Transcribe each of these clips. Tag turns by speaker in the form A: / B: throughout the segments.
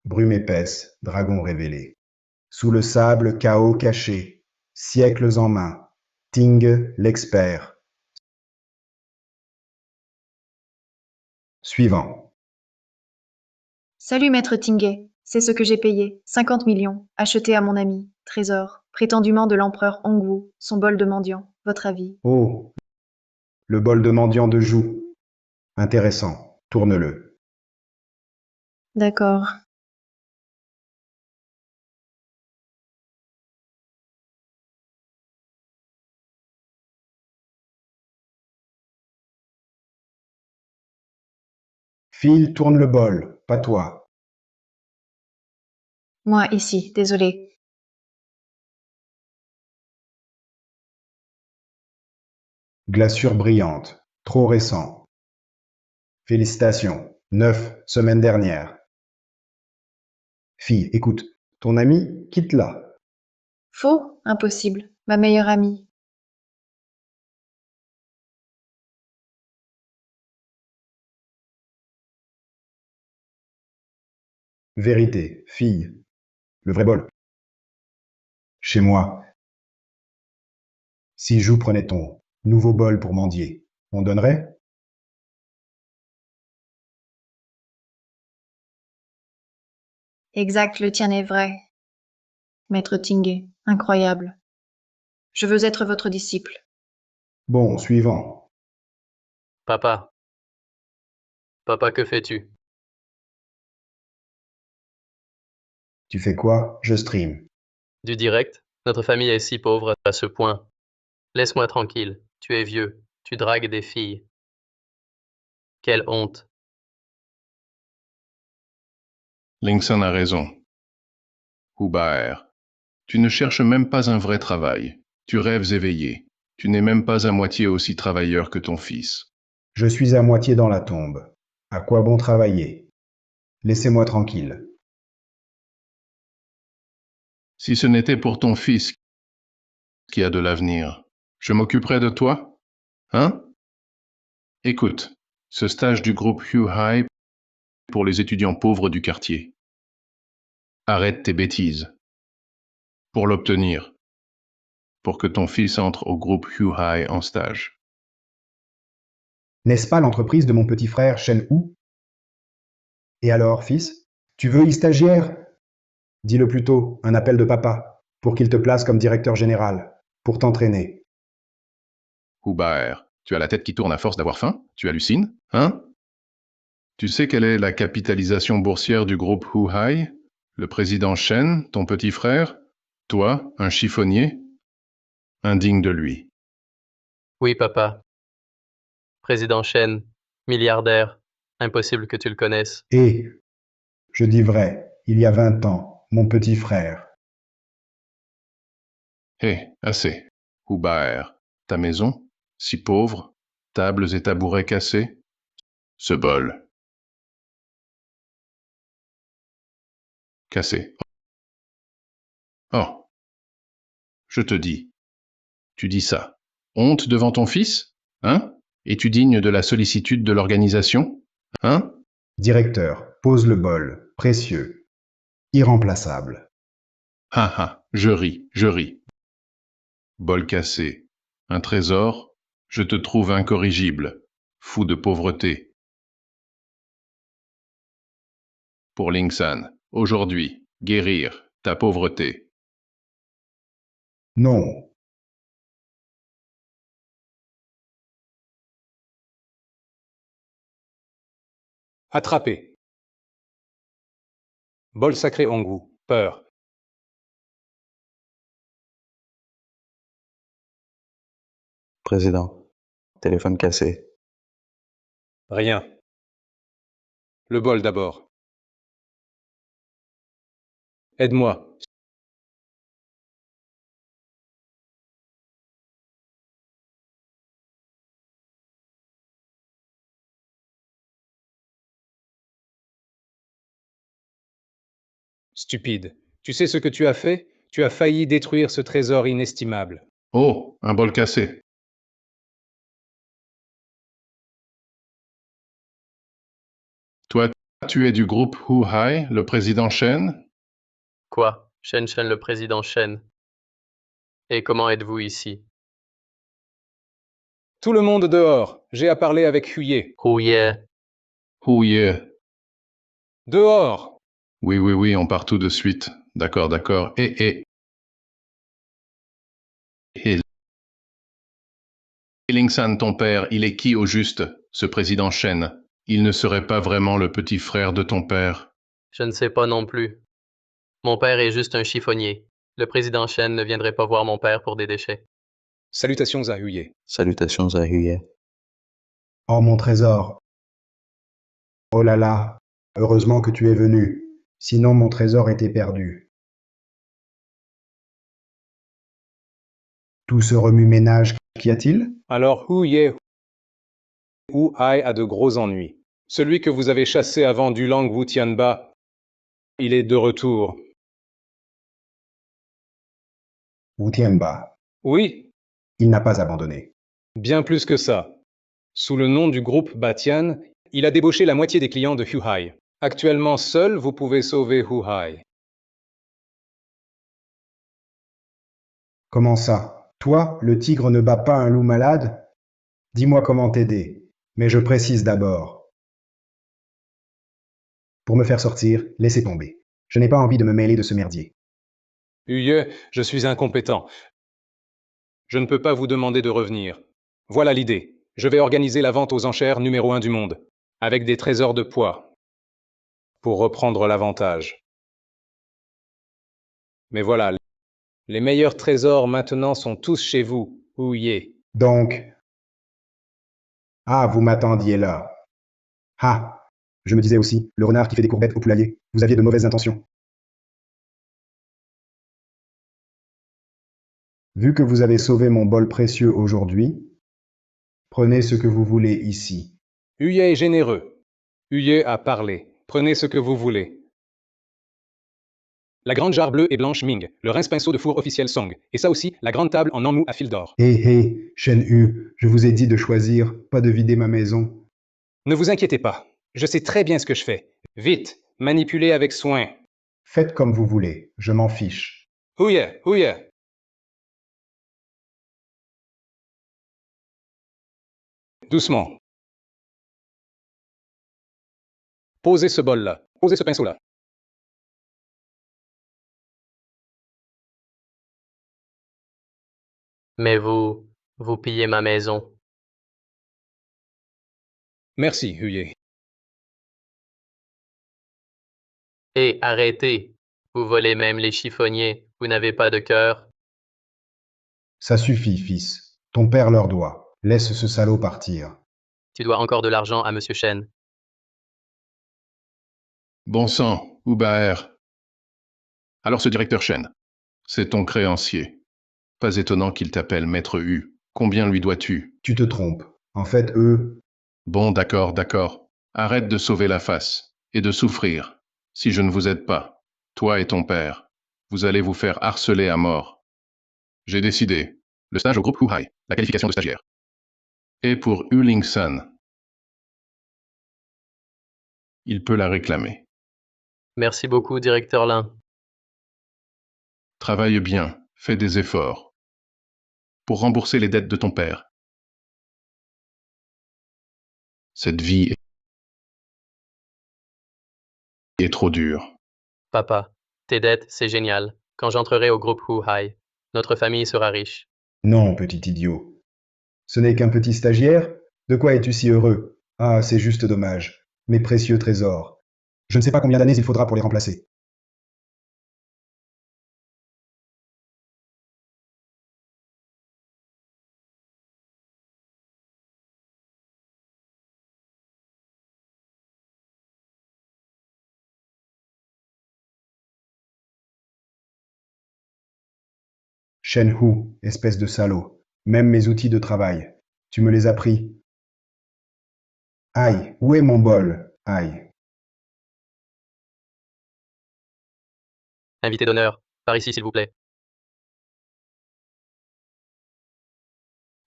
A: Brume épaisse, dragon révélé. Sous le sable, chaos caché. Siècles en main. Ting, l'expert. Suivant.
B: Salut, maître Tingay. C'est ce que j'ai payé. 50 millions. Acheté à mon ami. Trésor. Prétendument de l'empereur Hongwu. Son bol de mendiant. Votre avis?
A: Oh, le bol de mendiant de joue. Intéressant. Tourne-le.
B: D'accord.
A: Phil, tourne le bol. Pas toi.
B: Moi, ici. Désolé.
A: Glaçure brillante. Trop récent. Félicitations. 9, semaine dernière. Fille, écoute. Ton ami, quitte-la.
B: Faux? Impossible. Ma meilleure amie.
A: Vérité. Fille. Le vrai bol. Chez moi. Si Jou prenait ton nouveau bol pour mendier, on donnerait?
B: Exact, le tien est vrai. Maître Tingay. Incroyable. Je veux être votre disciple.
A: Bon, suivant.
C: Papa, papa, que fais-tu?
A: Tu fais quoi? Je stream.
C: Du direct? Notre famille est si pauvre à ce point. Laisse-moi tranquille. Tu es vieux. Tu dragues des filles. Quelle honte.
D: Linkson a raison. Hubert, tu ne cherches même pas un vrai travail. Tu rêves éveillé. Tu n'es même pas à moitié aussi travailleur que ton fils.
A: Je suis à moitié dans la tombe. À quoi bon travailler? Laissez-moi tranquille.
D: Si ce n'était pour ton fils qui a de l'avenir, je m'occuperais de toi? Hein? Écoute, ce stage du groupe Hugh High pour les étudiants pauvres du quartier. Arrête tes bêtises. Pour l'obtenir. Pour que ton fils entre au groupe Hugh High en stage.
A: N'est-ce pas l'entreprise de mon petit frère Shen Hu? Et alors, fils? Tu veux y stagiaire? Dis-le plutôt, un appel de papa, pour qu'il te place comme directeur général, pour t'entraîner.
D: Hubert, tu as la tête qui tourne à force d'avoir faim? Tu hallucines? Hein? Tu sais quelle est la capitalisation boursière du groupe Huhai? Le président Shen, ton petit frère? Toi, un chiffonnier? Indigne de lui.
C: Oui, papa. Président Chen, milliardaire. Impossible que tu le connaisses.
A: Et, je dis vrai, il y a 20 ans, mon petit frère.
D: Hé, assez. Hubert, ta maison? Si pauvre? Tables et tabourets cassés? Ce bol. Cassé. Oh, je te dis. Tu dis ça. Honte devant ton fils? Hein? Es-tu digne de la sollicitude de l'organisation? Hein?
A: Directeur, pose le bol, précieux, irremplaçable.
D: Ha ha, je ris, je ris. Bol cassé. Un trésor? Je te trouve incorrigible. Fou de pauvreté. Pour Linksan, aujourd'hui, guérir ta pauvreté.
A: Non,
E: Attrapé. Bol sacré Hongwu. Peur.
F: Président, téléphone cassé.
E: Rien. Le bol d'abord. Aide-moi. Stupide. Tu sais ce que tu as fait? Tu as failli détruire ce trésor inestimable.
D: Oh, un bol cassé. Toi, Tu es du groupe Hu Hai, le président Shen?
C: Quoi? Shen Shen le président Shen. Et comment êtes-vous ici?
E: Tout le monde dehors. J'ai à parler avec Huye.
C: Rouillet.
D: Hu Ye.
E: Dehors!
D: Oui, oui, oui, on part tout de suite. D'accord, d'accord. Et Lingsan, ton père, il est qui au juste, ce président Shen? Il ne serait pas vraiment le petit frère de ton père?
C: Je ne sais pas non plus. Mon père est juste un chiffonnier. Le président Shen ne viendrait pas voir mon père pour des déchets.
E: Salutations à Huye.
F: Salutations à Huye.
A: Oh mon trésor. Oh là là. Heureusement que tu es venu. Sinon mon trésor était perdu. Tout ce remue-ménage, qu'y a-t-il?
E: Alors Huye Hai a de gros ennuis. Celui que vous avez chassé avant Dulang Wu Tianba, il est de retour.
A: Wu Tianba.
E: Oui,
A: Il n'a pas abandonné.
E: bien plus que ça. Sous le nom du groupe Batian, il a débauché la moitié des clients de Huhai. Actuellement seul, vous pouvez sauver Huhai.
A: Comment ça? Toi, le tigre ne bat pas un loup malade? Dis-moi comment t'aider. Mais je précise d'abord. Pour me faire sortir, laissez tomber. Je n'ai pas envie de me mêler de ce merdier.
E: Huye, je suis incompétent. Je ne peux pas vous demander de revenir. Voilà l'idée. Je vais organiser la vente aux enchères numéro 1 du monde, avec des trésors de poids, pour reprendre l'avantage. Mais voilà, les meilleurs trésors maintenant sont tous chez vous, Huye.
A: Donc, ah, vous m'attendiez là. Ah, je me disais aussi, le renard qui fait des courbettes au poulailler, vous aviez de mauvaises intentions. Vu que vous avez sauvé mon bol précieux aujourd'hui, prenez ce que vous voulez ici.
E: Huye est généreux. Huye a parlé. Prenez ce que vous voulez. La grande jarre bleue et blanche Ming, le rince-pinceau de four officiel Song, et ça aussi, la grande table en embou à fil d'or.
A: Hé hé, Shen Hu, je vous ai dit de choisir, pas de vider ma maison.
E: Ne vous inquiétez pas, je sais très bien ce que je fais. Vite, manipulez avec soin.
A: Faites comme vous voulez, je m'en fiche.
E: Huye, Huye. Doucement. Posez ce bol-là. Posez ce pinceau-là.
C: Mais vous pillez ma maison.
E: Merci, Huye.
C: Et arrêtez. Vous volez même les chiffonniers. Vous n'avez pas de cœur.
A: Ça suffit, fils. Ton père leur doit. Laisse ce salaud partir.
C: Tu dois encore de l'argent à Monsieur Shen.
D: Bon sang, Ubaer. Alors ce directeur Shen, c'est ton créancier. Pas étonnant qu'il t'appelle Maître Hu. Combien lui dois-tu?
A: Tu te trompes. En fait, eux,
D: Bon, d'accord, d'accord. Arrête de sauver la face et de souffrir. Si je ne vous aide pas, toi et ton père, vous allez vous faire harceler à mort. J'ai décidé. Le stage au groupe Huhai, la qualification de stagiaire. Et pour Hu Lingsan, il peut la réclamer.
C: Merci beaucoup, directeur Lin.
D: Travaille bien, fais des efforts. Pour rembourser les dettes de ton père. Cette vie est trop dure.
C: Papa, tes dettes, c'est génial. Quand j'entrerai au groupe Huhai, notre famille sera riche.
A: non, petit idiot. Ce n'est qu'un petit stagiaire? De quoi es-tu si heureux? Ah, c'est juste dommage. Mes précieux trésors. Je ne sais pas combien d'années il faudra pour les remplacer. Shen Hu, espèce de salaud. Même mes outils de travail. Tu me les as pris. Aïe, où est mon bol? Aïe.
C: Invité d'honneur, par ici s'il vous plaît.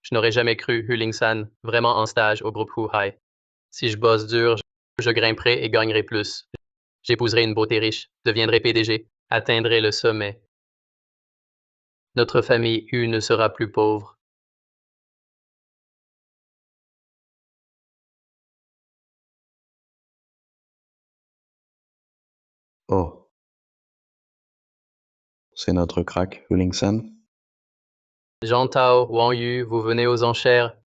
C: Je n'aurais jamais cru Hu Lingsan vraiment en stage au groupe Huhai. Si je bosse dur, Je grimperai et gagnerai plus. J'épouserai une beauté riche, deviendrai PDG, atteindrai le sommet. Notre famille U ne sera plus pauvre.
F: Oh, c'est notre crack, Hullingson?
C: Jean Tao, Wang Yu, vous venez aux enchères.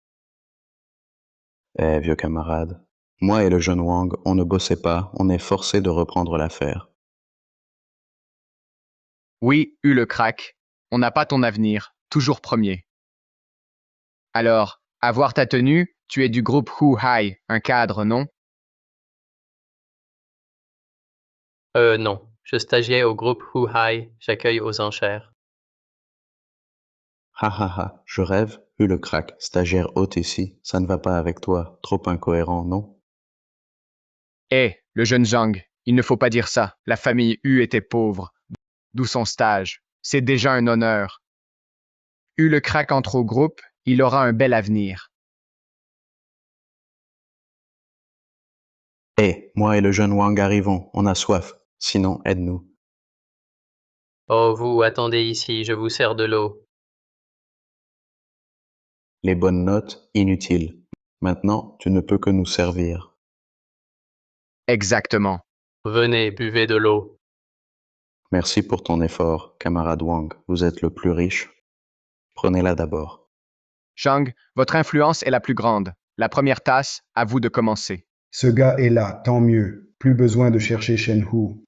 F: Eh, vieux camarade. Moi et le jeune Wang, on ne bossait pas, on est forcé de reprendre l'affaire.
G: Oui, eu le crack. On n'a pas ton avenir, toujours premier. Alors, à voir ta tenue, tu es du groupe Who High, un cadre, non?
C: Non. Je stagiais au groupe Who High, j'accueille aux enchères.
F: Ha ha ha, je rêve, le crack, stagiaire haute ici, ça ne va pas avec toi, trop incohérent, non?
G: Eh, le jeune Zhang, il ne faut pas dire ça. La famille U était pauvre. D'où son stage. C'est déjà un honneur. U le crack entre au groupe, il aura un bel avenir.
F: Eh, moi et le jeune Wang arrivons, on a soif, sinon aide-nous.
C: Oh, vous, attendez ici, je vous sers de l'eau.
F: Les bonnes notes, inutiles. Maintenant, tu ne peux que nous servir.
G: Exactement.
C: Venez, buvez de l'eau.
F: Merci pour ton effort, camarade Wang, vous êtes le plus riche. Prenez-la d'abord.
G: Zhang, votre influence est la plus grande. La première tasse, à vous de commencer.
A: Ce gars est là, tant mieux. Plus besoin de chercher Shenhu.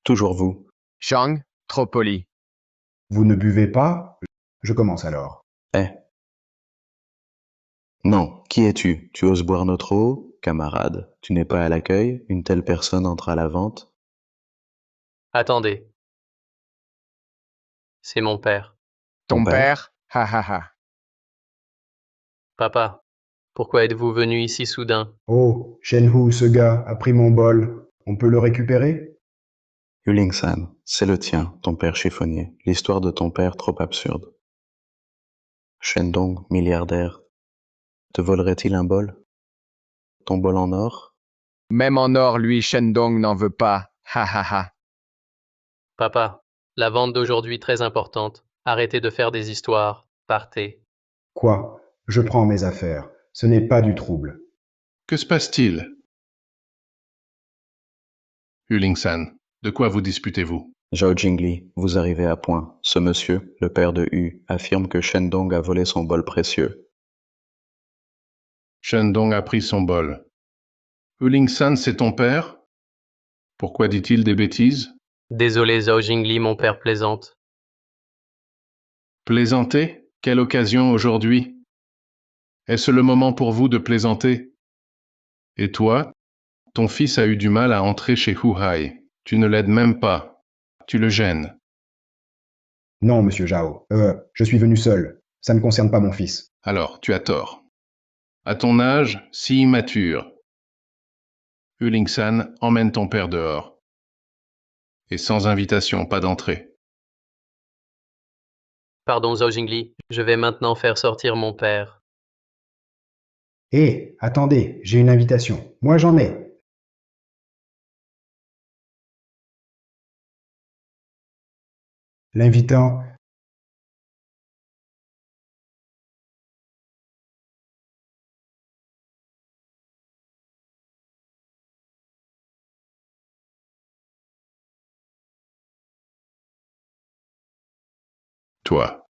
F: Toujours vous.
G: Zhang, trop poli.
A: Vous ne buvez pas? Je commence alors.
F: Eh. Non, qui es-tu? Tu oses boire notre eau? Camarade, tu n'es pas à l'accueil? Une telle personne entre à la vente?
C: Attendez. C'est mon père.
G: Ton père? Ha ha ha.
C: Papa, pourquoi êtes-vous venu ici soudain?
A: Oh, Shenhu, ce gars a pris mon bol. On peut le récupérer?
F: Hullingsan, c'est le tien, ton père chiffonnier. L'histoire de ton père trop absurde. Shendong, milliardaire, te volerait-il un bol? Ton bol en or?
G: Même en or, lui, Shendong n'en veut pas. Ha ha ha.
C: Papa, la vente d'aujourd'hui très importante. Arrêtez de faire des histoires. Partez.
A: Quoi? Je prends mes affaires. Ce n'est pas du trouble.
D: Que se passe-t-il? Hullingsan, de quoi vous disputez-vous?
F: Zhao Jingli, vous arrivez à point. Ce monsieur, le père de Hu, affirme que Shendong a volé son bol précieux.
D: Shendong a pris son bol. Hullingsan, c'est ton père? Pourquoi dit-il des bêtises?
C: Désolé Zhao Jingli, mon père plaisante.
D: Plaisanter? Quelle occasion aujourd'hui? Est-ce le moment pour vous de plaisanter? Et toi, ton fils a eu du mal à entrer chez Huhai. Tu ne l'aides même pas. Tu le gênes.
A: Non, monsieur Zhao. Je suis venu seul. Ça ne concerne pas mon fils.
D: Alors, tu as tort. À ton âge, si immature. Hullingsan, emmène ton père dehors. Et sans invitation, pas d'entrée.
C: Pardon Zhao Jingli, je vais maintenant faire sortir mon père.
A: Hé, attendez, j'ai une invitation. Moi, j'en ai. L'invitant.
D: Toi.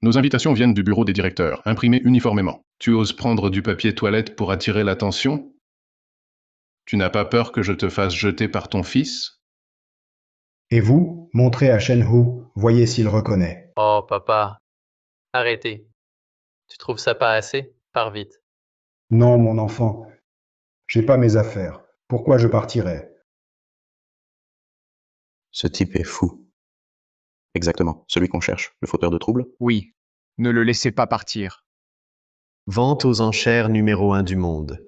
D: Nos invitations viennent du bureau des directeurs, imprimées uniformément. Tu oses prendre du papier toilette pour attirer l'attention? Tu n'as pas peur que je te fasse jeter par ton fils?
A: Et vous, montrez à Shenhu, voyez s'il reconnaît.
C: Oh papa, arrêtez. Tu trouves ça pas assez? Pars vite.
A: Non, mon enfant. J'ai pas mes affaires. Pourquoi je partirais?
F: Ce type est fou. Exactement, celui qu'on cherche, le fauteur de troubles?
G: Oui. Ne le laissez pas partir.
H: Vente aux enchères numéro 1 du monde.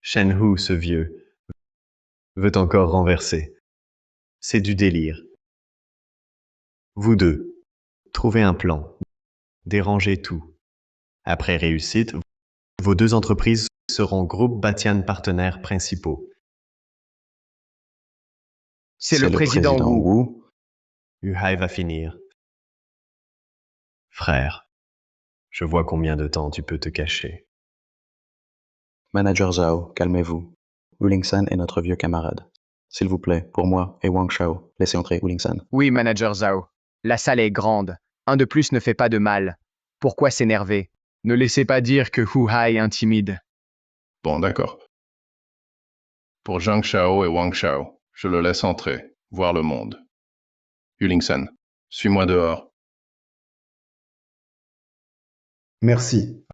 H: Shenhu, ce vieux, veut encore renverser. C'est du délire. Vous deux, trouvez un plan. Dérangez tout. Après réussite, Vos deux entreprises seront Groupe Batian partenaires principaux.
G: C'est le président Wu.
F: Wu.
H: Huhai va finir. Frère, je vois combien de temps tu peux te cacher.
F: Manager Zhao, calmez-vous. Wu Lingsan est notre vieux camarade. S'il vous plaît, pour moi et Wang Shao, laissez entrer Wu Lingsan.
G: Oui, manager Zhao. La salle est grande. Un de plus ne fait pas de mal. Pourquoi s'énerver? Ne laissez pas dire que Hu Hai intimide.
D: Bon, d'accord. Pour Zhang Shao et Wang Shao, je le laisse entrer, voir le monde. Yulingsan, suis-moi dehors.
A: Merci.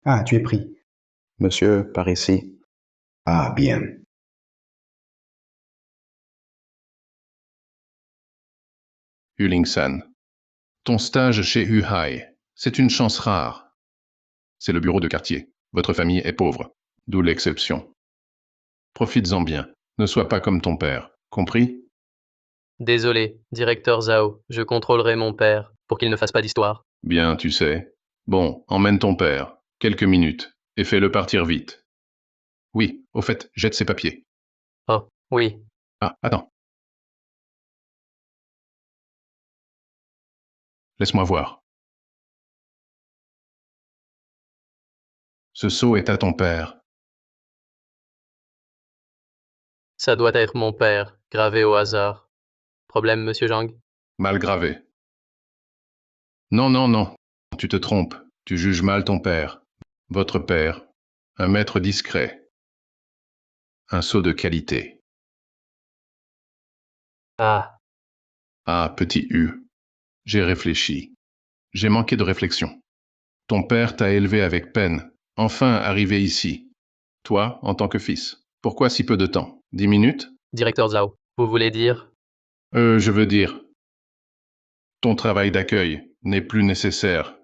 A: Ah, tu es pris.
F: Monsieur, par ici.
A: Ah, bien.
D: Yulingsan, ton stage chez Huhai, c'est une chance rare. C'est le bureau de quartier. Votre famille est pauvre, d'où l'exception. Profites-en bien. Ne sois pas comme ton père. Compris?
C: Désolé, directeur Zhao, je contrôlerai mon père pour qu'il ne fasse pas d'histoire.
D: Bien, tu sais. Bon, emmène ton père. Quelques minutes. Et fais-le partir vite. Oui, au fait, jette ses papiers.
C: Oh, oui.
D: Ah, attends. Laisse-moi voir. Ce sceau est à ton père.
C: Ça doit être mon père, gravé au hasard. Problème, monsieur Zhang?
D: Mal gravé. Non, non, non. Tu te trompes. Tu juges mal ton père. Votre père. Un maître discret. Un sceau de qualité.
C: Ah,
D: Ah, petit U. J'ai réfléchi. J'ai manqué de réflexion. Ton père t'a élevé avec peine. Enfin arrivé ici. Toi, en tant que fils. Pourquoi si peu de temps? 10 minutes?
C: directeur Zhao, vous voulez dire?
D: Je veux dire, ton travail d'accueil n'est plus nécessaire.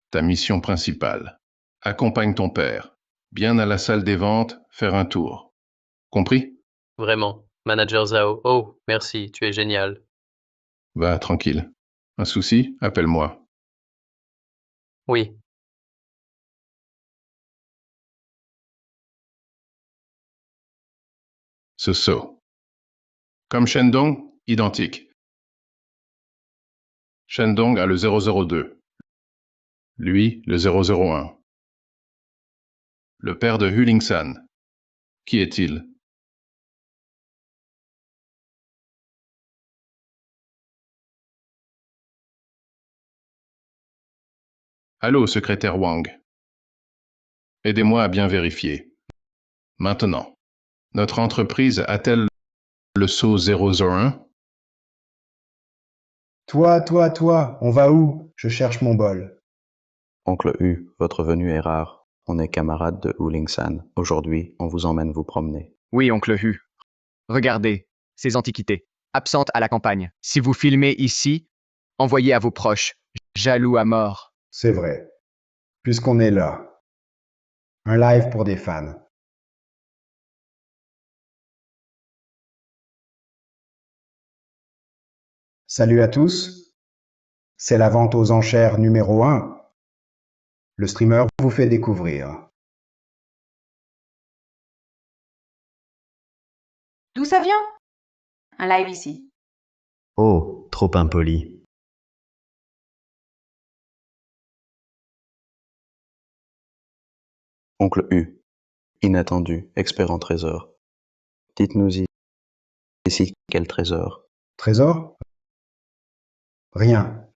D: Ta mission principale. Accompagne ton père. Bien à la salle des ventes, faire un tour. Compris?
C: Vraiment, manager Zhao. Oh, merci, tu es génial.
D: Va, tranquille. Un souci? Appelle-moi.
C: Oui,
D: Ce sceau. Comme Shendong, identique. Shendong a le 002. Lui, le 001. Le père de Hulingsan. Qui est-il? Allô, secrétaire Wang. Aidez-moi à bien vérifier. Maintenant, notre entreprise a-t-elle le sceau 001?
A: Toi, on va où? Je cherche mon bol.
F: Oncle Hu, votre venue est rare. On est camarades de Wu Lingsan. Aujourd'hui, on vous emmène vous promener.
G: Oui, oncle Hu. Regardez, ces antiquités, absentes à la campagne. Si vous filmez ici, envoyez à vos proches, jaloux à mort.
A: C'est vrai. Puisqu'on est là. Un live pour des fans. Salut à tous. C'est la vente aux enchères numéro 1. Le streamer vous fait découvrir.
I: D'où ça vient? Un live ici.
H: Oh, trop impoli.
F: Oncle Hu, inattendu, expert en trésor. Dites-nous ici quel trésor.
A: Trésor? Rien.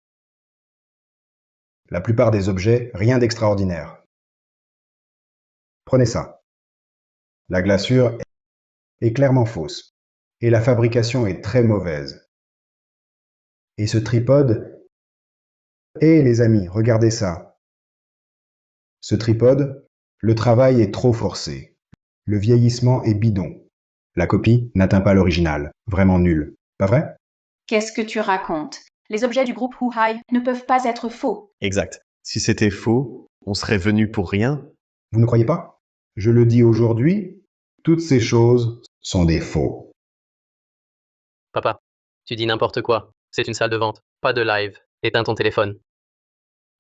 A: La plupart des objets, rien d'extraordinaire. Prenez ça. La glaçure est clairement fausse. Et la fabrication est très mauvaise. Et ce tripode... Eh les amis, regardez ça. Ce tripode, le travail est trop forcé. Le vieillissement est bidon. La copie n'atteint pas l'original. Vraiment nul. Pas vrai?
I: Qu'est-ce que tu racontes? Les objets du groupe Huhai ne peuvent pas être faux.
H: Exact. Si c'était faux, on serait venu pour rien.
A: Vous ne croyez pas? Je le dis aujourd'hui, toutes ces choses sont des faux.
C: papa, tu dis n'importe quoi. C'est une salle de vente, pas de live. Éteins ton téléphone.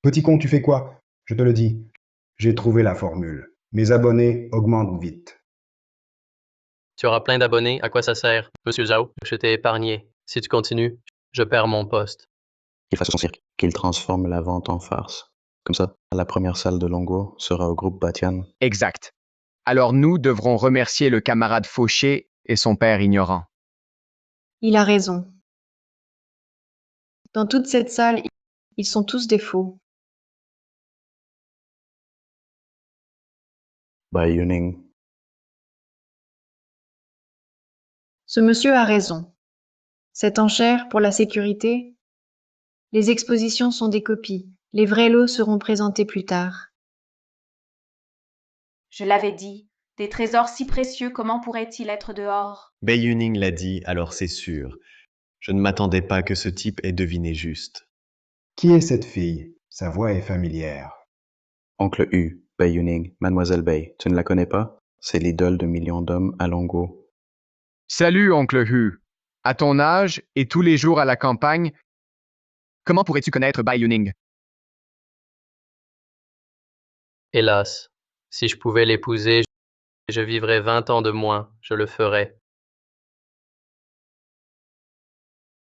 A: Petit con, tu fais quoi? Je te le dis. J'ai trouvé la formule. Mes abonnés augmentent vite.
C: Tu auras plein d'abonnés, à quoi ça sert? Monsieur Zhao, je t'ai épargné. Si tu continues, je perds mon poste.
F: Qu'il fasse son cirque, qu'il transforme la vente en farce. Comme ça, la première salle de Longo sera au groupe Batian.
G: Exact. Alors nous devrons remercier le camarade fauché et son père ignorant.
B: Il a raison. Dans toute cette salle, ils sont tous des faux.
F: Bai Yuning.
B: Ce monsieur a raison. Cette enchère pour la sécurité, les expositions sont des copies. Les vrais lots seront présentés plus tard.
I: Je l'avais dit, des trésors si précieux, comment pourraient-ils être dehors?
H: Bei Yuning l'a dit, alors c'est sûr. Je ne m'attendais pas que ce type ait deviné juste.
A: Qui est cette fille? Sa voix est familière.
F: Oncle Hu, Bai Yuning, Mademoiselle Bai, tu ne la connais pas? C'est l'idole de millions d'hommes à Longo.
G: Salut, oncle Hu. À ton âge et tous les jours à la campagne, comment pourrais-tu connaître Bai Yuning?
C: Hélas, si je pouvais l'épouser, je vivrais 20 ans de moins, je le ferais.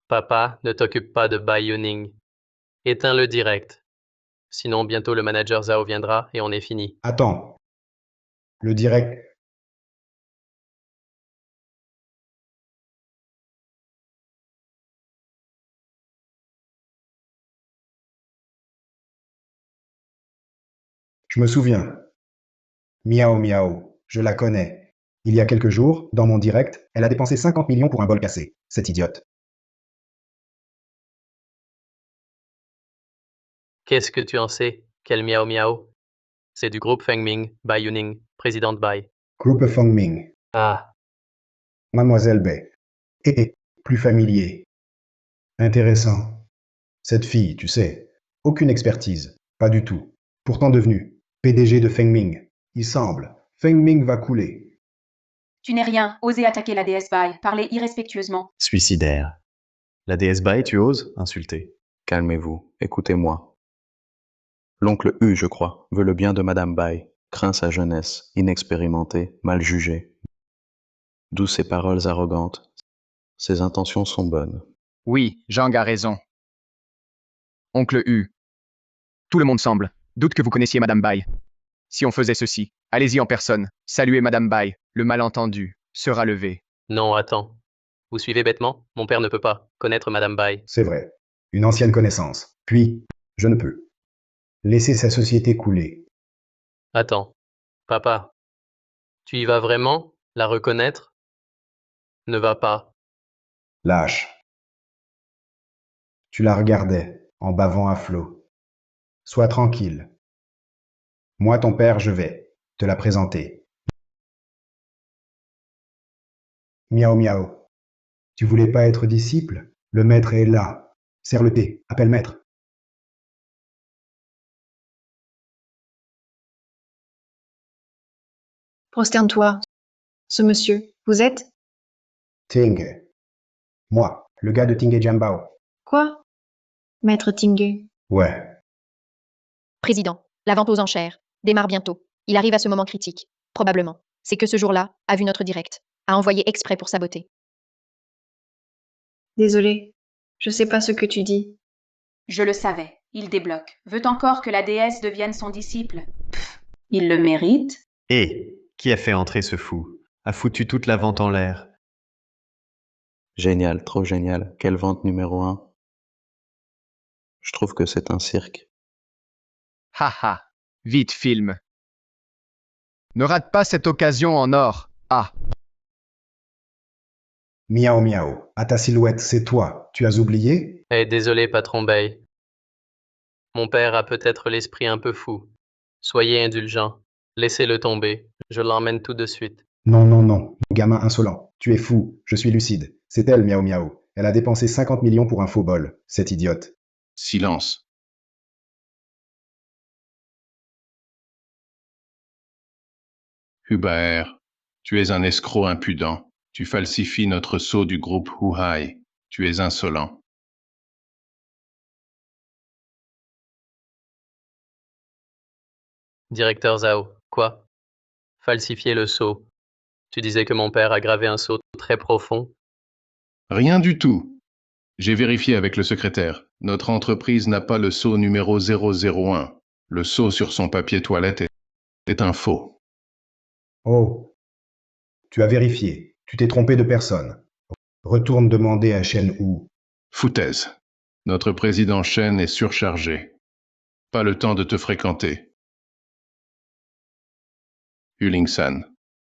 C: Papa, ne t'occupe pas de Bai Yuning. Éteins-le direct. Sinon, bientôt le manager Zhao viendra et on est fini.
A: Attends. Le direct. Je me souviens. Miao Miao, je la connais. Il y a quelques jours, dans mon direct, elle a dépensé 50 millions pour un bol cassé. Cette idiote.
C: Qu'est-ce que tu en sais? Quel miao miao? C'est du groupe Fengming, Bai Yuning, présidente Bai.
A: Groupe Fengming.
C: Ah,
A: Mademoiselle Bai. Plus familier. Intéressant. Cette fille, tu sais, aucune expertise. Pas du tout. Pourtant devenue PDG de Fengming. Il semble. Fengming va couler.
I: Tu n'es rien, osez attaquer la déesse Bai, parler irrespectueusement.
H: Suicidaire. La déesse Bai, tu oses insulter?
F: Calmez-vous, écoutez-moi. L'oncle Hu, je crois, veut le bien de Madame Bai, craint sa jeunesse, inexpérimentée, mal jugée. D'où ces paroles arrogantes. Ses intentions sont bonnes.
G: Oui, Zhang a raison. Oncle Hu. Tout le monde semble. Doute que vous connaissiez Madame Bai. Si on faisait ceci, allez-y en personne, saluez Madame Bai, le malentendu sera levé.
C: non, attends. Vous suivez bêtement? Mon père ne peut pas connaître Madame Bai.
A: C'est vrai. Une ancienne connaissance. Puis, je ne peux. Laisser sa société couler.
C: Attends. Papa, tu y vas vraiment? La reconnaître? Ne va pas.
A: Lâche. Tu la regardais, en bavant à flot. Sois tranquille. Moi, ton père, je vais te la présenter. Miao Miao. Tu voulais pas être disciple? Le maître est là. Serre le thé. Appelle maître.
B: Prosterne-toi. Ce monsieur, vous êtes?
A: Ting. Moi, le gars de Ting et Jianbao.
B: Quoi? Maître Tingé.
A: Ouais.
J: Président, la vente aux enchères démarre bientôt. Il arrive à ce moment critique. Probablement. C'est que ce jour-là a vu notre direct. A envoyé exprès pour saboter.
B: Désolé. Je sais pas ce que tu dis.
I: Je le savais, il débloque. Veut encore que la déesse devienne son disciple. Pff, il le mérite.
H: Et qui a fait entrer ce fou? A foutu toute la vente en l'air.
F: Génial, trop génial. Quelle vente numéro 1? Je trouve que c'est un cirque.
G: Haha. Vite, film. Ne rate pas cette occasion en or. Ah.
A: Miao Miao. À ta silhouette, c'est toi. Tu as oublié?
C: Eh, désolé, patron Bai. Mon père a peut-être l'esprit un peu fou. Soyez indulgent. Laissez-le tomber. Je l'emmène tout de suite.
A: Non, non, non. Gamin insolent. Tu es fou. Je suis lucide. C'est elle, Miao Miao. Elle a dépensé 50 millions pour un faux bol. Cette idiote.
D: Silence. Hubert, tu es un escroc impudent. Tu falsifies notre sceau du groupe Huhai. Tu es insolent.
C: Directeur Zhao, quoi? Falsifier le sceau. Tu disais que mon père a gravé un sceau très profond.
D: Rien du tout. J'ai vérifié avec le secrétaire. Notre entreprise n'a pas le sceau numéro 001. Le sceau sur son papier toilette est un faux.
A: Oh, tu as vérifié. Tu t'es trompé de personne. Retourne demander à Shen Hu.
D: Foutaise. Notre président Shen est surchargé. Pas le temps de te fréquenter. Huling-san,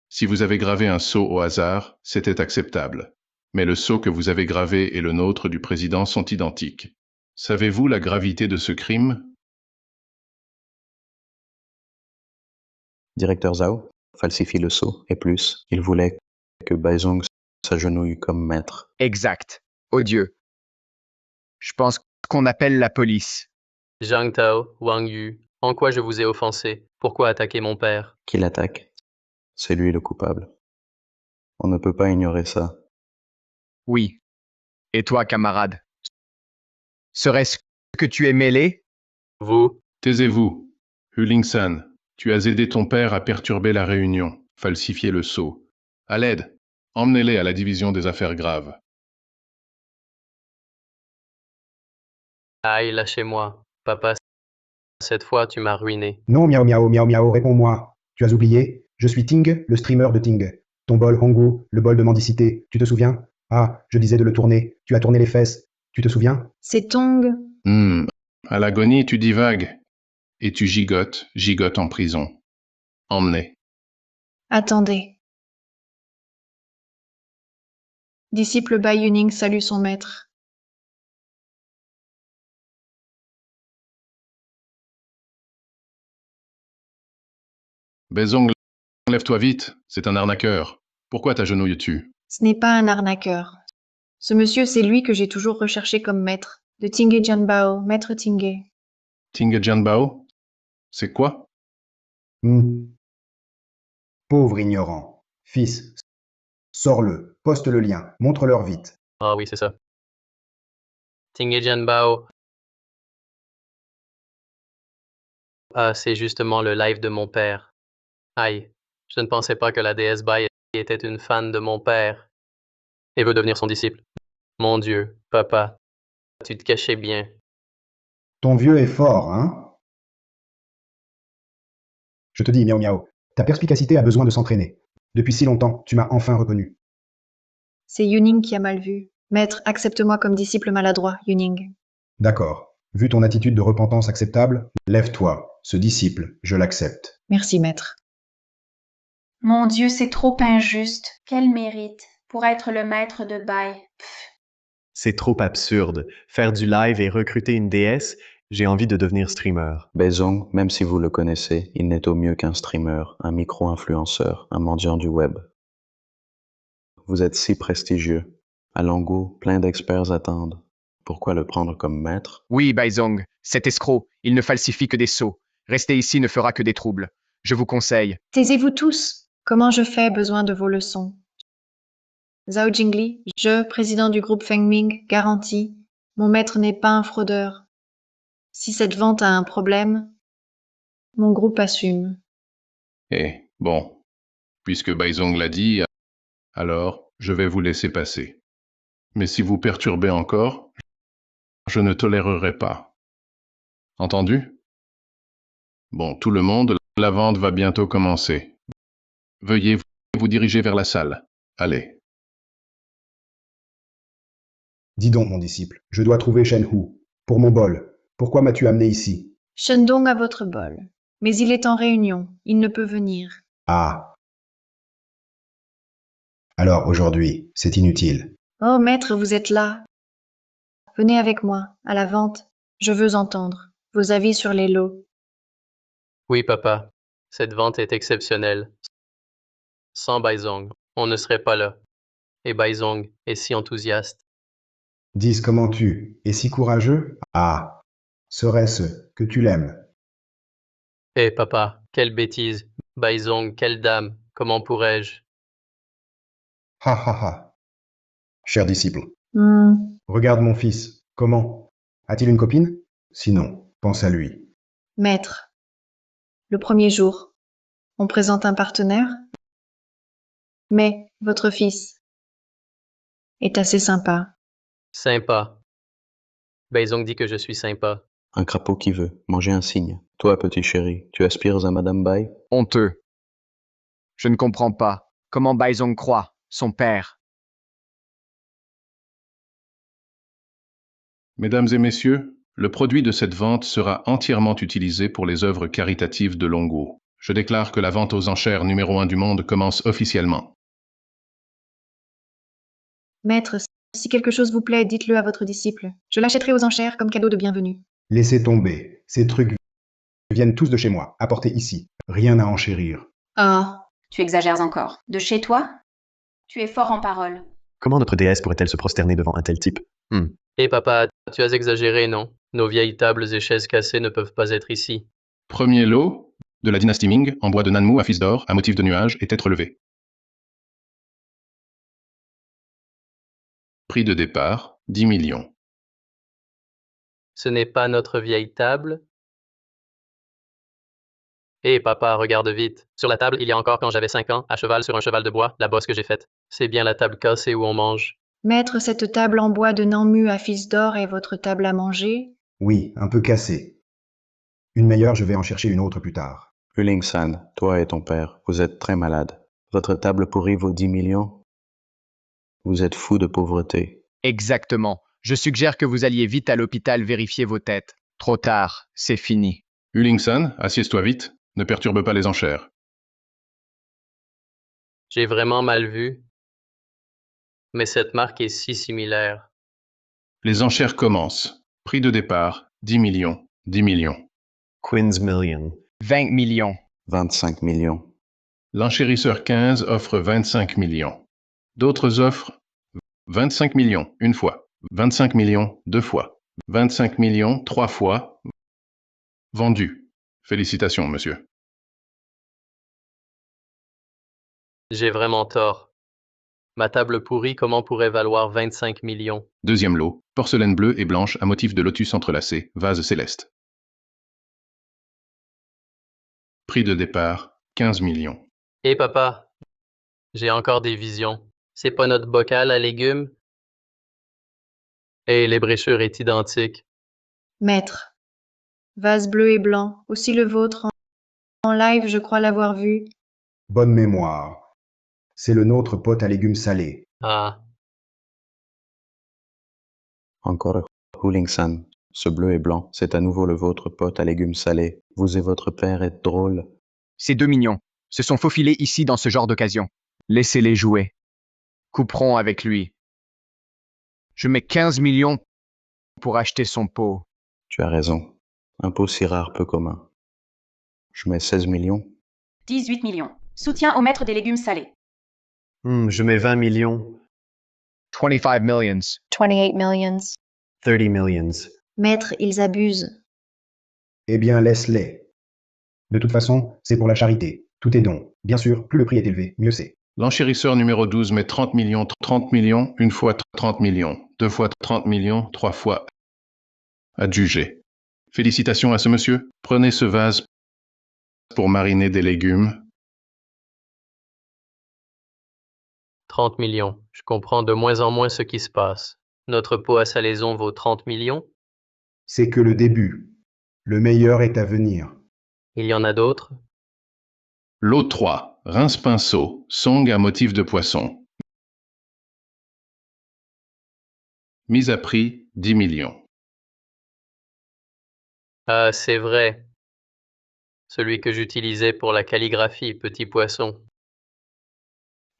D: si vous avez gravé un sceau au hasard, c'était acceptable. Mais le sceau que vous avez gravé et le nôtre du président sont identiques. Savez-vous la gravité de ce crime?
F: Directeur Zhao falsifie le sceau, et plus, il voulait que Baizong s'agenouille comme maître.
G: Exact. Odieux. Je pense qu'on appelle la police.
C: Zhang Tao, Wang Yu, en quoi je vous ai offensé? Pourquoi attaquer mon père?
F: Qui l'attaque? C'est lui le coupable. On ne peut pas ignorer ça.
G: Oui. Et toi, camarade? Serait-ce que tu es mêlé?
C: Vous?
D: Taisez-vous. Huling-san, tu as aidé ton père à perturber la réunion, falsifier le sceau. À l'aide, emmenez-les à la division des affaires graves.
C: Aïe, lâchez-moi. Papa, cette fois, tu m'as ruiné.
A: Non, miao miao miao miao, réponds-moi. Tu as oublié? Je suis Ting, le streamer de Ting. Ton bol Hongo, le bol de mendicité. Tu te souviens? Ah, je disais de le tourner. Tu as tourné les fesses. Tu te souviens?
B: C'est Tong.
D: À l'agonie, tu divagues. Et tu gigotes en prison. Emmenez.
B: Attendez. Disciple Bai Yuning salue son maître.
D: Baizong, lève-toi vite, c'est un arnaqueur. Pourquoi t'agenouilles-tu?
B: Ce n'est pas un arnaqueur. Ce monsieur, c'est lui que j'ai toujours recherché comme maître. De Tingé Jianbao, maître Tingé.
D: Ting Jianbao? C'est quoi?
A: Pauvre ignorant. Fils, sors-le, poste le lien, montre-leur vite.
C: Ah oui, c'est ça. Tingé Jianbao. Ah, c'est justement le live de mon père. Aïe, je ne pensais pas que la déesse Bai était une fan de mon père et veut devenir son disciple. Mon Dieu, papa, tu te cachais bien.
A: Ton vieux est fort, hein? Je te dis, miao miao, ta perspicacité a besoin de s'entraîner. Depuis si longtemps, tu m'as enfin reconnu.
B: C'est Yuning qui a mal vu. Maître, accepte-moi comme disciple maladroit, Yuning.
A: D'accord. Vu ton attitude de repentance acceptable, lève-toi. Ce disciple, je l'accepte.
B: Merci, maître.
I: Mon Dieu, c'est trop injuste. Quel mérite pour être le maître de Bai.
H: C'est trop absurde. Faire du live et recruter une déesse, j'ai envie de devenir streamer.
F: Baizong, même si vous le connaissez, il n'est au mieux qu'un streamer, un micro-influenceur, un mendiant du web. Vous êtes si prestigieux. À Longo, plein d'experts attendent. Pourquoi le prendre comme maître?
G: Oui, Baizong, cet escroc, il ne falsifie que des sceaux. Rester ici ne fera que des troubles. Je vous conseille.
B: Taisez-vous tous. Comment je fais besoin de vos leçons? Zhao Jingli, je, président du groupe Fengming, garantis, mon maître n'est pas un fraudeur. Si cette vente a un problème, mon groupe assume.
D: Eh, bon, puisque Baizong l'a dit, alors je vais vous laisser passer. Mais si vous perturbez encore, je ne tolérerai pas. Entendu? Bon, tout le monde, la vente va bientôt commencer. Veuillez vous diriger vers la salle. Allez.
A: Dis donc, mon disciple, je dois trouver Shen Hu. Pour mon bol. Pourquoi m'as-tu amené ici?
B: Shendong a votre bol. Mais il est en réunion. Il ne peut venir.
A: Ah. Alors, aujourd'hui, c'est inutile.
B: Oh, maître, vous êtes là. Venez avec moi, à la vente. Je veux entendre vos avis sur les lots.
C: Oui, papa, cette vente est exceptionnelle. Sans Baizong, on ne serait pas là. Et Baizong est si enthousiaste.
A: Dis comment tu es si courageux? Ah. Serait-ce que tu l'aimes?
C: Eh, papa, quelle bêtise. Baizong, quelle dame. Comment pourrais-je?
A: Ha ha ha. Cher disciple,
B: Hmm,
A: regarde mon fils. Comment? A-t-il une copine? Sinon, pense à lui.
B: maître, Le premier jour, on présente un partenaire. Mais votre fils est assez sympa.
C: Sympa. Baizong dit que je suis sympa.
F: Un crapaud qui veut manger un cygne. Toi, petit chéri, tu aspires à Madame Bai?
G: Honteux. Je ne comprends pas. Comment Baizong croit, son père.
D: Mesdames et messieurs, le produit de cette vente sera entièrement utilisé pour les œuvres caritatives de Longo. Je déclare que la vente aux enchères numéro 1 du monde commence officiellement.
B: Maître, si quelque chose vous plaît, dites-le à votre disciple. Je l'achèterai aux enchères comme cadeau de bienvenue.
A: Laissez tomber. Ces trucs viennent tous de chez moi, apportés ici. Rien à enchérir.
B: Ah,
I: Tu exagères encore. De chez toi? Tu es fort en parole.
H: Comment notre déesse pourrait-elle se prosterner devant un tel type?
C: Hé papa, tu as exagéré, non? Nos vieilles tables et chaises cassées ne peuvent pas être ici.
D: Premier lot de la dynastie Ming en bois de Nanmu à fils d'or à motif de nuage est être levé. Prix de départ, 10 millions.
C: Ce n'est pas notre vieille table? Hé papa, regarde vite. Sur la table, il y a encore quand j'avais 5 ans, à cheval sur un cheval de bois, la bosse que j'ai faite. C'est bien la table cassée où on mange.
B: maître, cette table en bois de Nanmu à fils d'or est votre table à manger?
A: Oui, un peu cassée. Une meilleure, je vais en chercher une autre plus tard.
F: Huling-san, toi et ton père, vous êtes très malades. Votre table pourrie vaut 10 millions? Vous êtes fou de pauvreté.
G: Exactement. Je suggère que vous alliez vite à l'hôpital vérifier vos têtes. Trop tard, c'est fini.
D: Huling-san, assieds-toi vite, ne perturbe pas les enchères.
C: J'ai vraiment mal vu. Mais cette marque est si similaire.
D: Les enchères commencent. Prix de départ, 10 millions. 10 millions.
H: Quinn's Million.
G: 20 millions.
F: 25 millions.
D: L'enchérisseur 15 offre 25 millions. D'autres offrent 25 millions une fois, 25 millions deux fois, 25 millions trois fois. Vendu. Félicitations, monsieur.
C: J'ai vraiment tort. Ma table pourrie, comment pourrait valoir 25 millions?
D: Deuxième lot, porcelaine bleue et blanche à motif de lotus entrelacé, vase céleste. Prix de départ, 15 millions.
C: Hé papa, j'ai encore des visions. C'est pas notre bocal à légumes? Et l'ébréchure est identique.
B: Maître, vase bleu et blanc, aussi le vôtre en live, je crois l'avoir vu.
A: Bonne mémoire. C'est le nôtre pot à légumes salés.
C: Ah,
F: Encore Huling-san, ce bleu et blanc, c'est à nouveau le vôtre pot à légumes salés. Vous et votre père êtes drôles.
G: Ces 2 millions se sont faufilés ici dans ce genre d'occasion. Laissez-les jouer. Couperons avec lui. Je mets 15 millions pour acheter son pot.
F: Tu as raison. Un pot si rare, peu commun. Je mets 16 millions.
I: 18 millions. Soutien au maître des légumes salés.
H: Je mets 20 millions.
G: 25 millions.
J: 28 millions.
H: 30 millions.
B: Maître, ils abusent.
A: Eh bien, laisse-les. De toute façon, c'est pour la charité. Tout est don. Bien sûr, plus le prix est élevé, mieux c'est.
D: L'enchérisseur numéro 12 met 30 millions, une fois 30 millions, deux fois 30 millions, trois fois. Adjugé. Félicitations à ce monsieur. Prenez ce vase pour mariner des légumes.
C: 30 millions. Je comprends de moins en moins ce qui se passe. Notre pot à salaison vaut 30 millions?
A: C'est que le début. Le meilleur est à venir.
C: Il y en a d'autres?
D: Lot 3. Rince-pinceau. Song à motif de poisson. Mise à prix, 10 millions.
C: Ah, c'est vrai. Celui que j'utilisais pour la calligraphie, petit poisson.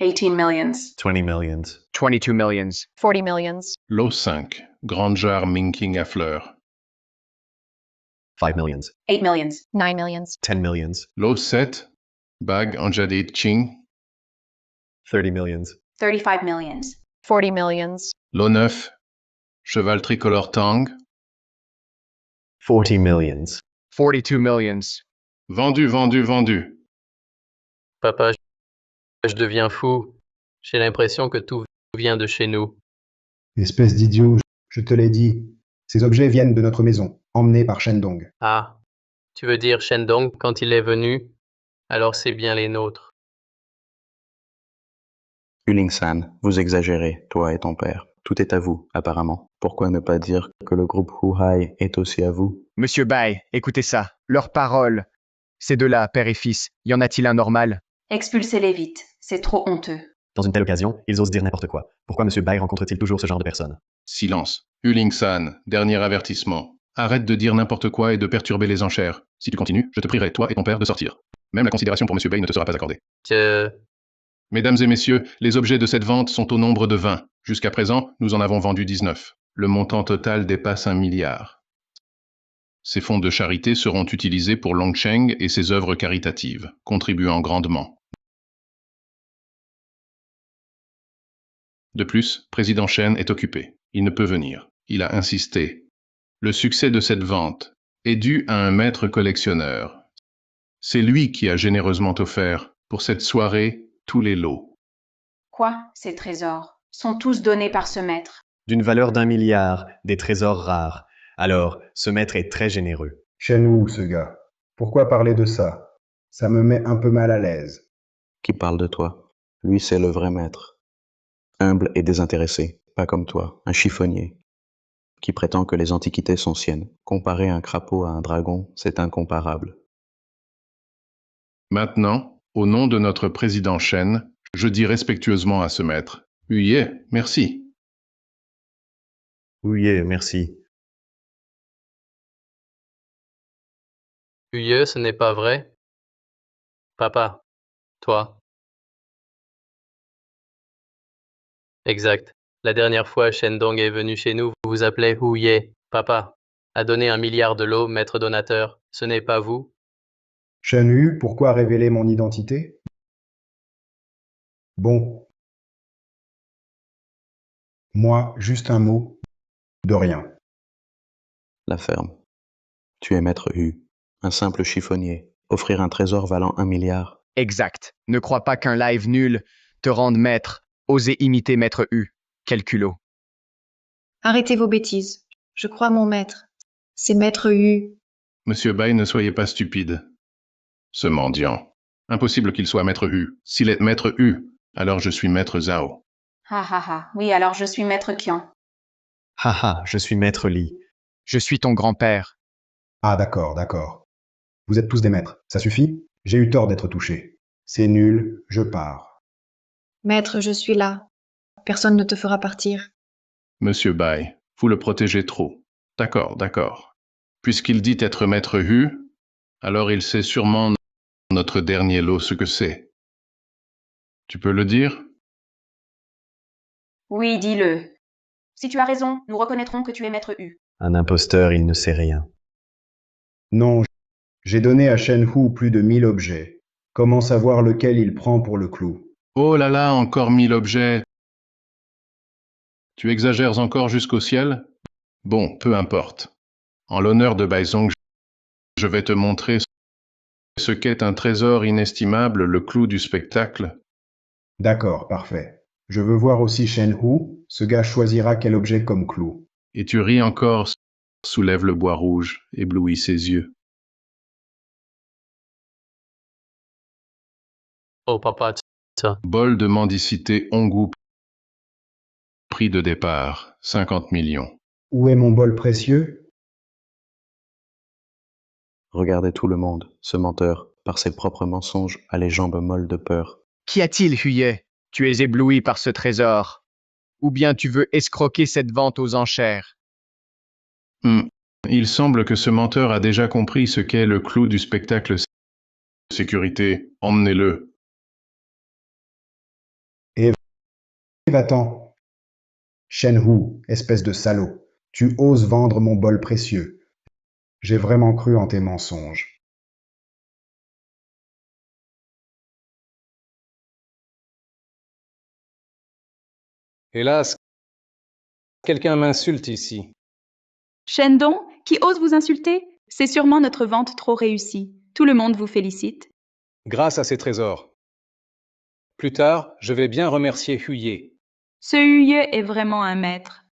I: 18 millions.
H: 20 millions.
G: 22 millions.
J: 40 millions.
D: Lot 5. Grande jarre minking à fleurs.
H: 5 millions.
I: 8 millions.
J: 9 millions.
H: 10 millions.
D: Lot 7. Bague en jaded ching.
H: 30 millions.
I: 35 millions.
J: 40 millions.
D: Lot 9. Cheval tricolore tang.
H: 40 millions.
G: 42 millions.
D: Vendu, vendu, vendu.
C: Papa, je deviens fou. J'ai l'impression que tout vient de chez nous.
A: Espèce d'idiot, je te l'ai dit. Ces objets viennent de notre maison, emmenés par Shendong.
C: Ah, Tu veux dire Shendong quand il est venu? Alors c'est bien les nôtres.
F: Uling-san, vous exagérez, toi et ton père. Tout est à vous, apparemment. Pourquoi ne pas dire que le groupe Huhai est aussi à vous?
G: Monsieur Bai, écoutez ça. Leurs paroles. Ces deux-là, père et fils, y en a-t-il un normal?
I: Expulsez-les vite. C'est trop honteux.
H: Dans une telle occasion, ils osent dire n'importe quoi. Pourquoi M. Bai rencontre-t-il toujours ce genre de personnes?
D: Silence. Uling-san, dernier avertissement. Arrête de dire n'importe quoi et de perturber les enchères. Si tu continues, je te prierai, toi et ton père, de sortir. Même la considération pour M. Bay ne te sera pas accordée. Mesdames et messieurs, les objets de cette vente sont au nombre de 20. Jusqu'à présent, nous en avons vendu 19. Le montant total dépasse 1 milliard. Ces fonds de charité seront utilisés pour Longsheng et ses œuvres caritatives, contribuant grandement. De plus, Président Shen est occupé. Il ne peut venir. Il a insisté. Le succès de cette vente est dû à un maître collectionneur. C'est lui qui a généreusement offert, pour cette soirée, tous les lots.
I: Quoi? Ces trésors sont tous donnés par ce maître.
H: D'une valeur d'1 milliard, des trésors rares. Alors, ce maître est très généreux.
A: Shenwu, ce gars. Pourquoi parler de ça? Ça me met un peu mal à l'aise.
F: Qui parle de toi? Lui, c'est le vrai maître. Humble et désintéressé, pas comme toi, un chiffonnier, qui prétend que les antiquités sont siennes. Comparer un crapaud à un dragon, c'est incomparable.
D: Maintenant, au nom de notre président Shen, je dis respectueusement à ce maître, « Huye, merci. »
H: Oui, merci.
C: Huye, ce n'est pas vrai? Papa, toi. Exact. La dernière fois Shendong est venu chez nous, vous vous appelez Huye. Papa a donné 1 milliard de lots, maître donateur. Ce n'est pas vous?
A: Shenwu, pourquoi révéler mon identité? Bon. Moi, juste un mot. De rien.
F: La ferme. Tu es maître Hu, un simple chiffonnier. Offrir un trésor valant 1 milliard.
G: Exact. Ne crois pas qu'un live nul te rende maître. Osez imiter maître U. Quel culot.
B: Arrêtez vos bêtises. Je crois mon maître. C'est maître Hu.
D: Monsieur Bai, ne soyez pas stupide. Ce mendiant. Impossible qu'il soit maître Hu. S'il est maître Hu, alors je suis maître Zhao.
I: Ah ah ah. Oui, alors je suis maître Qian.
H: Haha, je suis maître Li.
G: Je suis ton grand-père.
A: Ah d'accord, d'accord. Vous êtes tous des maîtres. Ça suffit? J'ai eu tort d'être touché. C'est nul, je pars.
B: Maître, je suis là. Personne ne te fera partir.
D: Monsieur Bai, vous le protégez trop. D'accord, d'accord. Puisqu'il dit être maître Hu, alors il sait sûrement notre dernier lot ce que c'est. Tu peux le dire?
I: Oui, dis-le. Si tu as raison, nous reconnaîtrons que tu es maître Hu.
H: Un imposteur, il ne sait rien.
A: Non, j'ai donné à Shenhu plus de 1000 objets. Comment savoir lequel il prend pour le clou?
D: Oh là là, encore 1000 objets. Tu exagères encore jusqu'au ciel? Bon, peu importe. En l'honneur de Baizong, je vais te montrer ce qu'est un trésor inestimable, le clou du spectacle.
A: D'accord, parfait. Je veux voir aussi Shenhu. Ce gars choisira quel objet comme clou.
D: Et tu ris encore, soulève le bois rouge, éblouit ses yeux.
C: Oh papa, ça.
D: Bol de mendicité Ongu, prix de départ, 50 millions.
A: Où est mon bol précieux?
F: Regardez tout le monde, ce menteur, par ses propres mensonges, a les jambes molles de peur.
G: Qu'y a-t-il, Huye? Tu es ébloui par ce trésor. Ou bien tu veux escroquer cette vente aux enchères?
D: Il semble que ce menteur a déjà compris ce qu'est le clou du spectacle. Sécurité, emmenez-le.
A: Et va-t'en. Shenhu, espèce de salaud. Tu oses vendre mon bol précieux. J'ai vraiment cru en tes mensonges.
E: Hélas, quelqu'un m'insulte ici.
K: Shendong, qui ose vous insulter? C'est sûrement notre vente trop réussie. Tout le monde vous félicite.
E: Grâce à ces trésors. Plus tard, je vais bien remercier Huye.
K: Ce Huye est vraiment un maître.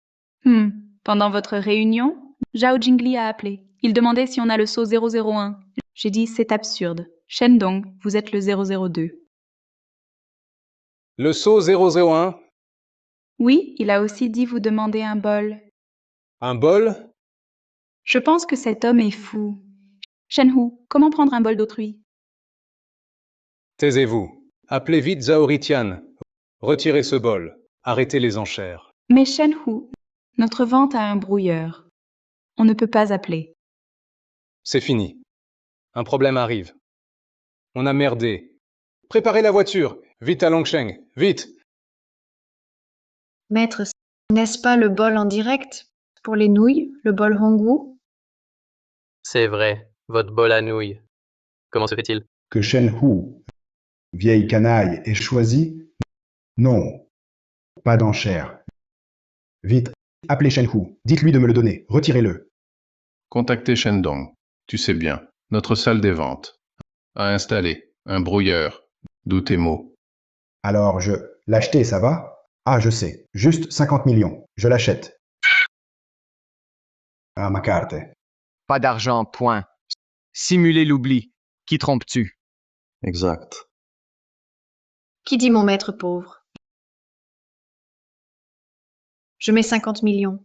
K: Pendant votre réunion, Zhao Jingli a appelé. Il demandait si on a le saut 001. J'ai dit c'est absurde. Shendong, vous êtes le 002.
E: Le saut 001.
K: Oui, il a aussi dit vous demander un bol.
E: Un bol?
K: Je pense que cet homme est fou. Shenhu, comment prendre un bol d'autrui?
E: Taisez-vous. Appelez vite Zaoritian. Retirez ce bol. Arrêtez les enchères.
K: Mais Shenhu, notre vente a un brouilleur. On ne peut pas appeler.
E: C'est fini. Un problème arrive. On a merdé. Préparez la voiture. Vite à Longsheng. Vite.
B: Maître, n'est-ce pas le bol en direct pour les nouilles, le bol Hongwu?
C: C'est vrai, votre bol à nouilles. Comment se fait-il?
A: Que Shen Hu, vieille canaille, ait choisi? Non, pas d'enchère. Vite, appelez Shen Hu. Dites-lui de me le donner. Retirez-le.
D: Contactez Shendong. Tu sais bien, notre salle des ventes. À installer, un brouilleur. D'où tes mots.
A: Alors l'acheter, ça va? Ah, je sais. Juste 50 millions. Je l'achète. Ah, ma carte.
G: Pas d'argent, point. Simuler l'oubli. Qui trompes-tu?
F: Exact.
B: Qui dit mon maître pauvre? Je mets 50 millions.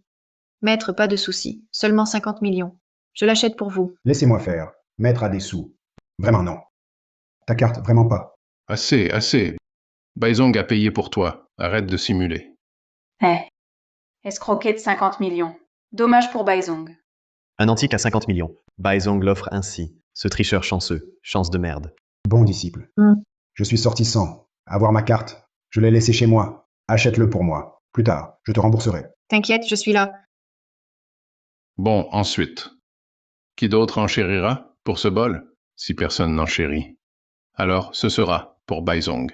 B: Maître, pas de souci. Seulement 50 millions. Je l'achète pour vous.
A: Laissez-moi faire. Maître a des sous. Vraiment non. Ta carte, vraiment pas.
D: Assez, assez. Baizong a payé pour toi. Arrête de simuler.
I: Escroquer de 50 millions. Dommage pour Baizong.
H: Un antique à 50 millions. Baizong l'offre ainsi. Ce tricheur chanceux. Chance de merde.
A: Bon disciple. Je suis sorti sans. Avoir ma carte. Je l'ai laissée chez moi. Achète-le pour moi. Plus tard, je te rembourserai.
B: T'inquiète, je suis là.
D: Bon, ensuite. Qui d'autre enchérira pour ce bol? Si personne n'enchérit. Alors, ce sera pour Baizong.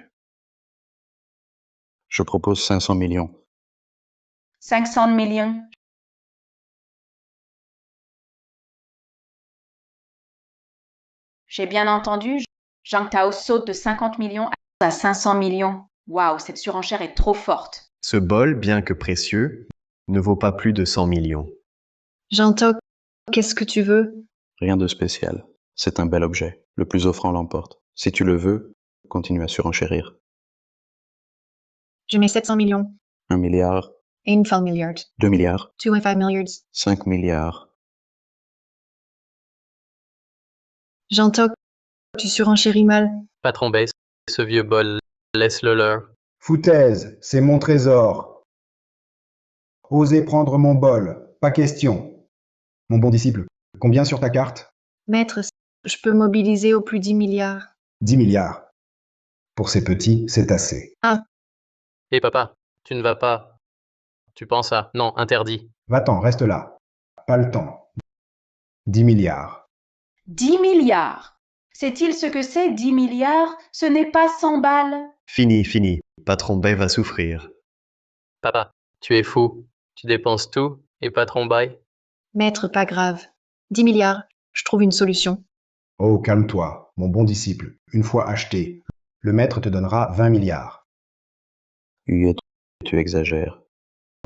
F: Je propose 500 millions.
I: 500 millions. J'ai bien entendu, Zhang Tao saute de 50 millions à 500 millions. Waouh, cette surenchère est trop forte.
H: Ce bol, bien que précieux, ne vaut pas plus de 100 millions.
B: J'entends. Qu'est-ce que tu veux?
F: Rien de spécial. C'est un bel objet. Le plus offrant l'emporte. Si tu le veux, continue à surenchérir.
B: Je mets 700 millions.
F: 1 milliard,
B: 1 milliard.
F: 2 milliards,
B: 2,5 milliards.
F: 5 milliards.
B: J'entends. Tu surenchéris mal.
C: Patron Baisse, ce vieux bol, laisse-le leur.
A: Foutaise, c'est mon trésor. Osez prendre mon bol. Pas question. Mon bon disciple, combien sur ta carte?
B: Maître, je peux mobiliser au plus 10 milliards.
A: 10 milliards. Pour ces petits, c'est assez.
C: Hé papa, tu ne vas pas. Tu penses à... Non, interdit.
A: Va-t'en, reste là. Pas le temps. 10 milliards.
I: 10 milliards. Sait-il ce que c'est, 10 milliards? Ce n'est pas 100 balles.
H: Fini, fini. Patron Bay va souffrir.
C: Papa, tu es fou. Tu dépenses tout et patron bail.
B: Maître, pas grave. 10 milliards. Je trouve une solution.
A: Oh, calme-toi, mon bon disciple. Une fois acheté, le maître te donnera 20 milliards.
F: Huye, tu exagères.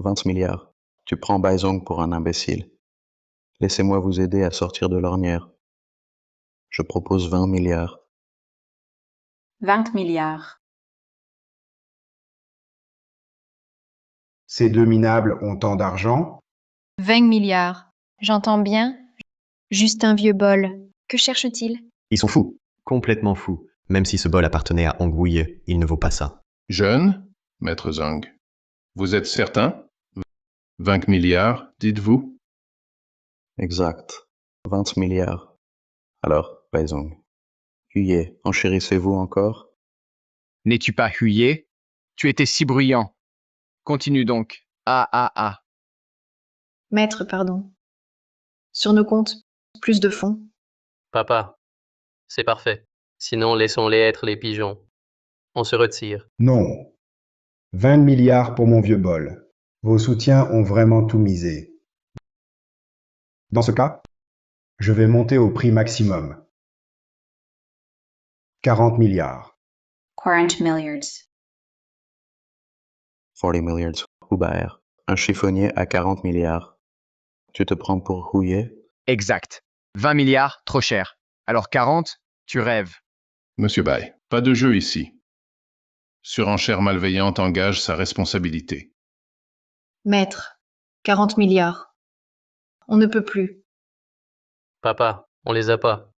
F: 20 milliards. Tu prends Baizong pour un imbécile. Laissez-moi vous aider à sortir de l'ornière. Je propose 20 milliards.
I: 20 milliards.
A: Ces deux minables ont tant d'argent?
J: 20 milliards. J'entends bien. Juste un vieux bol. Que cherche-t-il?
H: Ils sont fous. Complètement fous. Même si ce bol appartenait à Hongwuye, il ne vaut pas ça.
D: Jeune, maître Zhang. Vous êtes certain? 20 milliards, dites-vous?
F: Exact. 20 milliards. Alors, Baizong. Huye, enchérissez-vous encore?
G: N'es-tu pas huillé? Tu étais si bruyant. Continue donc. Ah.
B: Maître, pardon. Sur nos comptes, plus de fonds.
C: Papa, c'est parfait. Sinon, laissons-les être les pigeons. On se retire.
A: Non. 20 milliards pour mon vieux bol. Vos soutiens ont vraiment tout misé. Dans ce cas, je vais monter au prix maximum. 40 milliards.
I: 40 milliards.
F: 40 milliards. Hubert. Un chiffonnier à 40 milliards. Tu te prends pour Huye?
G: Exact. 20 milliards, trop cher. Alors 40, tu rêves.
D: Monsieur Bai, pas de jeu ici. Surenchère malveillante engage sa responsabilité.
B: Maître, 40 milliards. On ne peut plus.
C: Papa, on les a pas.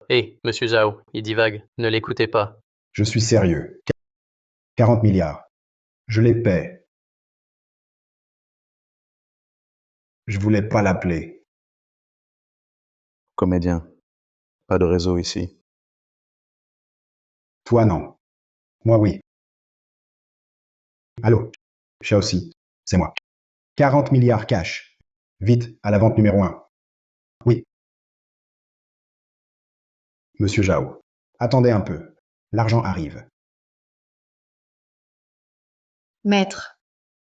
C: Hé, monsieur Zhao, il divague, ne l'écoutez pas.
A: Je suis sérieux. 40 milliards. Je les paie. Je voulais pas l'appeler.
F: Comédien. Pas de réseau ici.
A: Toi, non. Moi, oui. Allô, Shaoxi, c'est moi. 40 milliards cash. Vite, à la vente numéro 1. Oui. Monsieur Zhao, attendez un peu. L'argent arrive.
B: Maître,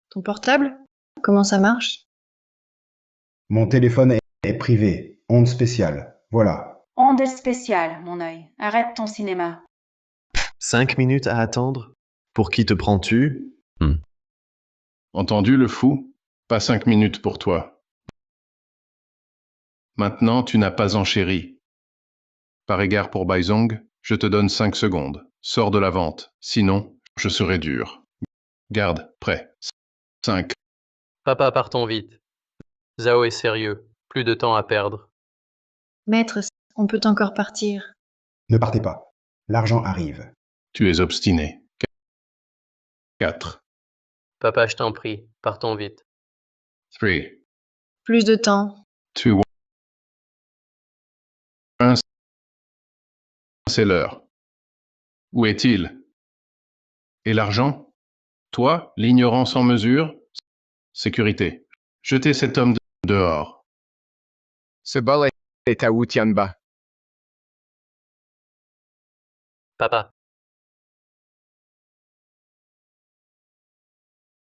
B: ton portable? Comment ça marche?
A: Mon téléphone est privé. Onde spéciale. Voilà.
I: Onde spéciale, mon œil. Arrête ton cinéma.
H: 5 minutes à attendre? Pour qui te prends-tu?
D: Entendu, le fou? Pas 5 minutes pour toi. Maintenant, tu n'as pas enchéri. Par égard pour Baizong, je te donne 5 secondes. Sors de la vente. Sinon, je serai dur. Garde, prêt. 5.
C: Papa, partons vite. Zhao est sérieux, plus de temps à perdre.
B: Maître, on peut encore partir.
A: Ne partez pas. L'argent arrive.
D: Tu es obstiné. 4.
C: Papa, je t'en prie, partons vite.
D: 3.
B: Plus de temps.
D: 2. 1. C'est l'heure. Où est-il? Et l'argent? Toi, l'ignorance en mesure? Sécurité. Jetez cet homme dehors.
G: Ce bol est à Wu Tianba.
C: Papa,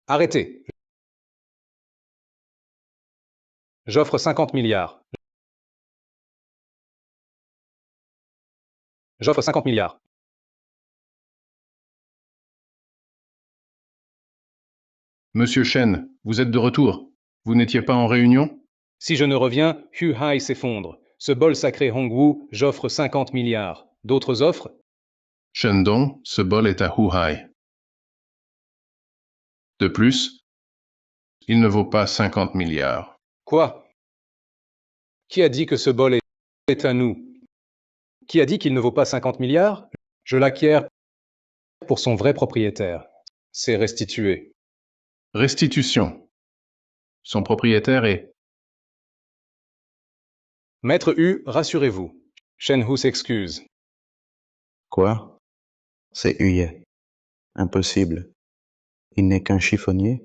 E: Arrêtez. J'offre 50 milliards. J'offre 50 milliards.
D: Monsieur Shen, vous êtes de retour. Vous n'étiez pas en réunion?
E: Si je ne reviens, Hu Hai s'effondre. Ce bol sacré Hongwu, j'offre 50 milliards. D'autres offres?
D: Shendong, ce bol est à Huhai. De plus, il ne vaut pas 50 milliards.
E: Quoi? Qui a dit que ce bol est à nous? Qui a dit qu'il ne vaut pas 50 milliards? Je l'acquiers pour son vrai propriétaire. C'est restitué.
D: Restitution. Son propriétaire est...
E: Maître Hu, rassurez-vous. Shen Hu s'excuse.
F: Quoi? C'est Huye. Impossible. Il n'est qu'un chiffonnier?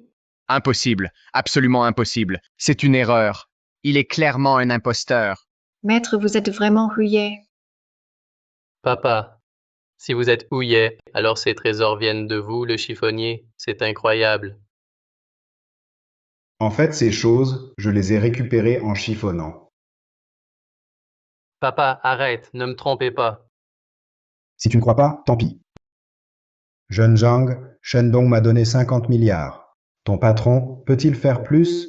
G: Impossible, absolument impossible. C'est une erreur. Il est clairement un imposteur.
B: Maître, vous êtes vraiment rouillé.
C: papa, si vous êtes houillet, alors ces trésors viennent de vous, le chiffonnier. C'est incroyable.
A: En fait, ces choses, je les ai récupérées en chiffonnant.
C: Papa, arrête, ne me trompez pas.
A: Si tu ne crois pas, tant pis. Jeune Zhang, Shendong m'a donné 50 milliards. Ton patron peut-il faire plus?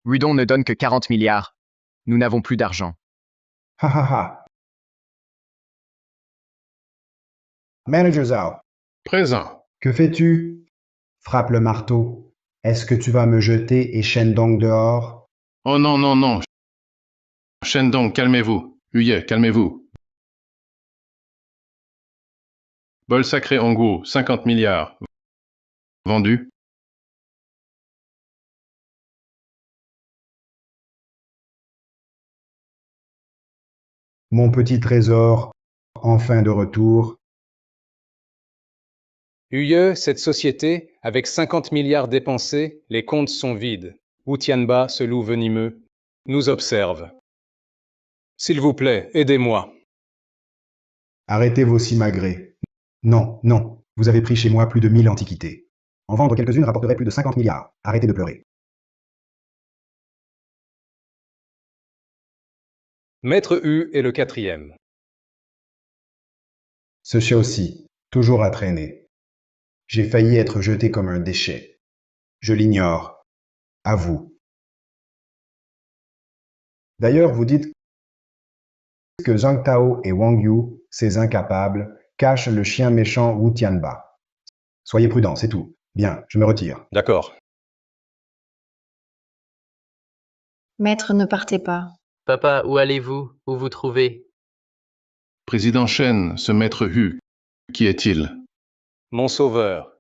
G: Wudong ne donne que 40 milliards. Nous n'avons plus d'argent.
A: Ha ha ha. Manager Zhao,
D: Présent.
A: que fais-tu? Frappe le marteau. Est-ce que tu vas me jeter et Shendong dehors?
D: Oh non, non, non. Shendong, calmez-vous. Huye, calmez-vous. Bol sacré Hongwu, 50 milliards. Vendu.
A: Mon petit trésor, enfin de retour.
E: Huye, cette société, avec 50 milliards dépensés, les comptes sont vides. Wu Tianba, ce loup venimeux, nous observe. S'il vous plaît, aidez-moi.
A: Arrêtez vos simagrées. Non, non, vous avez pris chez moi plus de 1000 antiquités. En vendre quelques-unes rapporterait plus de 50 milliards. Arrêtez de pleurer.
E: Maître Hu est le quatrième.
A: Ce chien aussi, toujours à traîner. J'ai failli être jeté comme un déchet. Je l'ignore. À vous. D'ailleurs, vous dites que Zhang Tao et Wang Yu, ces incapables, cachent le chien méchant Wu Tianba. Soyez prudents, c'est tout. Bien, je me retire.
E: D'accord.
B: Maître, ne partez pas.
C: Papa, où allez-vous? Où vous trouvez?
D: Président Shen, ce maître Hu, qui est-il?
E: Mon sauveur.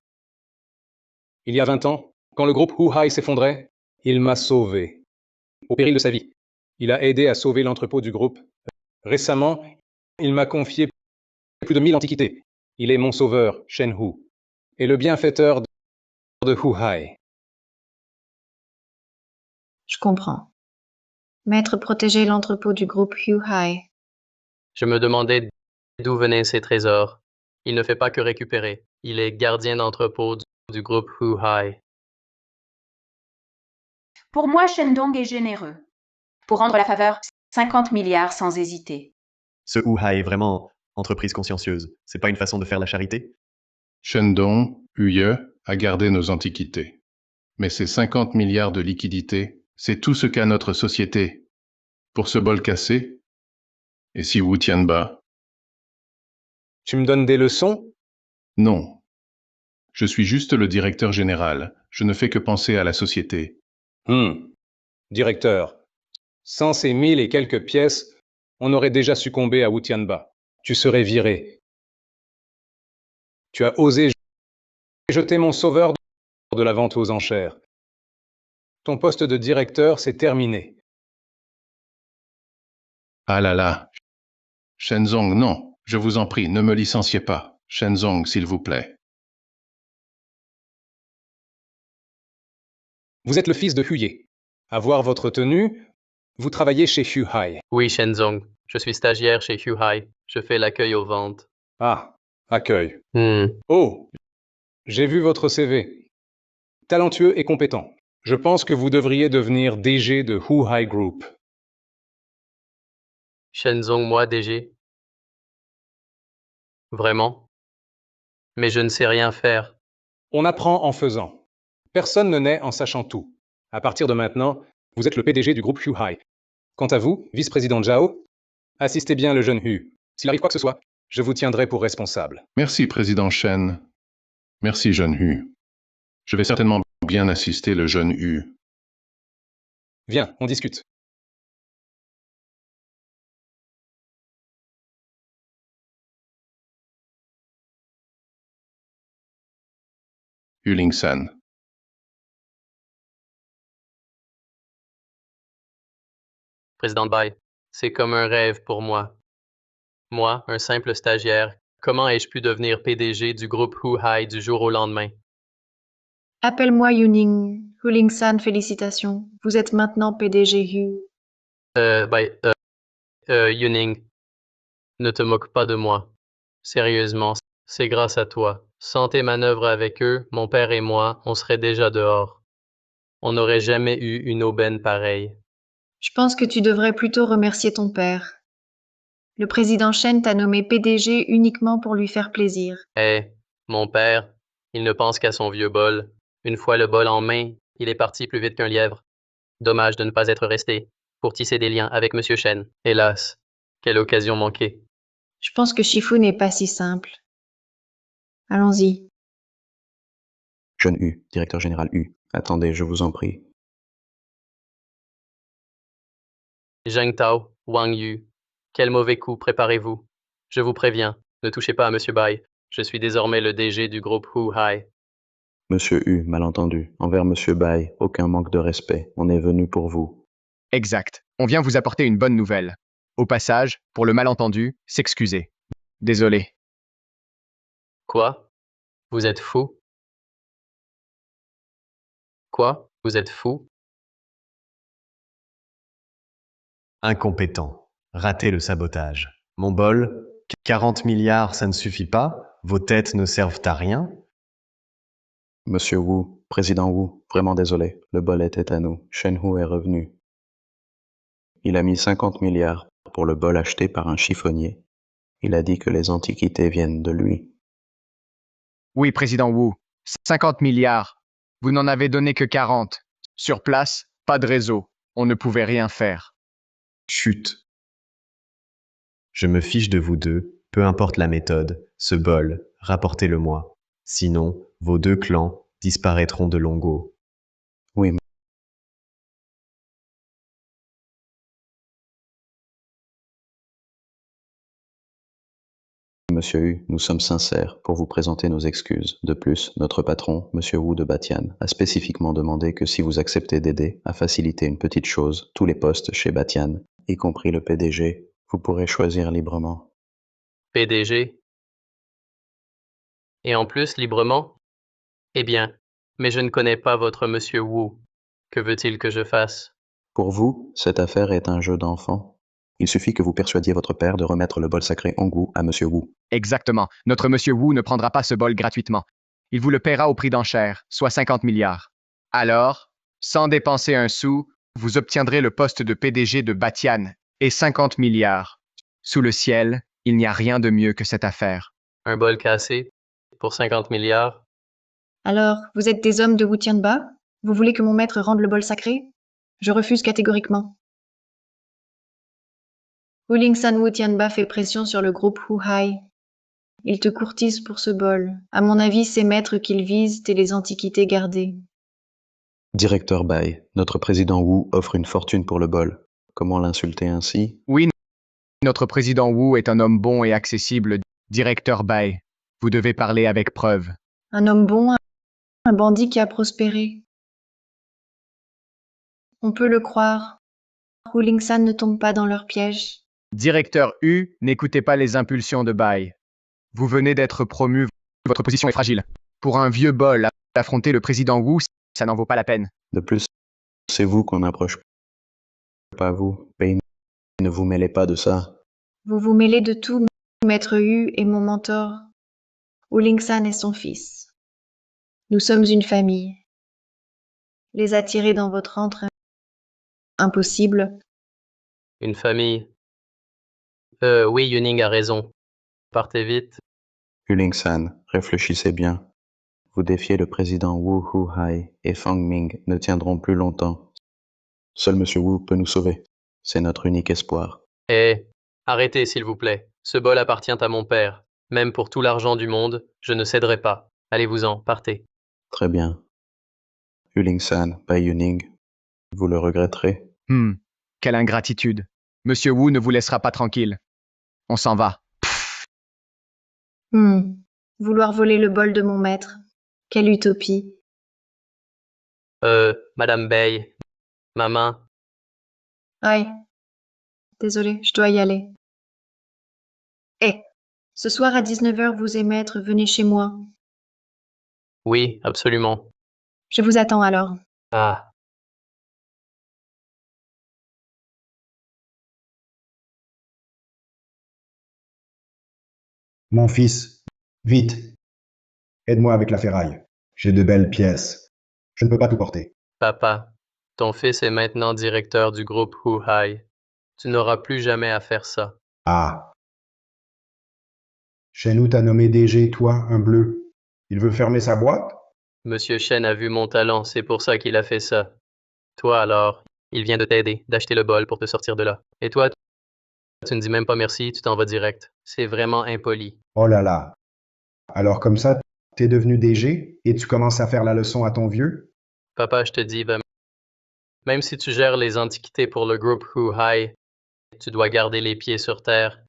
E: Il y a 20 ans, quand le groupe Hu Hai s'effondrait, il m'a sauvé. Au péril de sa vie. Il a aidé à sauver l'entrepôt du groupe. Récemment, il m'a confié plus de 1000 antiquités. Il est mon sauveur, Shen Hu, et le bienfaiteur de Hu Hai.
B: Je comprends. Maître, protégez l'entrepôt du groupe Hu Hai.
C: Je me demandais d'où venaient ces trésors. Il ne fait pas que récupérer. Il est gardien d'entrepôt du groupe Hu Hai.
I: Pour moi, Shendong est généreux. Pour rendre la faveur, 50 milliards sans hésiter.
H: Ce Ouha est vraiment entreprise consciencieuse. C'est pas une façon de faire la charité?
D: Shendong, Huye, a gardé nos antiquités. Mais ces 50 milliards de liquidités, c'est tout ce qu'a notre société. Pour ce bol cassé? Et si Wu Tianba?
E: Tu me donnes des leçons?
D: Non. Je suis juste le directeur général. Je ne fais que penser à la société.
E: Directeur, sans ces 1000 et quelques pièces, on aurait déjà succombé à Wu Tianba. Tu serais viré. Tu as osé jeter mon sauveur de la vente aux enchères. Ton poste de directeur, c'est terminé.
D: Ah là là. Shenzong, non. Je vous en prie, ne me licenciez pas. Shenzong, s'il vous plaît.
E: Vous êtes le fils de Huye. À voir votre tenue, vous travaillez chez Hu Hai.
C: Oui, Shenzong. Je suis stagiaire chez Hu Hai. Je fais l'accueil aux ventes.
E: Ah, accueil.
C: Hmm.
E: Oh, j'ai vu votre CV. Talentueux et compétent. Je pense que vous devriez devenir DG de Hu Hai Group.
C: Shenzong, moi, DG. Vraiment? Mais je ne sais rien faire.
E: On apprend en faisant. Personne ne naît en sachant tout. À partir de maintenant, vous êtes le PDG du groupe Hu Hai. Quant à vous, vice-président Zhao, assistez bien le jeune Hu. S'il arrive quoi que ce soit, je vous tiendrai pour responsable.
D: Merci, président Shen. Merci, jeune Hu. Je vais certainement bien assister le jeune Hu.
E: Viens, on discute.
D: Huling-san.
C: Président Bai, c'est comme un rêve pour moi. Moi, un simple stagiaire, comment ai-je pu devenir PDG du groupe Hu Hai du jour au lendemain?
B: Appelle-moi Yuning. Huling-san, félicitations. Vous êtes maintenant PDG Hu.
C: Bai, Yuning, ne te moque pas de moi. Sérieusement, c'est grâce à toi. Sans tes manœuvres avec eux, mon père et moi, on serait déjà dehors. On n'aurait jamais eu une aubaine pareille.
B: Je pense que tu devrais plutôt remercier ton père. Le président Shen t'a nommé PDG uniquement pour lui faire plaisir.
C: Mon père, il ne pense qu'à son vieux bol. Une fois le bol en main, il est parti plus vite qu'un lièvre. Dommage de ne pas être resté pour tisser des liens avec Monsieur Shen. Hélas, quelle occasion manquée.
B: Je pense que Shifu n'est pas si simple. Allons-y.
F: Jeune Hu, directeur général Hu. Attendez, je vous en prie.
C: Zheng Tao, Wang Yu, quel mauvais coup préparez-vous? Je vous préviens, ne touchez pas à Monsieur Bai. Je suis désormais le DG du groupe Hu Hai.
F: Monsieur Hu, malentendu. Envers Monsieur Bai, aucun manque de respect. On est venu pour vous.
G: Exact. On vient vous apporter une bonne nouvelle. Au passage, pour le malentendu, s'excuser. Désolé.
C: Quoi? Vous êtes fou? Quoi? Vous êtes fou?
H: Incompétent. Raté le sabotage. Mon bol, 40 milliards, ça ne suffit pas? Vos têtes ne servent à rien?
F: Monsieur Wu, président Wu, vraiment désolé. Le bol était à nous. Shen Hu est revenu. Il a mis 50 milliards pour le bol acheté par un chiffonnier. Il a dit que les antiquités viennent de lui.
G: Oui, président Wu. 50 milliards. Vous n'en avez donné que 40. Sur place, pas de réseau. On ne pouvait rien faire.
H: Chut. Je me fiche de vous deux, peu importe la méthode, ce bol, rapportez-le-moi. Sinon, vos deux clans disparaîtront de Longo.
F: Oui, Monsieur Hu, nous sommes sincères pour vous présenter nos excuses. De plus, notre patron, Monsieur Wu de Batian, a spécifiquement demandé que si vous acceptez d'aider à faciliter une petite chose, tous les postes chez Batian, y compris le PDG, vous pourrez choisir librement.
C: PDG. Et en plus, librement? Eh bien, mais je ne connais pas votre monsieur Wu. Que veut-il que je fasse?
F: Pour vous, cette affaire est un jeu d'enfant. Il suffit que vous persuadiez votre père de remettre le bol sacré Hongwu à Monsieur Wu.
G: Exactement. Notre monsieur Wu ne prendra pas ce bol gratuitement. Il vous le paiera au prix d'enchère, soit 50 milliards. Alors, sans dépenser un sou, vous obtiendrez le poste de PDG de Batian et 50 milliards. Sous le ciel, il n'y a rien de mieux que cette affaire.
C: Un bol cassé? Pour 50 milliards?
B: Alors, vous êtes des hommes de Wu Tianba? Vous voulez que mon maître rende le bol sacré? Je refuse catégoriquement. Wu Lingsan Wu Tianba fait pression sur le groupe Hu Hai. Il te courtise pour ce bol. À mon avis, ces maîtres qu'il vise et les antiquités gardées.
F: Directeur Bai, notre président Wu offre une fortune pour le bol. Comment l'insulter ainsi?
G: Oui, notre président Wu est un homme bon et accessible, directeur Bai. Vous devez parler avec preuve.
B: Un homme bon, un bandit qui a prospéré. On peut le croire. Wu Lingsan ne tombe pas dans leur piège.
G: Directeur Hu, n'écoutez pas les impulsions de Bai. Vous venez d'être promu, votre position est fragile. Pour un vieux bol, affronter le président Wu, ça n'en vaut pas la peine.
F: De plus, c'est vous qu'on approche, pas vous. Bai, ne vous mêlez pas de ça.
B: Vous vous mêlez de tout, maître Hu est mon mentor. Wu Lingsan est son fils. Nous sommes une famille. Les attirer dans votre antre, impossible.
C: Une famille? Oui, Yuning a raison. Partez vite.
F: Huling-san, réfléchissez bien. Vous défiez le président Wu Hu-hai et Fang Ming ne tiendront plus longtemps. Seul Monsieur Wu peut nous sauver. C'est notre unique espoir.
C: Eh, arrêtez, s'il vous plaît. Ce bol appartient à mon père. Même pour tout l'argent du monde, je ne céderai pas. Allez-vous-en, partez.
F: Très bien. Huling-san, Bai Yuning, vous le regretterez.
G: Quelle ingratitude. Monsieur Wu ne vous laissera pas tranquille. On s'en va.
B: Vouloir voler le bol de mon maître. Quelle utopie.
C: Madame Bay, ma main.
B: Aïe. Désolée, je dois y aller. Ce soir à 19h, vous et maître, venez chez moi.
C: Oui, absolument.
B: Je vous attends alors.
C: Ah,
A: Mon fils, vite, aide-moi avec la ferraille. J'ai de belles pièces. Je ne peux pas tout porter.
C: papa, ton fils est maintenant directeur du groupe Hu Hai. Tu n'auras plus jamais à faire ça.
A: Ah. Shen t'a nommé DG, toi, un bleu. Il veut fermer sa boîte?
C: Monsieur Shen a vu mon talent, c'est pour ça qu'il a fait ça. Toi alors, il vient de t'aider, d'acheter le bol pour te sortir de là. Et toi, tu ne dis même pas merci, tu t'en vas direct. C'est vraiment impoli.
A: Oh là là. Alors comme ça, t'es devenu DG et tu commences à faire la leçon à ton vieux?
C: Papa, je te dis, même si tu gères les antiquités pour le groupe Hu Hai, tu dois garder les pieds sur terre.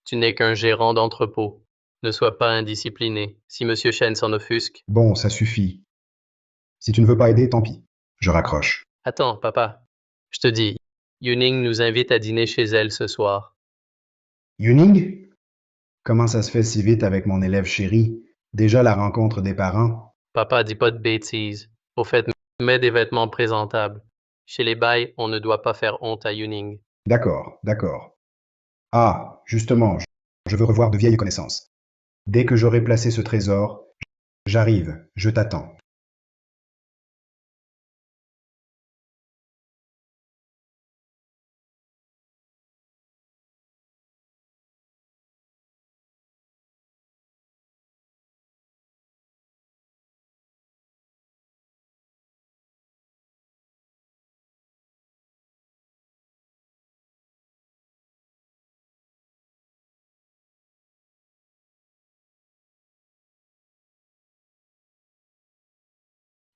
C: Tu n'es qu'un gérant d'entrepôt. Ne sois pas indiscipliné. Si Monsieur Shen s'en offusque.
A: Bon, ça suffit. Si tu ne veux pas aider, tant pis. Je raccroche.
C: Attends, papa. Je te dis, Yuning nous invite à dîner chez elle ce soir.
A: Yuning? Comment ça se fait si vite avec mon élève chéri? Déjà la rencontre des parents?
C: Papa, dis pas de bêtises. Au fait, mets des vêtements présentables. Chez les bails, on ne doit pas faire honte à Yuning.
A: D'accord, d'accord. Ah, justement, je veux revoir de vieilles connaissances. Dès que j'aurai placé ce trésor, j'arrive, je t'attends.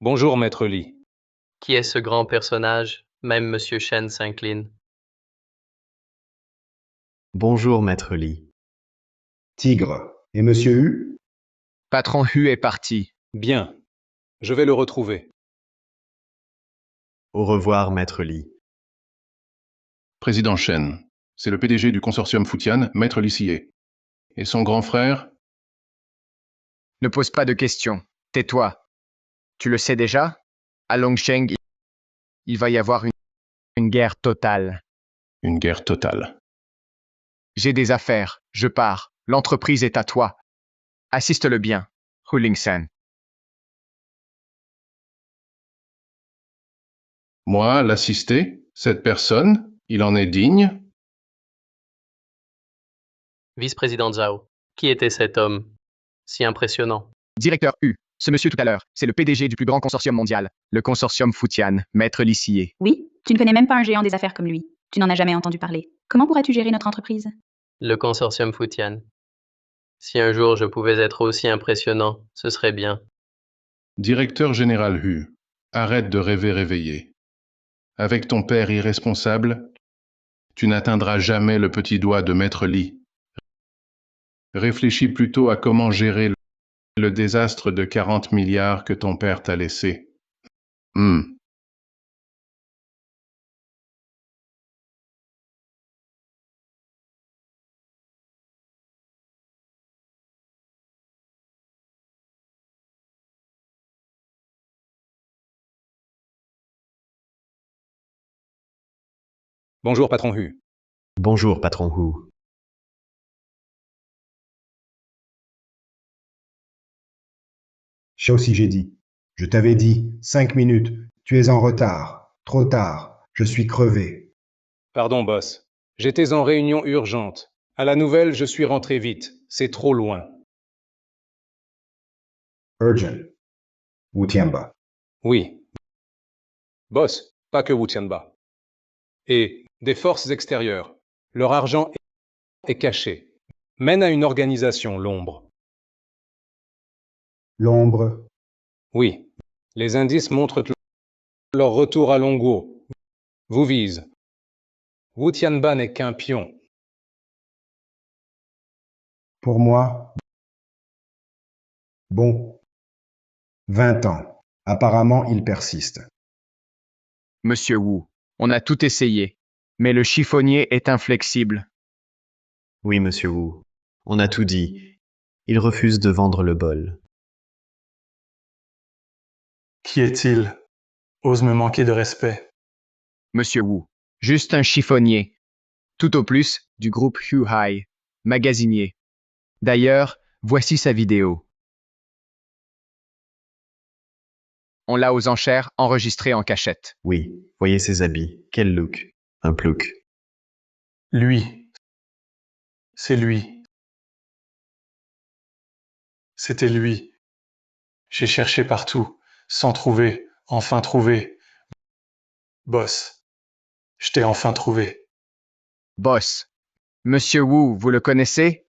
E: Bonjour, Maître Lee.
C: Qui est ce grand personnage? Même Monsieur Shen s'incline.
H: Bonjour, Maître Lee.
A: Tigre. Et Monsieur Hu?
G: Patron Hu est parti.
E: Bien. Je vais le retrouver.
H: Au revoir, Maître Lee.
D: Président Shen, c'est le PDG du consortium Futian, Maître Lissier. Et son grand frère?
G: Ne pose pas de questions. Tais-toi. Tu le sais déjà? À Longsheng, il va y avoir une guerre totale.
D: Une guerre totale.
G: J'ai des affaires. Je pars. L'entreprise est à toi. Assiste-le bien. Hu Lingsan.
D: Moi, l'assister? Cette personne? Il en est digne?
C: Vice-président Zhao. Qui était cet homme? Si impressionnant.
G: Directeur Hu. Ce monsieur tout à l'heure, c'est le PDG du plus grand consortium mondial, le consortium Futian, Maître Lissier.
K: Oui, tu ne connais même pas un géant des affaires comme lui. Tu n'en as jamais entendu parler. Comment pourras-tu gérer notre entreprise?
C: Le consortium Futian. Si un jour je pouvais être aussi impressionnant, ce serait bien.
D: Directeur général Hu, arrête de rêver réveillé. Avec ton père irresponsable, tu n'atteindras jamais le petit doigt de Maître Lee. Réfléchis plutôt à comment gérer le désastre de 40 milliards que ton père t'a laissé.
E: Bonjour, patron Hu.
H: Bonjour, patron Hu.
A: Xiao Si j'ai dit. Je t'avais dit, 5 minutes. Tu es en retard. Trop tard. Je suis crevé.
E: Pardon, boss. J'étais en réunion urgente. À la nouvelle, je suis rentré vite. C'est trop loin.
A: Urgent. Wu Tianba.
E: Oui. Boss, pas que Wu Tianba. Et des forces extérieures. Leur argent est caché. Mène à une organisation, l'ombre.
A: L'ombre.
E: Oui. Les indices montrent que leur retour à Longuo vous vise. Wu Tianba n'est qu'un pion.
A: Pour moi. Bon. 20 ans. Apparemment, il persiste.
G: Monsieur Wu, on a tout essayé, mais le chiffonnier est inflexible.
H: Oui, monsieur Wu. On a tout dit. Il refuse de vendre le bol.
L: Qui est-il? Ose me manquer de respect.
G: Monsieur Wu, juste un chiffonnier. Tout au plus, du groupe Hu Hai, magasinier. D'ailleurs, voici sa vidéo. On l'a aux enchères, enregistrée en cachette.
H: Oui, voyez ses habits. Quel look. Un plouc.
L: Lui. C'est lui. C'était lui. J'ai cherché partout, sans trouver, enfin trouvé. Boss, je t'ai enfin trouvé.
G: Boss. Monsieur Wu, vous le connaissez?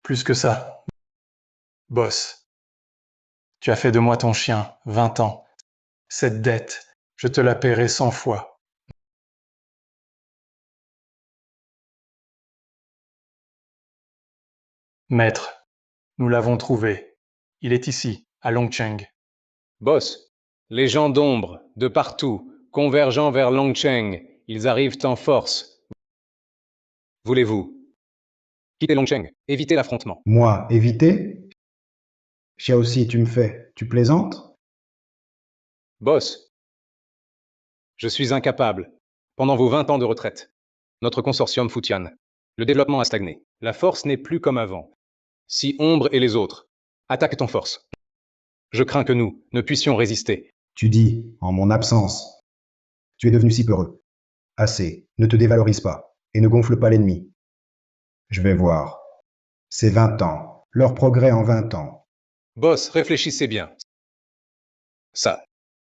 L: Plus que ça. Boss, tu as fait de moi ton chien, 20 ans. Cette dette, je te la paierai 100 fois. Maître, nous l'avons trouvé. Il est ici, à Longcheng.
E: Boss, les gens d'ombre, de partout, convergeant vers Longcheng, ils arrivent en force. Voulez-vous quitter Longcheng, éviter l'affrontement?
A: Moi, éviter? Xiao Si, tu me fais. Tu plaisantes?
E: Boss, je suis incapable. Pendant vos 20 ans de retraite, notre consortium Futian, le développement a stagné. La force n'est plus comme avant. Si Ombre et les autres attaquent en force, je crains que nous ne puissions résister.
A: Tu dis, en mon absence. Tu es devenu si peureux. Assez. Ne te dévalorise pas. Et ne gonfle pas l'ennemi. Je vais voir. C'est 20 ans. Leur progrès en 20 ans.
E: Boss, réfléchissez bien. Ça.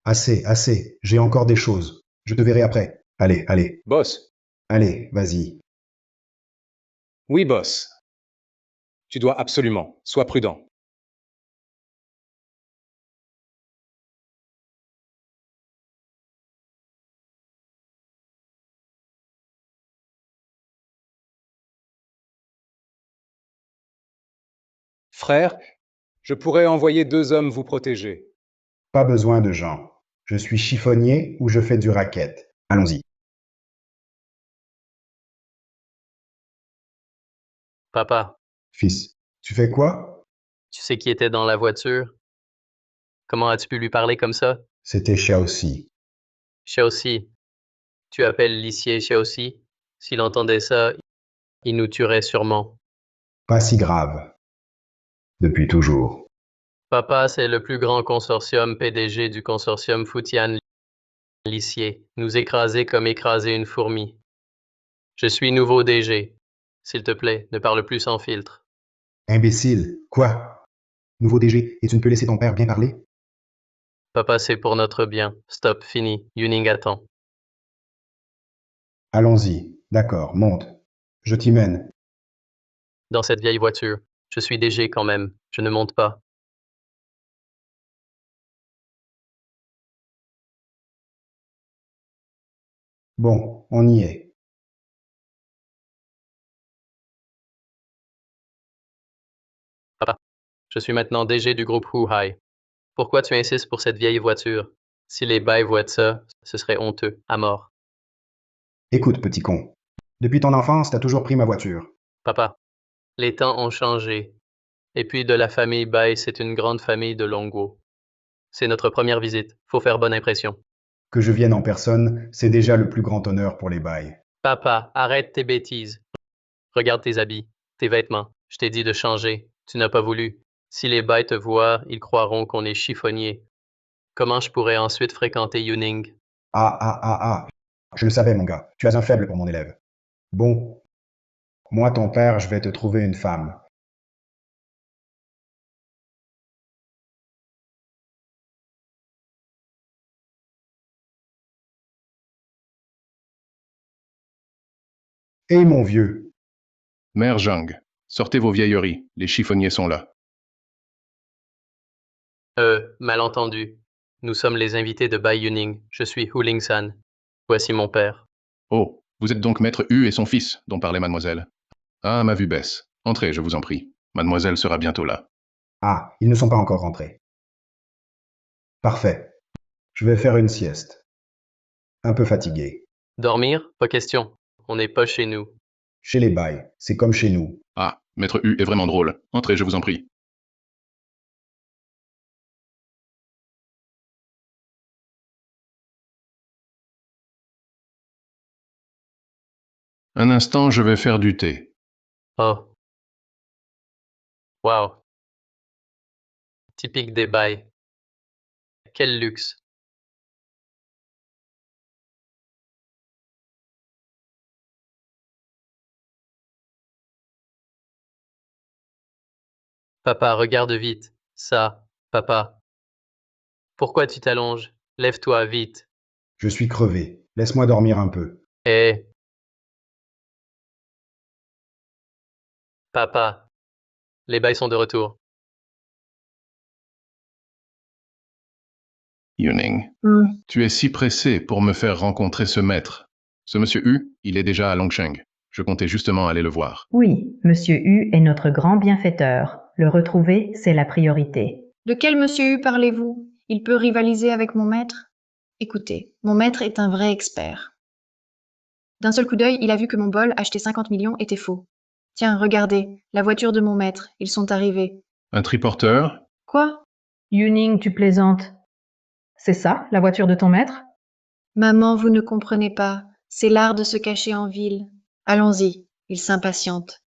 A: Assez, assez. J'ai encore des choses. Je te verrai après. Allez, allez.
E: Boss.
A: Allez, vas-y.
E: Oui, boss. Tu dois absolument. Sois prudent. Frère, je pourrais envoyer 2 hommes vous protéger.
A: Pas besoin de gens. Je suis chiffonnier ou je fais du racket. Allons-y.
C: Papa,
A: Fils, tu fais quoi?
C: tu sais qui était dans la voiture? Comment as-tu pu lui parler comme ça?
A: C'était Xiaoxi.
C: Xiaoxi, tu appelles l'huissier Xiaoxi? S'il entendait ça, il nous tuerait sûrement.
A: Pas si grave. Depuis toujours.
C: Papa, c'est le plus grand consortium PDG du consortium Futian l'huissier. Nous écraser comme écraser une fourmi. Je suis nouveau DG. S'il te plaît, ne parle plus sans filtre.
A: Imbécile. Quoi? Nouveau DG, et tu ne peux laisser ton père bien parler?
C: Papa, c'est pour notre bien. Stop, fini. Yuning attend.
A: Allons-y. D'accord, monte. Je t'y mène.
C: Dans cette vieille voiture. Je suis DG quand même. Je ne monte pas.
A: Bon, on y est.
C: Papa, je suis maintenant DG du groupe Huhai. Pourquoi tu insistes pour cette vieille voiture? Si les bails voient ça, ce serait honteux, à mort.
A: Écoute, petit con. Depuis ton enfance, t'as toujours pris ma voiture.
C: Papa, les temps ont changé. Et puis de la famille Bai, c'est une grande famille de Longo. C'est notre première visite. Faut faire bonne impression.
A: Que je vienne en personne, c'est déjà le plus grand honneur pour les bails.
C: Papa, arrête tes bêtises. Regarde tes habits, tes vêtements. Je t'ai dit de changer. Tu n'as pas voulu. Si les Bai te voient, ils croiront qu'on est chiffonnier. Comment je pourrais ensuite fréquenter Yuning?
A: Ah. Je le savais, mon gars. Tu as un faible pour mon élève. Bon. Moi, ton père, je vais te trouver une femme. Hé, mon vieux.
D: Mère Zhang, sortez vos vieilleries, les chiffonniers sont là.
C: Malentendu. Nous sommes les invités de Bai Yuning. Je suis Hu Ling-san. Voici mon père.
D: Oh, vous êtes donc maître Hu et son fils, dont parlait mademoiselle. Ah, ma vue baisse. Entrez, je vous en prie. Mademoiselle sera bientôt là.
A: Ah, ils ne sont pas encore rentrés. Parfait. Je vais faire une sieste. Un peu fatigué.
C: Dormir? Pas question. On n'est pas chez nous.
A: Chez les bails, c'est comme chez nous.
D: Ah, maître Hu est vraiment drôle. Entrez, je vous en prie. Un instant, je vais faire du thé.
C: Oh. Wow. Typique des Bai. Quel luxe. Papa, regarde vite. Ça, papa. Pourquoi tu t'allonges? Lève-toi vite.
A: Je suis crevé. Laisse-moi dormir un peu.
C: Eh. Papa. Les Bai sont de retour.
D: Yuning,
B: Hmm.
D: tu es si pressé pour me faire rencontrer ce maître. Ce monsieur Hu, il est déjà à Longsheng. Je comptais justement aller le voir.
M: Oui, Monsieur Hu est notre grand bienfaiteur. Le retrouver, c'est la priorité.
B: De quel monsieur Hu parlez-vous? Il peut rivaliser avec mon maître? Écoutez, mon maître est un vrai expert. D'un seul coup d'œil, il a vu que mon bol, acheté 50 millions, était faux. Tiens, regardez, la voiture de mon maître, ils sont arrivés.
D: Un triporteur?
B: Quoi?
M: Yuning, tu plaisantes. C'est ça, la voiture de ton maître?
B: Maman, vous ne comprenez pas. C'est l'art de se cacher en ville. Allons-y, il s'impatiente.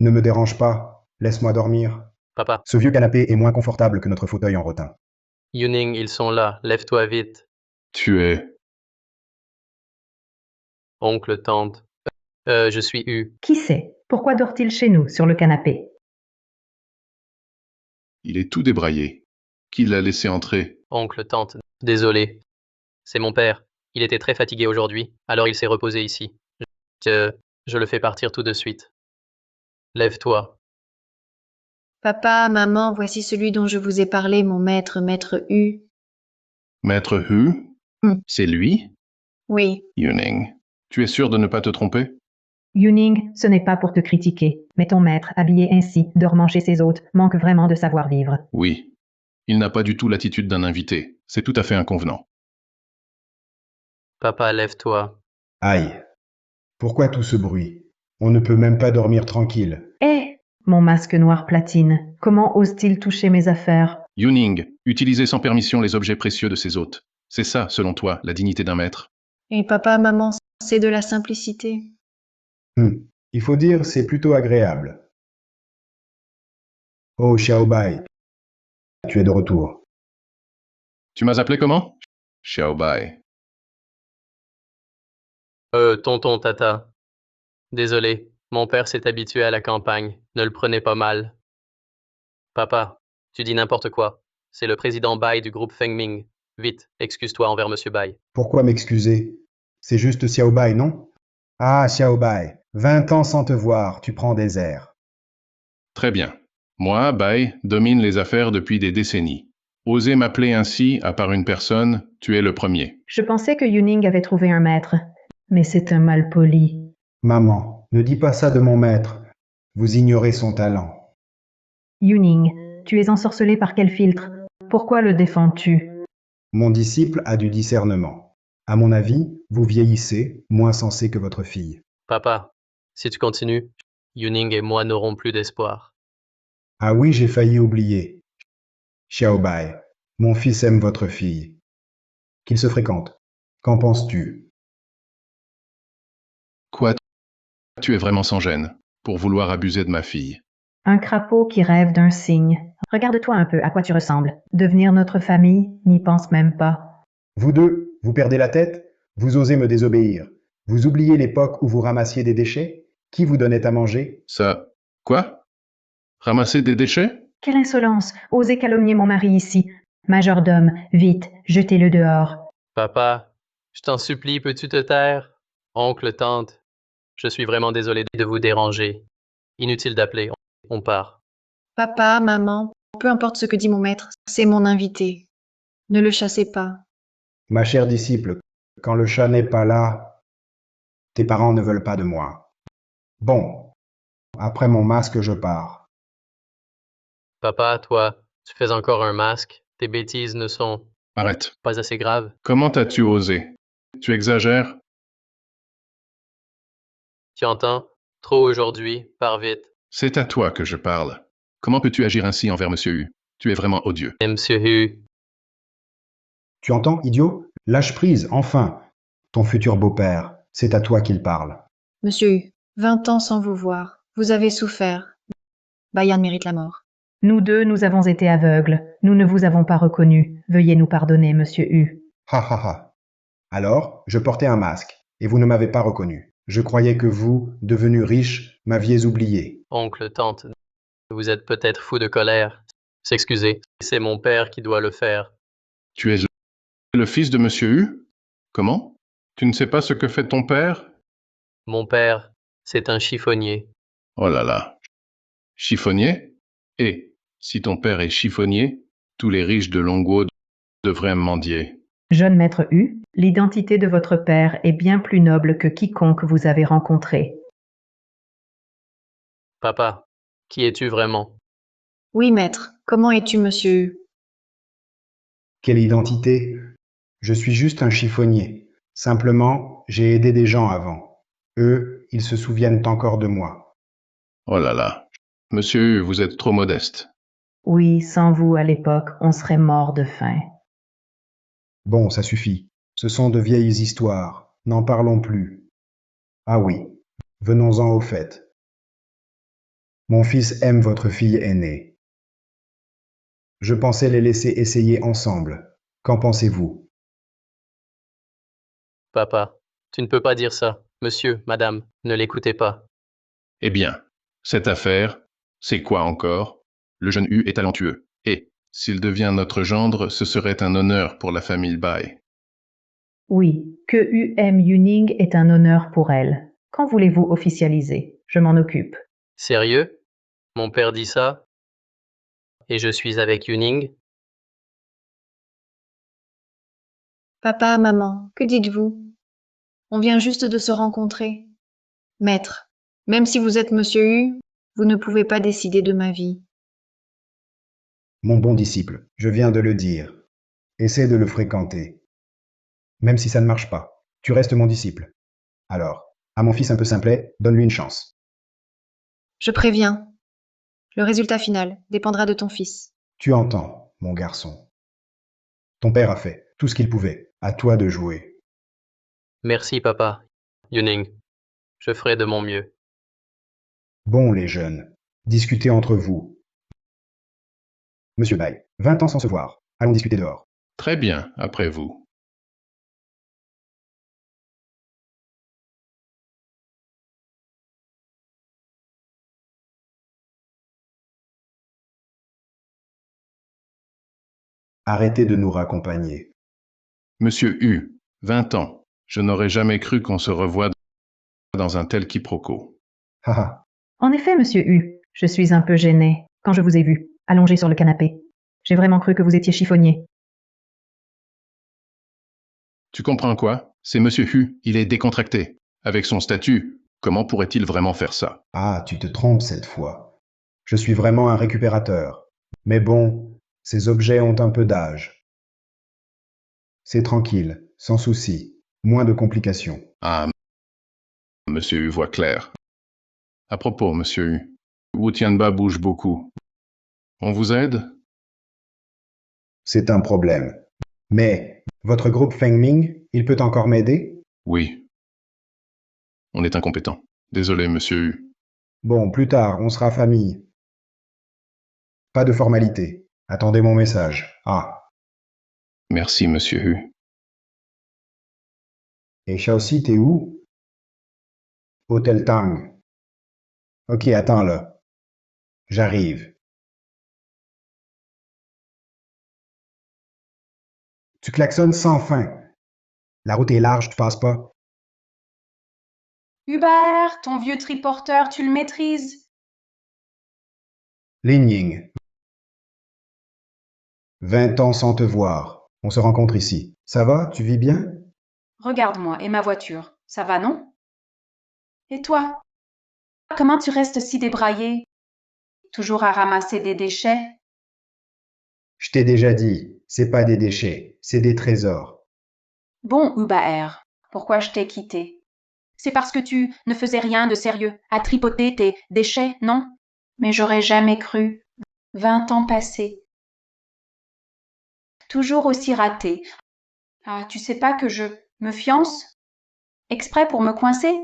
A: Ne me dérange pas. Laisse-moi dormir.
C: Papa.
A: Ce vieux canapé est moins confortable que notre fauteuil en rotin.
C: Yuning, ils sont là. Lève-toi vite.
D: Tu es...
C: Oncle, tante. Je suis Hu.
M: Qui sait? Pourquoi dort-il chez nous, sur le canapé?
D: Il est tout débraillé. Qui l'a laissé entrer?
C: Oncle, tante. Désolé. C'est mon père. Il était très fatigué aujourd'hui, alors il s'est reposé ici. Je le fais partir tout de suite. Lève-toi.
B: Papa, maman, voici celui dont je vous ai parlé, mon maître, maître Hu.
D: Maître Hu?
B: Hmm.
D: C'est lui?
B: Oui,
D: Yuning, tu es sûr de ne pas te tromper?
M: Yuning, ce n'est pas pour te critiquer, mais ton maître, habillé ainsi, dormant chez ses hôtes, manque vraiment de savoir-vivre.
D: Oui. Il n'a pas du tout l'attitude d'un invité. C'est tout à fait inconvenant.
C: Papa, lève-toi.
A: Aïe. Pourquoi tout ce bruit? On ne peut même pas dormir tranquille.
M: Eh! Mon masque noir platine, comment ose-t-il toucher mes affaires?
D: Yuning, utiliser sans permission les objets précieux de ses hôtes. C'est ça, selon toi, la dignité d'un maître.
B: Et papa, maman, c'est de la simplicité.
A: Il faut dire, c'est plutôt agréable. Oh, Xiaobai, tu es de retour.
D: Tu m'as appelé comment? Xiaobai.
C: Tonton Tata. Désolé, mon père s'est habitué à la campagne. Ne le prenez pas mal. Papa, tu dis n'importe quoi. C'est le président Bai du groupe Fengming. Vite, excuse-toi envers Monsieur Bai.
A: Pourquoi m'excuser? C'est juste Xiaobai, non? Ah, Xiaobai, 20 ans sans te voir, tu prends des airs.
D: Très bien. Moi, Bai, domine les affaires depuis des décennies. Oser m'appeler ainsi, à part une personne, tu es le premier.
M: Je pensais que Yuning avait trouvé un maître, mais c'est un malpoli.
A: Maman, ne dis pas ça de mon maître. Vous ignorez son talent.
M: Yuning, tu es ensorcelé par quel filtre? Pourquoi le défends-tu?
A: Mon disciple a du discernement. À mon avis, vous vieillissez, moins sensé que votre fille.
C: Papa, si tu continues, Yuning et moi n'aurons plus d'espoir.
A: Ah oui, j'ai failli oublier. Xiaobai, mon fils aime votre fille. Qu'ils se fréquentent. Qu'en penses-tu?
D: Quoi? Tu es vraiment sans gêne, pour vouloir abuser de ma fille.
M: Un crapaud qui rêve d'un cygne. Regarde-toi un peu à quoi tu ressembles. Devenir notre famille, n'y pense même pas.
A: Vous deux, vous perdez la tête? Vous osez me désobéir? Vous oubliez l'époque où vous ramassiez des déchets? Qui vous donnait à manger?
D: Ça... Quoi? Ramasser des déchets?
M: Quelle insolence! Osez calomnier mon mari ici. Majordome, vite, jetez-le dehors.
C: Papa, je t'en supplie, peux-tu te taire? Oncle, tante, je suis vraiment désolé de vous déranger. Inutile d'appeler, on part.
B: Papa, maman, peu importe ce que dit mon maître, c'est mon invité. Ne le chassez pas.
A: Ma chère disciple, quand le chat n'est pas là, tes parents ne veulent pas de moi. Bon, après mon masque, je pars.
C: Papa, toi, tu fais encore un masque. Tes bêtises ne sont
D: Arrête.
C: pas assez graves.
D: Comment as-tu osé? Tu exagères?
C: Tu entends? Trop aujourd'hui, pars vite.
D: C'est à toi que je parle. Comment peux-tu agir ainsi envers Monsieur Hu? Tu es vraiment odieux.
C: Et Monsieur Hu,
A: Tu entends, idiot? Lâche prise, enfin. Ton futur beau-père, c'est à toi qu'il parle.
B: Monsieur Hu, 20 ans sans vous voir. Vous avez souffert. Bayan mérite la mort.
M: Nous deux, nous avons été aveugles. Nous ne vous avons pas reconnu. Veuillez nous pardonner, monsieur Hu.
A: Ha ha ha. Alors, je portais un masque, et vous ne m'avez pas reconnu. Je croyais que vous, devenu riche, m'aviez oublié.
C: oncle, tante, vous êtes peut-être fou de colère. S'excuser, c'est mon père qui doit le faire.
D: Tu es le fils de Monsieur Hu? Comment? Tu ne sais pas ce que fait ton père?
C: Mon père, c'est un chiffonnier.
D: Oh là là. Chiffonnier? Et, si ton père est chiffonnier, tous les riches de Longwo devraient mendier.
M: Jeune maître Hu, l'identité de votre père est bien plus noble que quiconque vous avez rencontré.
C: Papa, qui es-tu vraiment?
B: Oui, maître. Comment es-tu, monsieur Hu?
A: Quelle identité? Je suis juste un chiffonnier. Simplement, j'ai aidé des gens avant. Eux, ils se souviennent encore de moi.
D: Oh là là. Monsieur Hu, vous êtes trop modeste.
M: Oui, sans vous, à l'époque, on serait mort de faim.
A: Bon, ça suffit. Ce sont de vieilles histoires. N'en parlons plus. Ah oui, venons-en au fait. Mon fils aime votre fille aînée. Je pensais les laisser essayer ensemble. Qu'en pensez-vous?
C: Papa, tu ne peux pas dire ça. Monsieur, madame, ne l'écoutez pas.
D: Eh bien, cette affaire, c'est quoi encore? Le jeune Hu est talentueux. Et, s'il devient notre gendre, ce serait un honneur pour la famille Bai.
M: Oui, que Hu aime Yuning est un honneur pour elle. Quand voulez-vous officialiser? Je m'en occupe.
C: Sérieux? Mon père dit ça? Et je suis avec Yuning?
B: Papa, maman, que dites-vous? On vient juste de se rencontrer. Maître, Même si vous êtes Monsieur Hu, vous ne pouvez pas décider de ma vie.
A: Mon bon disciple, je viens de le dire. Essaie de le fréquenter. Même si ça ne marche pas, tu restes mon disciple. Alors, à mon fils un peu simplet, donne-lui une chance.
B: Je préviens. Le résultat final dépendra de ton fils.
A: Tu entends, mon garçon. Ton père a fait tout ce qu'il pouvait. À toi de jouer.
C: Merci, papa. Yuning, je ferai de mon mieux.
A: Bon, les jeunes, discutez entre vous. Monsieur Bai, 20 ans sans se voir. Allons discuter dehors.
D: Très bien, après vous.
A: Arrêtez de nous raccompagner.
D: Monsieur Hu, 20 ans. Je n'aurais jamais cru qu'on se revoie dans un tel quiproquo.
A: Haha,
M: En effet, monsieur Hu, je suis un peu gêné quand je vous ai vu, allongé sur le canapé. J'ai vraiment cru que vous étiez chiffonnier.
D: Tu comprends quoi? C'est Monsieur Hu, il est décontracté. Avec son statut, comment pourrait-il vraiment faire ça?
A: ah, tu te trompes cette fois. Je suis vraiment un récupérateur. Mais bon, ces objets ont un peu d'âge. C'est tranquille, sans souci, moins de complications.
D: Ah, Monsieur Hu voit clair. À propos, Monsieur Hu, Wu Tianba bouge beaucoup. On vous aide?
A: C'est un problème. Mais, votre groupe Feng Ming, il peut encore m'aider?
D: Oui. On est incompétent. Désolé, Monsieur Hu.
A: Bon, plus tard, on sera famille. Pas de formalité. Attendez mon message. Ah,
D: Merci, Monsieur Hu.
A: et Shaoxi, t'es où? Hôtel Tang. Ok, attends là. J'arrive. Tu klaxonnes sans fin. La route est large, tu passes pas.
I: Hubert, ton vieux triporteur, tu le maîtrises?
A: Lin Ying. 20 ans sans te voir. On se rencontre ici. Ça va? Tu vis bien?
I: Regarde-moi et ma voiture. Ça va, non? Et toi? Comment tu restes si débraillé? Toujours à ramasser des déchets?
A: Je t'ai déjà dit, c'est pas des déchets, c'est des trésors.
I: Bon, Hubert, pourquoi je t'ai quitté? C'est parce que tu ne faisais rien de sérieux à tripoter tes déchets, non? Mais j'aurais jamais cru. 20 ans passés. Toujours aussi raté. Ah, tu sais pas que je me fiance? Exprès pour me coincer?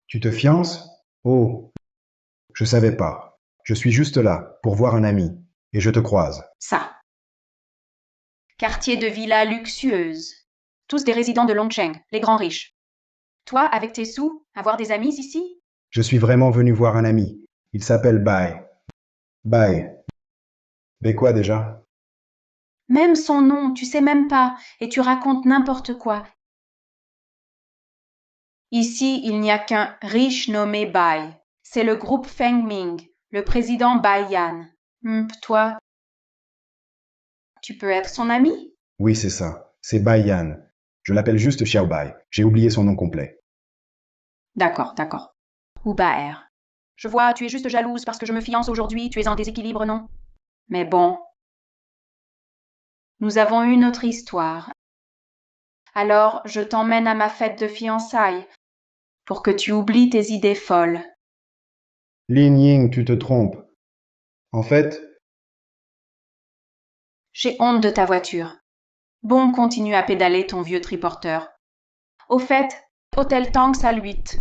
A: Tu te fiances? Oh, je savais pas. Je suis juste là, pour voir un ami, et je te croise.
I: Ça. Quartier de villas luxueuses. Tous des résidents de Longcheng, les grands riches. Toi, avec tes sous, avoir des amis ici?
A: Je suis vraiment venu voir un ami. Il s'appelle Bai. Bai. Mais quoi déjà?
I: Même son nom, tu sais même pas, et tu racontes n'importe quoi. Ici, il n'y a qu'un riche nommé Bai. C'est le groupe Feng Ming, le président Bai Yan. Toi, tu peux être son ami?
A: Oui, c'est ça. C'est Bai Yan. Je l'appelle juste Xiao Bai. J'ai oublié son nom complet.
I: D'accord, d'accord. Ou Baer. Je vois, tu es juste jalouse parce que je me fiance aujourd'hui, tu es en déséquilibre, non? Mais bon. Nous avons eu notre histoire. Alors, je t'emmène à ma fête de fiançailles pour que tu oublies tes idées folles.
A: Lin Ying, tu te trompes. En fait,
I: J'ai honte de ta voiture. Bon, continue à pédaler ton vieux triporteur. Au fait, Hôtel Tang salle 8.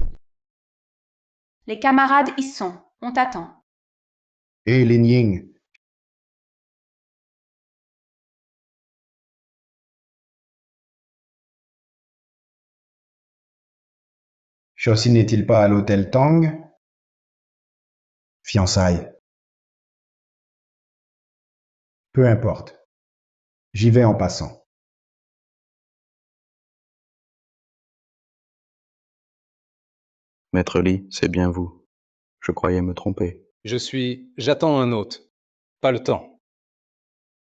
I: Les camarades y sont. On t'attend.
A: hé Lin Ying, Shaoxi n'est-il pas à l'hôtel Tang? Fiançailles. Peu importe. J'y vais en passant.
F: Maître Li, c'est bien vous. Je croyais me tromper.
E: J'attends un hôte. Pas le temps.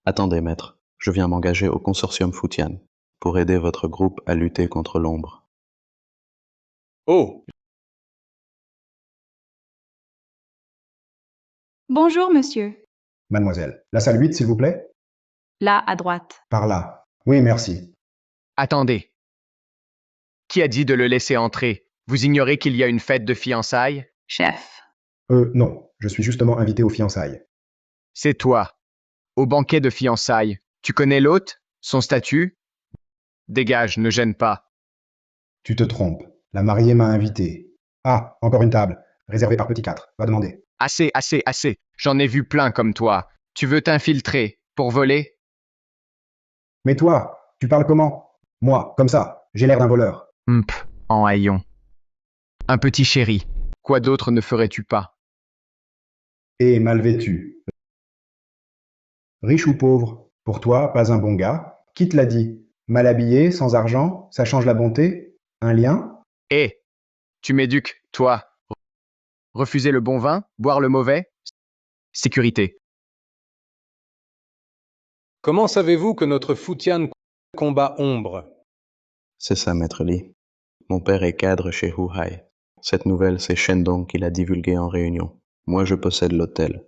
F: Attendez, maître. Je viens m'engager au consortium Futian pour aider votre groupe à lutter contre l'ombre.
E: Oh,
K: Bonjour, monsieur.
A: Mademoiselle. La salle 8, s'il vous plaît.
K: Là, à droite.
A: Par là. Oui, merci.
G: Attendez. Qui a dit de le laisser entrer? Vous ignorez qu'il y a une fête de fiançailles?
I: Chef.
A: Non. Je suis justement invité aux fiançailles.
G: C'est toi. Au banquet de fiançailles. Tu connais l'hôte? Son statut? Dégage, ne gêne pas.
A: Tu te trompes. La mariée m'a invité. Ah, encore une table. Réservée par Petit 4. Va demander.
G: Assez, assez, assez. J'en ai vu plein comme toi. Tu veux t'infiltrer pour voler?
A: Mais toi, tu parles comment? Moi, comme ça. J'ai l'air d'un voleur.
G: En haillons. Un petit chéri. Quoi d'autre ne ferais-tu pas?
A: Et mal vêtu. Riche ou pauvre? Pour toi, pas un bon gars? Qui te l'a dit? Mal habillé, sans argent, ça change la bonté? Un lien?
G: Hé, tu m'éduques, toi. Refuser le bon vin, boire le mauvais? Sécurité.
E: Comment savez-vous que notre Futian combat Ombre?
F: C'est ça, Maître Lee. Mon père est cadre chez Huhai. Cette nouvelle, c'est Shendong qui l'a divulguée en réunion. Moi, je possède l'hôtel.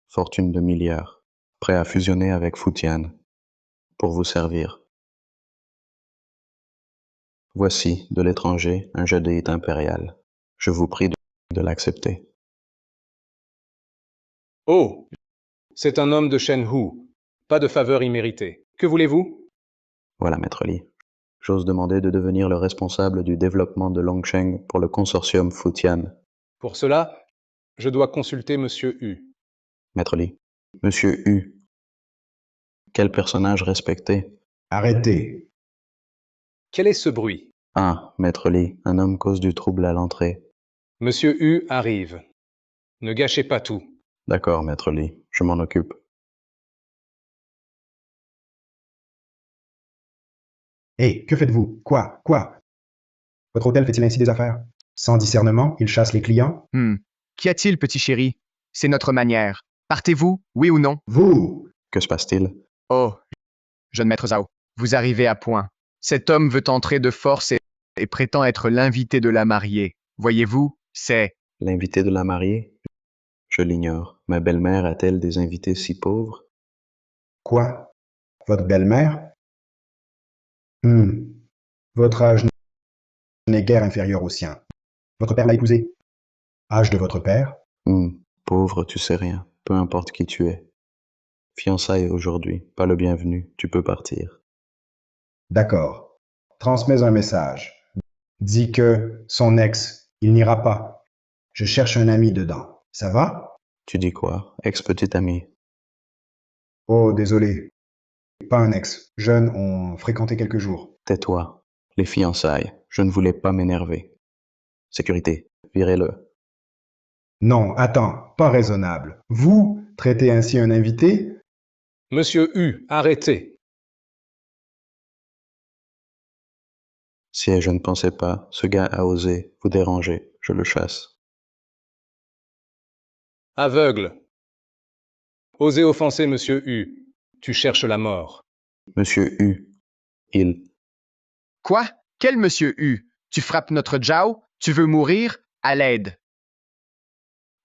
F: Fortune de milliards. Prêt à fusionner avec Futian. Pour vous servir. Voici, de l'étranger, un jadeit impérial. Je vous prie de l'accepter.
E: Oh, c'est un homme de Shenhu. Pas de faveur imméritée. Que voulez-vous?
F: Voilà, Maître Lee. J'ose demander de devenir le responsable du développement de Longsheng pour le consortium Futian.
E: Pour cela, je dois consulter Monsieur Hu.
F: Maître Lee. Monsieur Hu. Quel personnage respecté?
A: Arrêtez.
E: Quel est ce bruit?
F: Ah, Maître Lee, un homme cause du trouble à l'entrée.
E: Monsieur Hu arrive. Ne gâchez pas tout.
F: D'accord, Maître Lee, je m'en occupe.
A: Hé, que faites-vous? Quoi? Votre hôtel fait-il ainsi des affaires? Sans discernement, il chasse les clients?
G: Qu'y a-t-il, petit chéri? C'est notre manière. Partez-vous, oui ou non?
A: Vous!
F: Que se passe-t-il?
G: Oh, jeune maître Zhao, vous arrivez à point. Cet homme veut entrer de force et prétend être l'invité de la mariée. Voyez-vous, c'est...
F: L'invité de la mariée? Je l'ignore. Ma belle-mère a-t-elle des invités si pauvres?
A: Quoi? Votre belle-mère? Votre âge n'est guère inférieur au sien. Votre père l'a épousée. Âge de votre père?
F: Pauvre, tu sais rien. Peu importe qui tu es. Fiançailles aujourd'hui, pas le bienvenu, tu peux partir.
A: D'accord. Transmets un message. Dis que son ex, il n'ira pas. Je cherche un ami dedans. Ça va?
F: Tu dis quoi? Ex-petite amie.
A: Oh, désolé. Pas un ex. Jeune, on fréquentait quelques jours.
F: Tais-toi. Les fiançailles. Je ne voulais pas m'énerver. Sécurité. Virez-le.
A: Non, attends, pas raisonnable. Vous traitez ainsi un invité?
E: Monsieur Hu, arrêtez.
F: Si je ne pensais pas, ce gars a osé vous déranger. Je le chasse.
E: Aveugle. Osez offenser Monsieur Hu. Tu cherches la mort.
F: Monsieur Hu. Il.
G: Quoi? Quel monsieur Hu? Tu frappes notre Zhao? Tu veux mourir? À l'aide.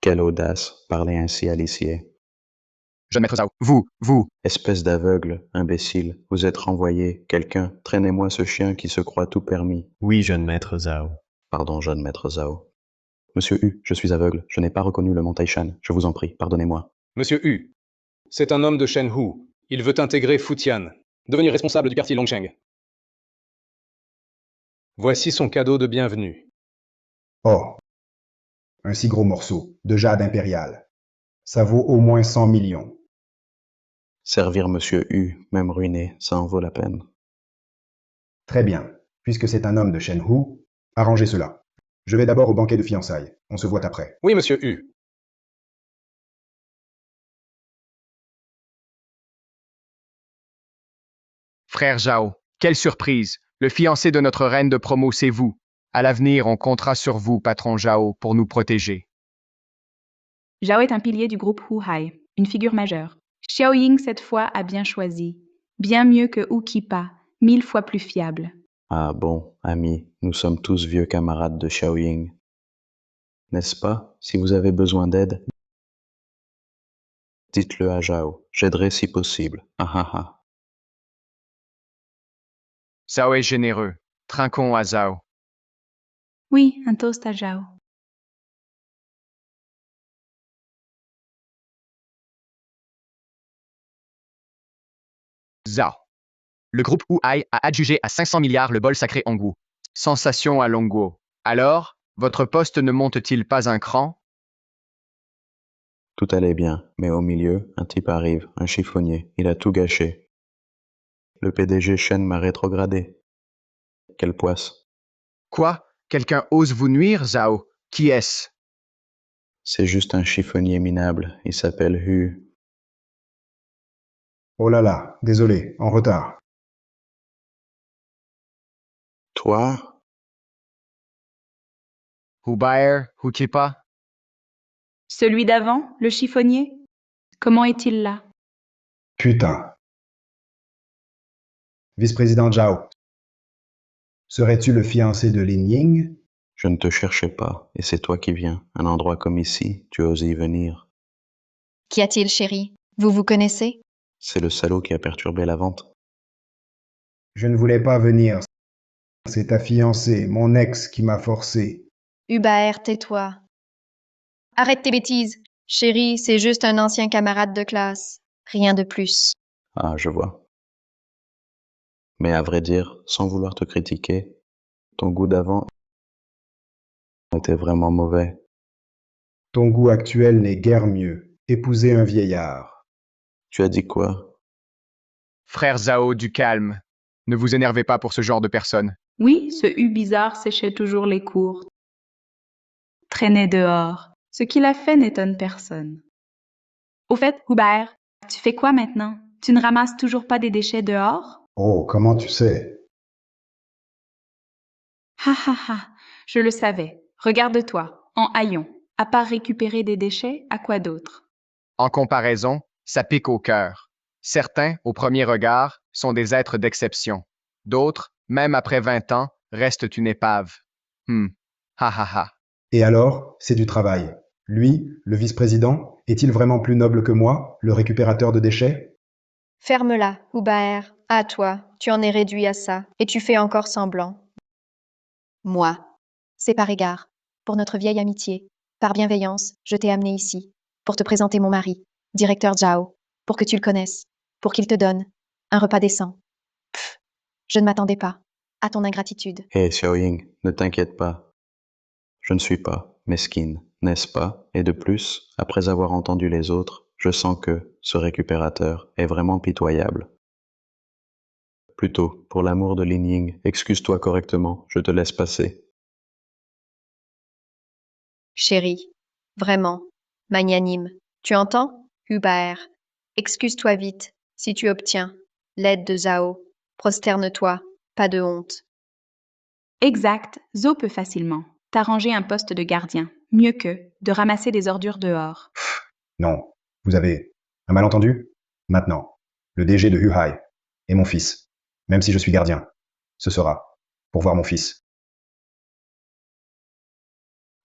F: Quelle audace, parler ainsi à l'huissier.
G: Jeune maître Zhao, vous.
F: Espèce d'aveugle, imbécile, vous êtes renvoyé. Quelqu'un, traînez-moi ce chien qui se croit tout permis.
H: Oui, jeune maître Zhao.
F: Pardon, jeune maître Zhao. Monsieur Hu, je suis aveugle, je n'ai pas reconnu le mont Taishan. Je vous en prie, pardonnez-moi.
E: Monsieur Hu, c'est un homme de Shenhu. Il veut intégrer Futian, devenir responsable du quartier Longsheng. Voici son cadeau de bienvenue.
A: Oh, un si gros morceau de jade impérial. Ça vaut au moins 100 millions.
F: Servir Monsieur Hu, même ruiné, ça en vaut la peine.
A: Très bien. Puisque c'est un homme de Shenhu, arrangez cela. Je vais d'abord au banquet de fiançailles. On se voit après.
E: Oui, Monsieur Hu.
G: Frère Zhao, quelle surprise! Le fiancé de notre reine de promo, c'est vous. À l'avenir, on comptera sur vous, patron Zhao, pour nous protéger.
K: Zhao est un pilier du groupe Huhai, une figure majeure. Xiao Ying, cette fois, a bien choisi. Bien mieux que Hu Kipa, 1000 fois plus fiable.
F: Ah bon, amis, nous sommes tous vieux camarades de Xiaoying. N'est-ce pas? Si vous avez besoin d'aide, Dites-le à Zhao. J'aiderai si possible. Ah ah ah.
G: Zhao est généreux. Trinquons à Zhao.
K: Oui, un toast à Zhao.
G: Zhao. Le groupe Huai a adjugé à 500 milliards le bol sacré Hongwu. Sensation à Longguo. Alors, votre poste ne monte-t-il pas un cran?
F: Tout allait bien, mais au milieu, un type arrive, un chiffonnier. Il a tout gâché. Le PDG Shen m'a rétrogradé. Quelle poisse.
G: Quoi? Quelqu'un ose vous nuire, Zhao? Qui est-ce?
F: C'est juste un chiffonnier minable. Il s'appelle Hu.
A: Oh là là, désolé, en retard.
F: Toi?
G: Hubaer, Hukipa?
K: Celui d'avant, le chiffonnier? Comment est-il là?
A: Putain. Vice-président Zhao, serais-tu le fiancé de Lin Ying?
F: Je ne te cherchais pas, et c'est toi qui viens. Un endroit comme ici, tu oses y venir.
J: Qu'y a-t-il, chérie? Vous vous connaissez?
F: C'est le salaud qui a perturbé la vente.
A: Je ne voulais pas venir. C'est ta fiancée, mon ex, qui m'a forcé.
J: Hubert, tais-toi. Arrête tes bêtises. Chérie, c'est juste un ancien camarade de classe. Rien de plus.
F: Ah, je vois. Mais à vrai dire, sans vouloir te critiquer, ton goût d'avant était vraiment mauvais.
A: Ton goût actuel n'est guère mieux. Épouser un vieillard.
F: Tu as dit quoi?
G: Frère Zhao, du calme. Ne vous énervez pas pour ce genre de personne.
K: Oui, ce Hu bizarre séchait toujours les cours. Traînait dehors. Ce qu'il a fait n'étonne personne. Au fait, Hubert, tu fais quoi maintenant? Tu ne ramasses toujours pas des déchets dehors?
A: Oh, comment tu sais?
K: Ha ha ha, je le savais. Regarde-toi, en haillons. À part récupérer des déchets, à quoi d'autre?
G: En comparaison, ça pique au cœur. Certains, au premier regard, sont des êtres d'exception. D'autres, même après 20 ans, restent une épave. Ha ha ha.
A: Et alors, c'est du travail. Lui, le vice-président, est-il vraiment plus noble que moi, le récupérateur de déchets?
J: Ferme-la, Hubert. À toi, tu en es réduit à ça, et tu fais encore semblant. Moi. C'est par égard. Pour notre vieille amitié. Par bienveillance, je t'ai amené ici. Pour te présenter mon mari, directeur Zhao. Pour que tu le connaisses. Pour qu'il te donne un repas décent. Pff, je ne m'attendais pas à ton ingratitude.
F: Hé, Xiaoying, ne t'inquiète pas. Je ne suis pas mesquine, n'est-ce pas? Et de plus, après avoir entendu les autres, je sens que ce récupérateur est vraiment pitoyable. Plutôt, pour l'amour de Lin Ying, excuse-toi correctement, je te laisse passer.
J: Chérie, vraiment, magnanime. Tu entends, Hubert? Excuse-toi vite, si tu obtiens l'aide de Zhao. Prosterne-toi, pas de honte.
K: Exact, Zo peut facilement. T'arranger un poste de gardien. Mieux que de ramasser des ordures dehors.
A: Non. Vous avez un malentendu? Maintenant, le DG de Huhai est mon fils. Même si je suis gardien, ce sera pour voir mon fils.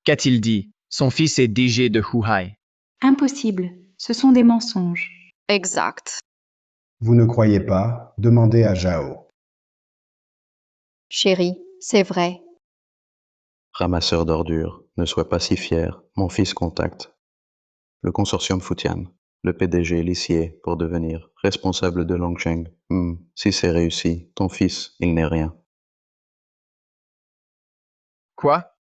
G: Qu'a-t-il dit? Son fils est DG de Huhai.
K: Impossible, ce sont des mensonges.
J: Exact.
A: Vous ne croyez pas? Demandez à Zhao.
J: Chérie, c'est vrai.
F: Ramasseur d'ordures, ne sois pas si fier, mon fils contacte. Le consortium Futian, le PDG l'huissier pour devenir responsable de Longcheng. Si c'est réussi, ton fils, il n'est rien.
G: Quoi?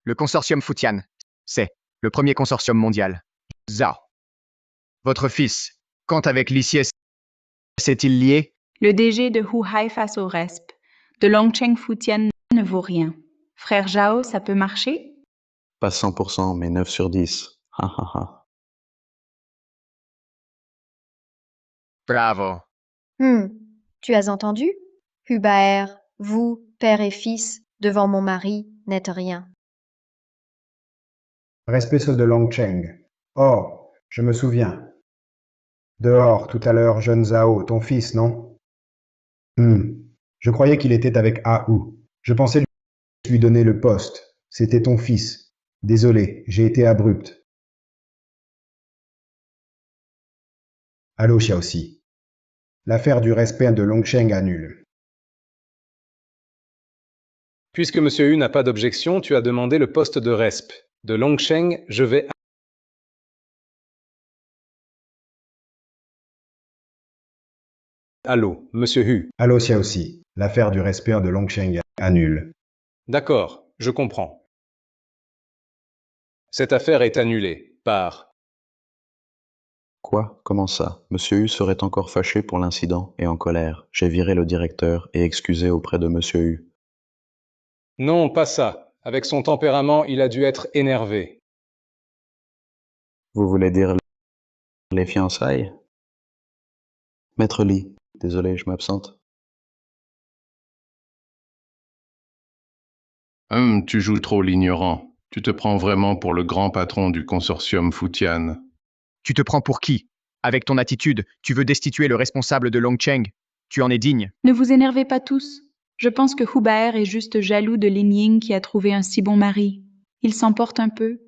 G: Le consortium Futian. C'est le premier consortium mondial. Zhao. Votre fils, quand avec l'huissier, s'est-il lié?
K: Le DG de Huhai face au RESP. De Longcheng Futian ne vaut rien. Frère Zhao, ça peut marcher?
F: Pas 100%, mais 9 sur 10. Ha ha ha.
G: Bravo.
J: Tu as entendu? Hubert, vous, père et fils, devant mon mari, n'êtes rien.
A: Respect ceux de Longcheng. Oh, je me souviens. Dehors, tout à l'heure, jeune Zhao, ton fils, non? Je croyais qu'il était avec A.U. Je pensais lui donner le poste. C'était ton fils. Désolé, j'ai été abrupt. Allô, Xiaoxi. L'affaire du respect de Longsheng annule.
E: Puisque Monsieur Hu n'a pas d'objection, tu as demandé le poste de resp. De Longsheng, je vais... Allô, Monsieur Hu.
A: Allô, Xiaoxi. L'affaire du respect de Longsheng annule.
E: D'accord, je comprends. Cette affaire est annulée par...
F: Quoi? Comment ça? Monsieur Hu serait encore fâché pour l'incident et en colère. J'ai viré le directeur et excusé auprès de Monsieur Hu.
E: Non, pas ça. Avec son tempérament, il a dû être énervé.
F: Vous voulez dire les fiançailles? Maître Lee, désolé, je m'absente.
D: Tu joues trop l'ignorant. Tu te prends vraiment pour le grand patron du consortium Futian.
G: Tu te prends pour qui? Avec ton attitude, tu veux destituer le responsable de Longsheng. Tu en es digne.
K: Ne vous énervez pas tous. Je pense que Hubert est juste jaloux de Lin Ying qui a trouvé un si bon mari. Il s'emporte un peu.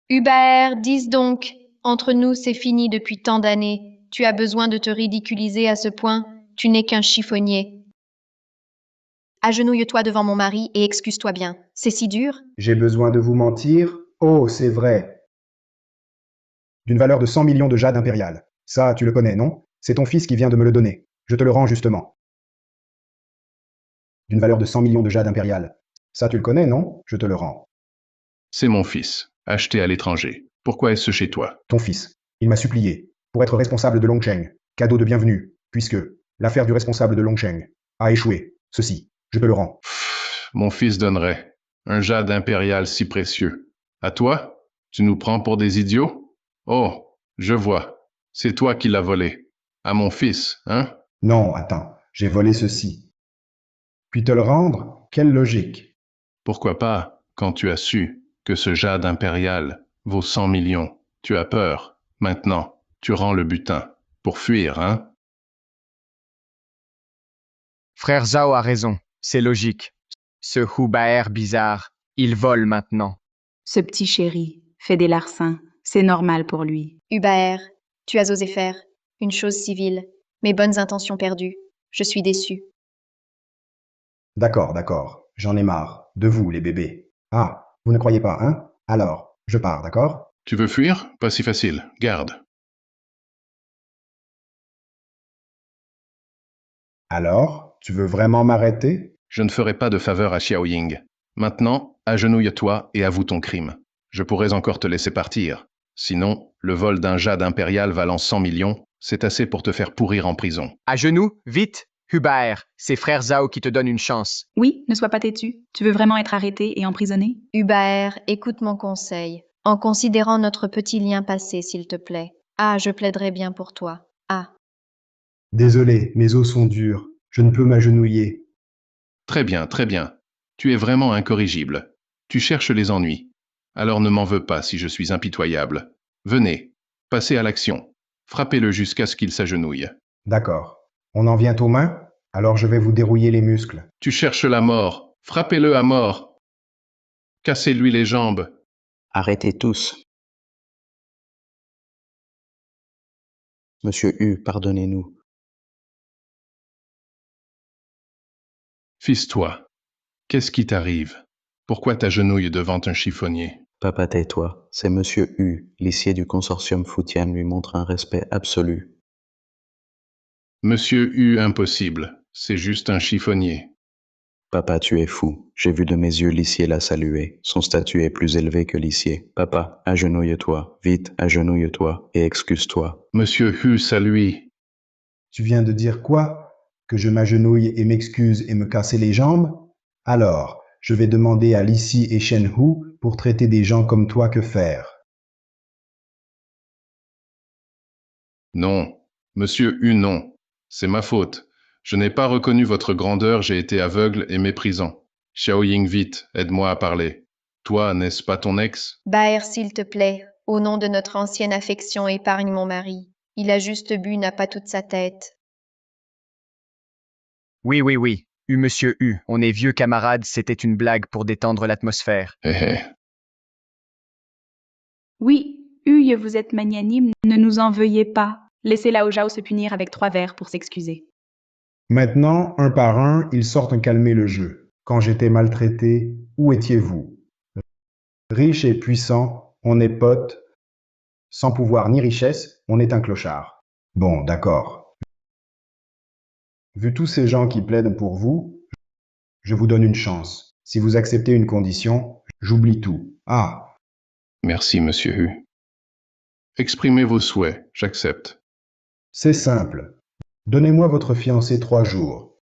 J: Hubert, dis donc, entre nous, c'est fini depuis tant d'années. Tu as besoin de te ridiculiser à ce point. Tu n'es qu'un chiffonnier. Agenouille-toi devant mon mari et excuse-toi bien. C'est si dur?
A: J'ai besoin de vous mentir? Oh, c'est vrai. D'une valeur de 100 millions de jade impérial. Ça, tu le connais, non? C'est ton fils qui vient de me le donner. Je te le rends justement. D'une valeur de 100 millions de jade impérial. Ça, tu le connais, non? Je te le rends.
D: C'est mon fils, acheté à l'étranger. Pourquoi est-ce chez toi?
A: Ton fils. Il m'a supplié. Pour être responsable de Longsheng. Cadeau de bienvenue. Puisque l'affaire du responsable de Longsheng a échoué. Ceci, je te le rends.
D: Mon fils donnerait. Un jade impérial si précieux. À toi? Tu nous prends pour des idiots? Oh, je vois. C'est toi qui l'as volé. À mon fils, hein?
A: Non, attends. J'ai volé ceci. Puis te le rendre? Quelle logique.
D: Pourquoi pas, quand tu as su que ce jade impérial vaut 100 millions? Tu as peur. Maintenant, tu rends le butin. Pour fuir, hein?
G: Frère Zhao a raison. C'est logique. Ce Hubert bizarre, il vole maintenant.
K: Ce petit chéri fait des larcins. C'est normal pour lui.
J: Hubert, tu as osé faire une chose civile. Mes bonnes intentions perdues. Je suis déçue.
A: D'accord, d'accord. J'en ai marre. De vous, les bébés. Ah, vous ne croyez pas, hein? Alors, je pars, d'accord?
D: Tu veux fuir? Pas si facile. Garde.
A: Alors, tu veux vraiment m'arrêter?
D: Je ne ferai pas de faveur à Xiao Ying. Maintenant, agenouille-toi et avoue ton crime. Je pourrais encore te laisser partir. Sinon, le vol d'un jade impérial valant 100 millions, c'est assez pour te faire pourrir en prison.
G: À genoux, vite! Hubert, c'est frère Zhao qui te donne une chance.
K: Oui, ne sois pas têtu. Tu veux vraiment être arrêté et emprisonné?
J: Hubert, écoute mon conseil. En considérant notre petit lien passé, s'il te plaît. Ah, je plaiderai bien pour toi. Ah.
A: Désolé, mes os sont durs. Je ne peux m'agenouiller.
D: Très bien, très bien. Tu es vraiment incorrigible. Tu cherches les ennuis. Alors ne m'en veux pas si je suis impitoyable. Venez, passez à l'action. Frappez-le jusqu'à ce qu'il s'agenouille.
A: D'accord. On en vient aux mains? Alors je vais vous dérouiller les muscles.
D: Tu cherches la mort. Frappez-le à mort. Cassez-lui les jambes.
F: Arrêtez tous. Monsieur Hu, pardonnez-nous.
D: Fils-toi, qu'est-ce qui t'arrive? Pourquoi t'agenouilles devant un chiffonnier?
F: Papa, tais-toi. C'est Monsieur Hu, l'huissier du consortium Futian, lui montre un respect absolu.
D: Monsieur Hu, impossible. C'est juste un chiffonnier.
F: Papa, tu es fou. J'ai vu de mes yeux l'huissier la saluer. Son statut est plus élevé que l'huissier. Papa, agenouille-toi. Vite, agenouille-toi et excuse-toi.
D: Monsieur Hu, ça lui.
A: Tu viens de dire quoi? Que je m'agenouille et m'excuse et me casser les jambes? Alors, je vais demander à Lissi et Shen Hu pour traiter des gens comme toi que faire.
D: Non. Monsieur Hu, non. C'est ma faute. Je n'ai pas reconnu votre grandeur, j'ai été aveugle et méprisant. Xiao Ying, vite, aide-moi à parler. Toi, n'est-ce pas ton ex?
J: Baer, s'il te plaît, au nom de notre ancienne affection, épargne mon mari. Il a juste bu, n'a pas toute sa tête.
G: Oui, oui, oui. Monsieur Hu, on est vieux camarades, c'était une blague pour détendre l'atmosphère.
D: Hé hé.
K: Oui, Hu, vous êtes magnanime, ne nous en veuillez pas. Laissez Lao Zhao se punir avec 3 verres pour s'excuser.
A: Maintenant, un par un, ils sortent calmer le jeu. Quand j'étais maltraité, où étiez-vous? Riche et puissant, on est potes. Sans pouvoir ni richesse, on est un clochard. Bon, d'accord. Vu tous ces gens qui plaident pour vous, je vous donne une chance. Si vous acceptez une condition, j'oublie tout. Ah,
D: Merci, monsieur Hu. Exprimez vos souhaits, j'accepte.
A: c'est simple. Donnez-moi votre fiancé 3 jours.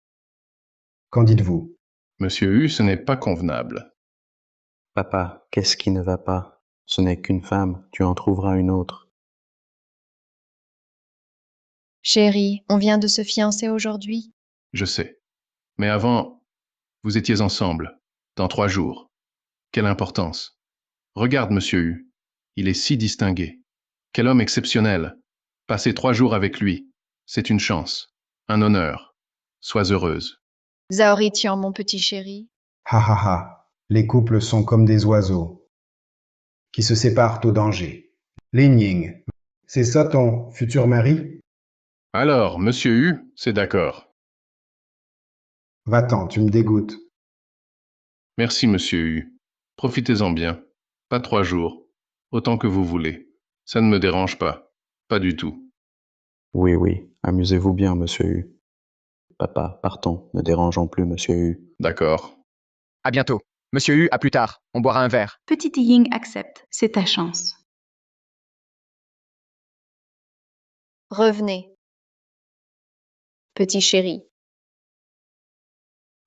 A: Qu'en dites-vous?
D: Monsieur Hu, ce n'est pas convenable.
F: Papa, qu'est-ce qui ne va pas? Ce n'est qu'une femme, tu en trouveras une autre.
J: Chérie, on vient de se fiancer aujourd'hui.
D: Je sais. Mais avant, vous étiez ensemble, dans 3 jours. Quelle importance. Regarde, monsieur Hu. Il est si distingué. Quel homme exceptionnel. Passer 3 jours avec lui, c'est une chance, un honneur. Sois heureuse.
J: Zhaoritian, mon petit chéri.
A: Ha ha ha. Les couples sont comme des oiseaux qui se séparent au danger. Lin Ying, c'est ça ton futur mari?
D: Alors, monsieur Hu, c'est d'accord.
A: Va-t'en, tu me dégoûtes.
D: Merci, monsieur Hu. Profitez-en bien. Pas 3 jours. Autant que vous voulez. Ça ne me dérange pas. Pas du tout.
F: Oui, oui, amusez-vous bien, monsieur Hu. Papa, partons, ne dérangeons plus monsieur Hu.
D: D'accord.
G: À bientôt. Monsieur Hu, à plus tard. On boira un verre.
K: Petit Ying accepte, c'est ta chance.
J: Revenez. Petit chéri.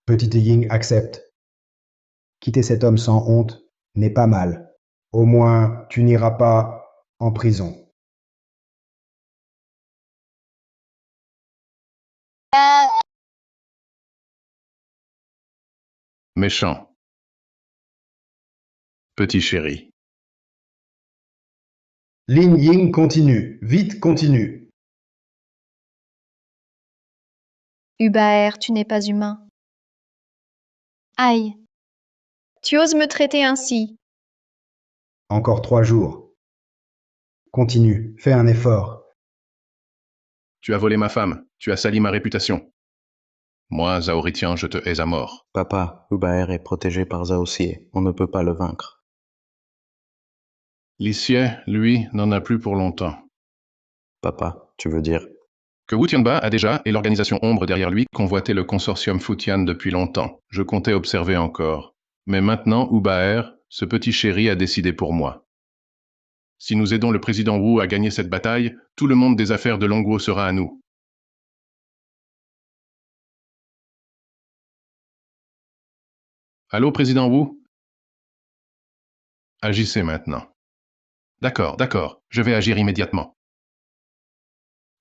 A: Petit Ying accepte. Quitter cet homme sans honte n'est pas mal. Au moins, tu n'iras pas en prison.
D: Méchant. Petit chéri.
A: Lin Ying continue. Vite, continue.
J: Hubaer, tu n'es pas humain. Aïe. Tu oses me traiter ainsi.
A: Encore 3 jours. Continue. Fais un effort.
D: Tu as volé ma femme. Tu as sali ma réputation. Moi, Zhaoritian, je te hais à mort.
F: Papa, Hubaer est protégé par Zhao Xie, on ne peut pas le vaincre.
D: Li Xie, lui, n'en a plus pour longtemps.
F: Papa, tu veux dire?
D: Que Wu Tianba a déjà, et l'organisation Ombre derrière lui, convoité le consortium Futian depuis longtemps. Je comptais observer encore. Mais maintenant, Hubaer, ce petit chéri, a décidé pour moi. Si nous aidons le président Wu à gagner cette bataille, tout le monde des affaires de Longguo sera à nous. Allô, président Wu? Agissez maintenant. D'accord, d'accord, je vais agir immédiatement.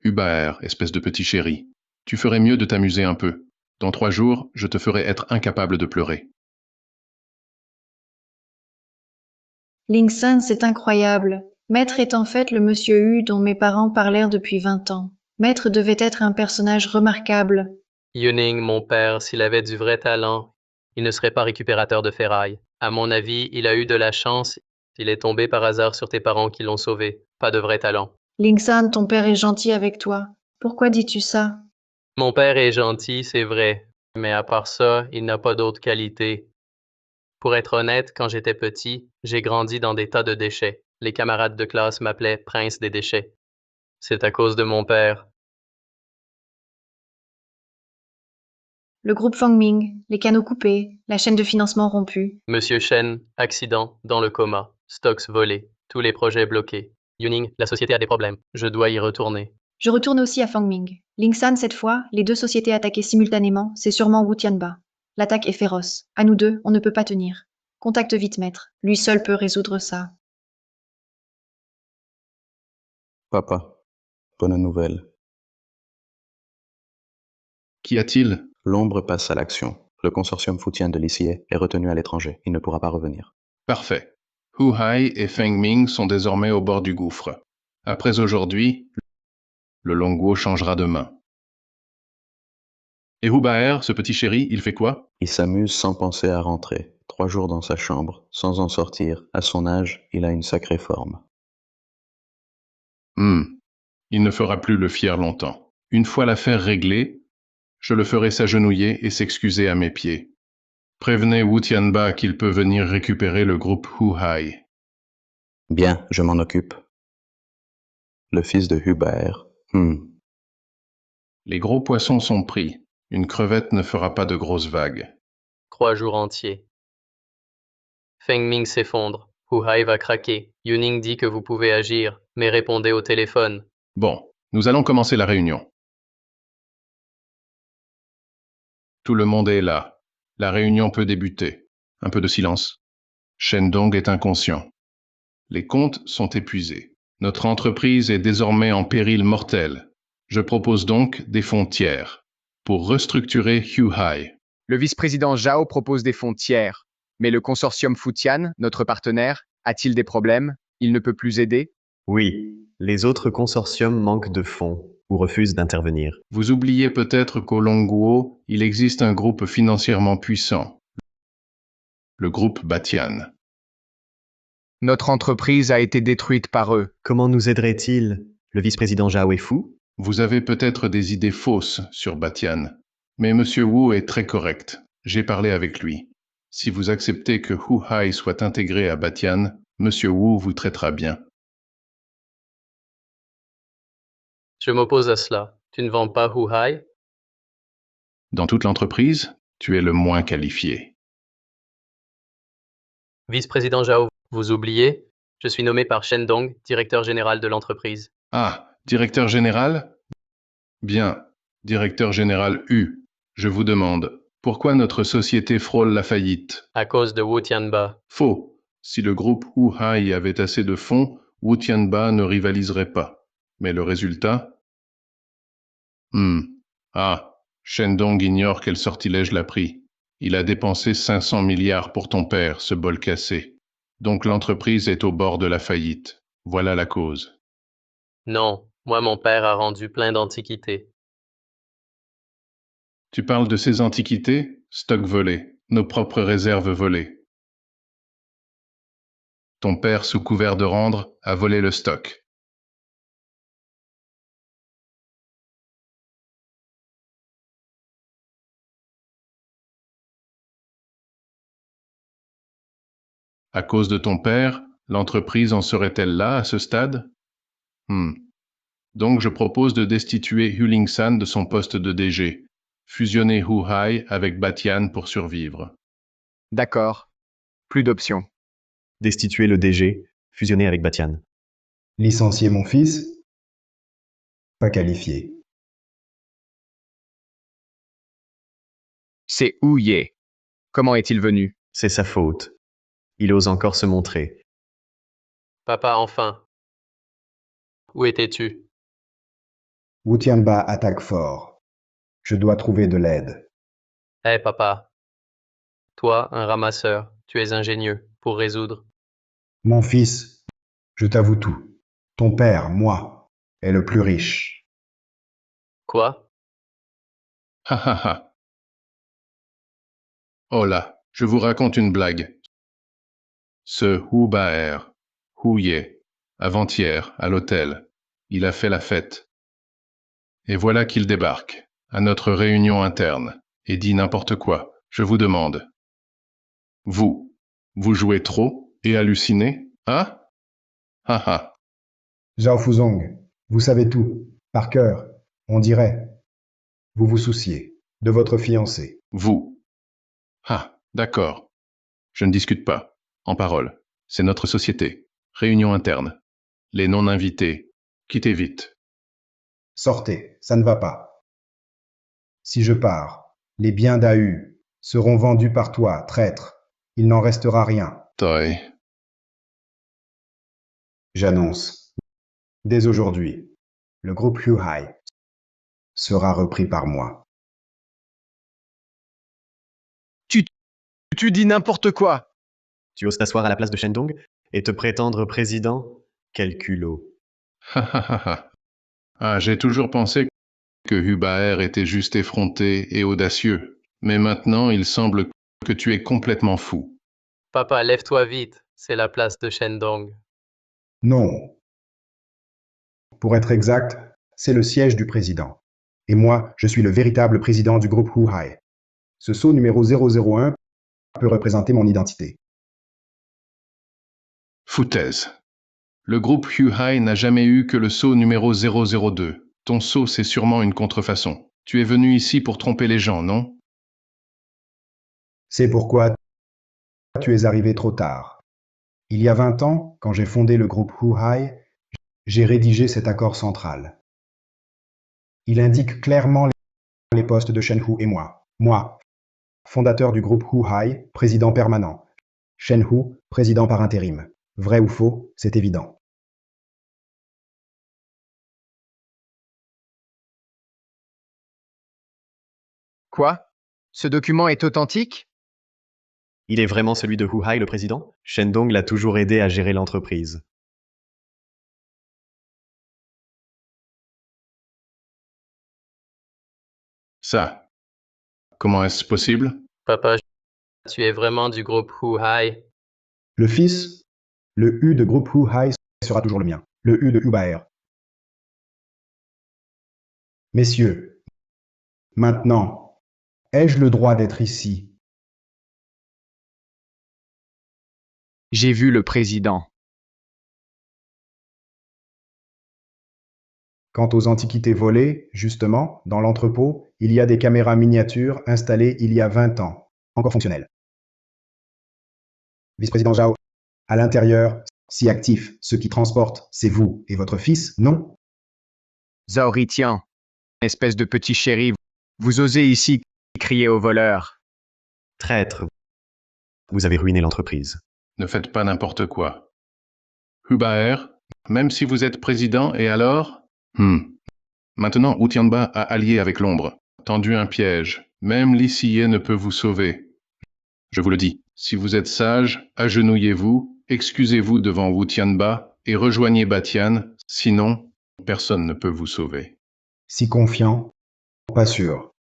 D: Hubaer, espèce de petit chéri, tu ferais mieux de t'amuser un peu. Dans 3 jours, je te ferai être incapable de pleurer.
B: Ling San, c'est incroyable. Maître est en fait le monsieur Hu dont mes parents parlèrent depuis 20 ans. Maître devait être un personnage remarquable.
C: Yuning, mon père, s'il avait du vrai talent, il ne serait pas récupérateur de ferraille. À mon avis, il a eu de la chance. Il est tombé par hasard sur tes parents qui l'ont sauvé. Pas de vrai talent.
B: Ling San, ton père est gentil avec toi. Pourquoi dis-tu ça?
C: Mon père est gentil, c'est vrai. Mais à part ça, il n'a pas d'autres qualités. Pour être honnête, quand j'étais petit, j'ai grandi dans des tas de déchets. Les camarades de classe m'appelaient Prince des déchets. C'est à cause de mon père.
B: Le groupe Fangming, les canaux coupés, la chaîne de financement rompue.
C: Monsieur Shen, accident, dans le coma. Stocks volés. Tous les projets bloqués. Yuning, la société a des problèmes. Je dois y retourner.
B: Je retourne aussi à Fangming. Ling San, cette fois, les 2 sociétés attaquées simultanément, c'est sûrement Wu Tianba. L'attaque est féroce. À nous 2, on ne peut pas tenir. Contacte vite, maître. Lui seul peut résoudre ça.
F: Papa, bonne nouvelle.
D: Qu'y a-t-il?
F: L'ombre passe à l'action. Le consortium Futian de Li Xie est retenu à l'étranger. Il ne pourra pas revenir.
D: Parfait. Hu Hai et Feng Ming sont désormais au bord du gouffre. Après aujourd'hui, le Longguo changera de main. Et Hubaer, ce petit chéri, il fait quoi?
F: Il s'amuse sans penser à rentrer. 3 jours dans sa chambre, sans en sortir. À son âge, il a une sacrée forme.
D: Il ne fera plus le fier longtemps. Une fois l'affaire réglée, je le ferai s'agenouiller et s'excuser à mes pieds. Prévenez Wu Tianba qu'il peut venir récupérer le groupe Huhai.
F: Bien, je m'en occupe. Le fils de Hubert.
D: Les gros poissons sont pris. Une crevette ne fera pas de grosses vagues.
C: 3 jours entiers. Feng Ming s'effondre. Huhai va craquer. Yuning dit que vous pouvez agir, mais répondez au téléphone.
D: Bon, nous allons commencer la réunion. Tout le monde est là. La réunion peut débuter. Un peu de silence. Shendong est inconscient. Les comptes sont épuisés. Notre entreprise est désormais en péril mortel. Je propose donc des fonds tiers pour restructurer Huhai.
G: Le vice-président Zhao propose des fonds tiers. Mais le consortium Futian, notre partenaire, a-t-il des problèmes? Il ne peut plus aider?
H: Oui, les autres consortiums manquent de fonds ou refusent d'intervenir.
D: Vous oubliez peut-être qu'au Longguo, il existe un groupe financièrement puissant, le groupe Batian.
G: Notre entreprise a été détruite par eux.
H: Comment nous aiderait-il? Le vice-président Zhao est fou?
D: Vous avez peut-être des idées fausses sur Batian, mais M. Wu est très correct. J'ai parlé avec lui. Si vous acceptez que Huhai soit intégré à Batian, M. Wu vous traitera bien.
C: Je m'oppose à cela. Tu ne vends pas Huhai?
D: Dans toute l'entreprise, tu es le moins qualifié.
C: Vice-président Zhao, vous oubliez? Je suis nommé par Shendong, directeur général de l'entreprise.
D: Ah, directeur général? Bien, directeur général U, je vous demande, pourquoi notre société frôle la faillite?
C: À cause de Wu Tianba.
D: Faux. Si le groupe Huhai avait assez de fonds, Wu Tianba ne rivaliserait pas. Mais le résultat? Ah, Shendong ignore quel sortilège l'a pris. Il a dépensé 500 milliards pour ton père, ce bol cassé. Donc l'entreprise est au bord de la faillite. Voilà la cause.
C: Non, moi mon père a rendu plein d'antiquités.
D: Tu parles de ces antiquités? Stock volé, nos propres réserves volées. Ton père, sous couvert de rendre, a volé le stock. À cause de ton père, l'entreprise en serait-elle là à ce stade? Donc je propose de destituer Huling-san de son poste de DG, fusionner Huhai avec Batian pour survivre.
G: D'accord. Plus d'options.
H: Destituer le DG, fusionner avec Batian.
A: Licencier mon fils? Pas qualifié.
G: C'est Wu Ye. Comment est-il venu?
H: C'est sa faute. Il ose encore se montrer.
C: Papa, enfin. Où étais-tu?
A: Wu Tianba attaque fort. Je dois trouver de l'aide.
C: Hé, papa. Toi, un ramasseur, tu es ingénieux pour résoudre.
A: Mon fils, je t'avoue tout. Ton père, moi, est le plus riche.
C: Quoi?
D: Ha ha ha. Oh là, je vous raconte une blague. Ce Hubaer, Huye, avant-hier, à l'hôtel, il a fait la fête. Et voilà qu'il débarque, à notre réunion interne, et dit n'importe quoi. Je vous demande. Vous jouez trop et hallucinez, hein? Ha ha.
A: Zhao Fuzong, vous savez tout, par cœur, on dirait. Vous vous souciez de votre fiancé.
D: Vous. Ah, d'accord. Je ne discute pas. En parole. C'est notre société. Réunion interne. Les non-invités. Quittez vite.
A: Sortez, ça ne va pas. Si je pars, les biens d'Ahu seront vendus par toi, traître. Il n'en restera rien.
D: Toi.
A: J'annonce, dès aujourd'hui, le groupe Huhai sera repris par moi.
G: Tu dis n'importe quoi.
H: Tu oses t'asseoir à la place de Shendong et te prétendre président? Quel culot.
D: Ha ha ha ha. Ah, j'ai toujours pensé que Hubaer était juste effronté et audacieux. Mais maintenant, il semble que tu es complètement fou.
C: Papa, lève-toi vite. C'est la place de Shendong.
A: Non. Pour être exact, c'est le siège du président. Et moi, je suis le véritable président du groupe Huhai. Ce sceau numéro 001 peut représenter mon identité.
D: Foutaise. Le groupe Huhai n'a jamais eu que le sceau numéro 002. Ton sceau, c'est sûrement une contrefaçon. Tu es venu ici pour tromper les gens, non?
A: C'est pourquoi tu es arrivé trop tard. Il y a 20 ans, quand j'ai fondé le groupe Huhai, j'ai rédigé cet accord central. Il indique clairement les postes de Shenhu et moi. Moi, fondateur du groupe Huhai, président permanent. Shenhu, président par intérim. Vrai ou faux, c'est évident.
G: Quoi? Ce document est authentique?
H: Il est vraiment celui de Huhai, le président? Shendong l'a toujours aidé à gérer l'entreprise.
D: Ça. Comment est-ce possible?
C: Papa, tu es vraiment du groupe Huhai.
A: Le fils, le U de groupe Huhai sera toujours le mien. Le U de Hubaer. Messieurs, maintenant, ai-je le droit d'être ici?
G: J'ai vu le président.
A: Quant aux antiquités volées, justement, dans l'entrepôt, il y a des caméras miniatures installées il y a 20 ans, encore fonctionnelles. Vice-président Zhao, à l'intérieur, si actif, ce qui transporte, c'est vous et votre fils, non?
G: Zaoritian, espèce de petit chéri, vous osez ici crier aux voleurs.
H: Traître, vous avez ruiné l'entreprise.
D: Ne faites pas n'importe quoi. Hubaer, même si vous êtes président, et alors? Maintenant, Wu Tianba a allié avec l'ombre, tendu un piège. Même l'Issié ne peut vous sauver. Je vous le dis, si vous êtes sage, agenouillez-vous, excusez-vous devant Wu Tianba et rejoignez Batian, sinon, personne ne peut vous sauver.
A: Si confiant, pas sûr.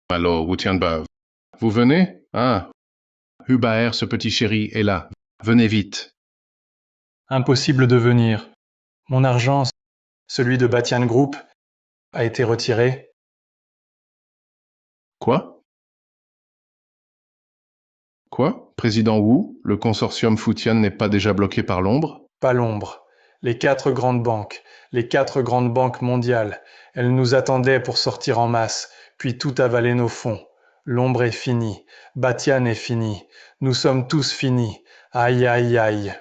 D: Alors, Wu Tianba, vous venez? Ah, Hubaer, ce petit chéri, est là. Venez vite.
L: Impossible de venir. Mon argent, celui de Batian Group, a été retiré.
D: Quoi? Quoi? Président Wu, le consortium Futian n'est pas déjà bloqué par l'ombre?
L: Pas l'ombre. Les 4 grandes banques mondiales, elles nous attendaient pour sortir en masse, puis tout avaler nos fonds. L'ombre est finie. Batian est fini. Nous sommes tous finis. Aïe, aïe, aïe.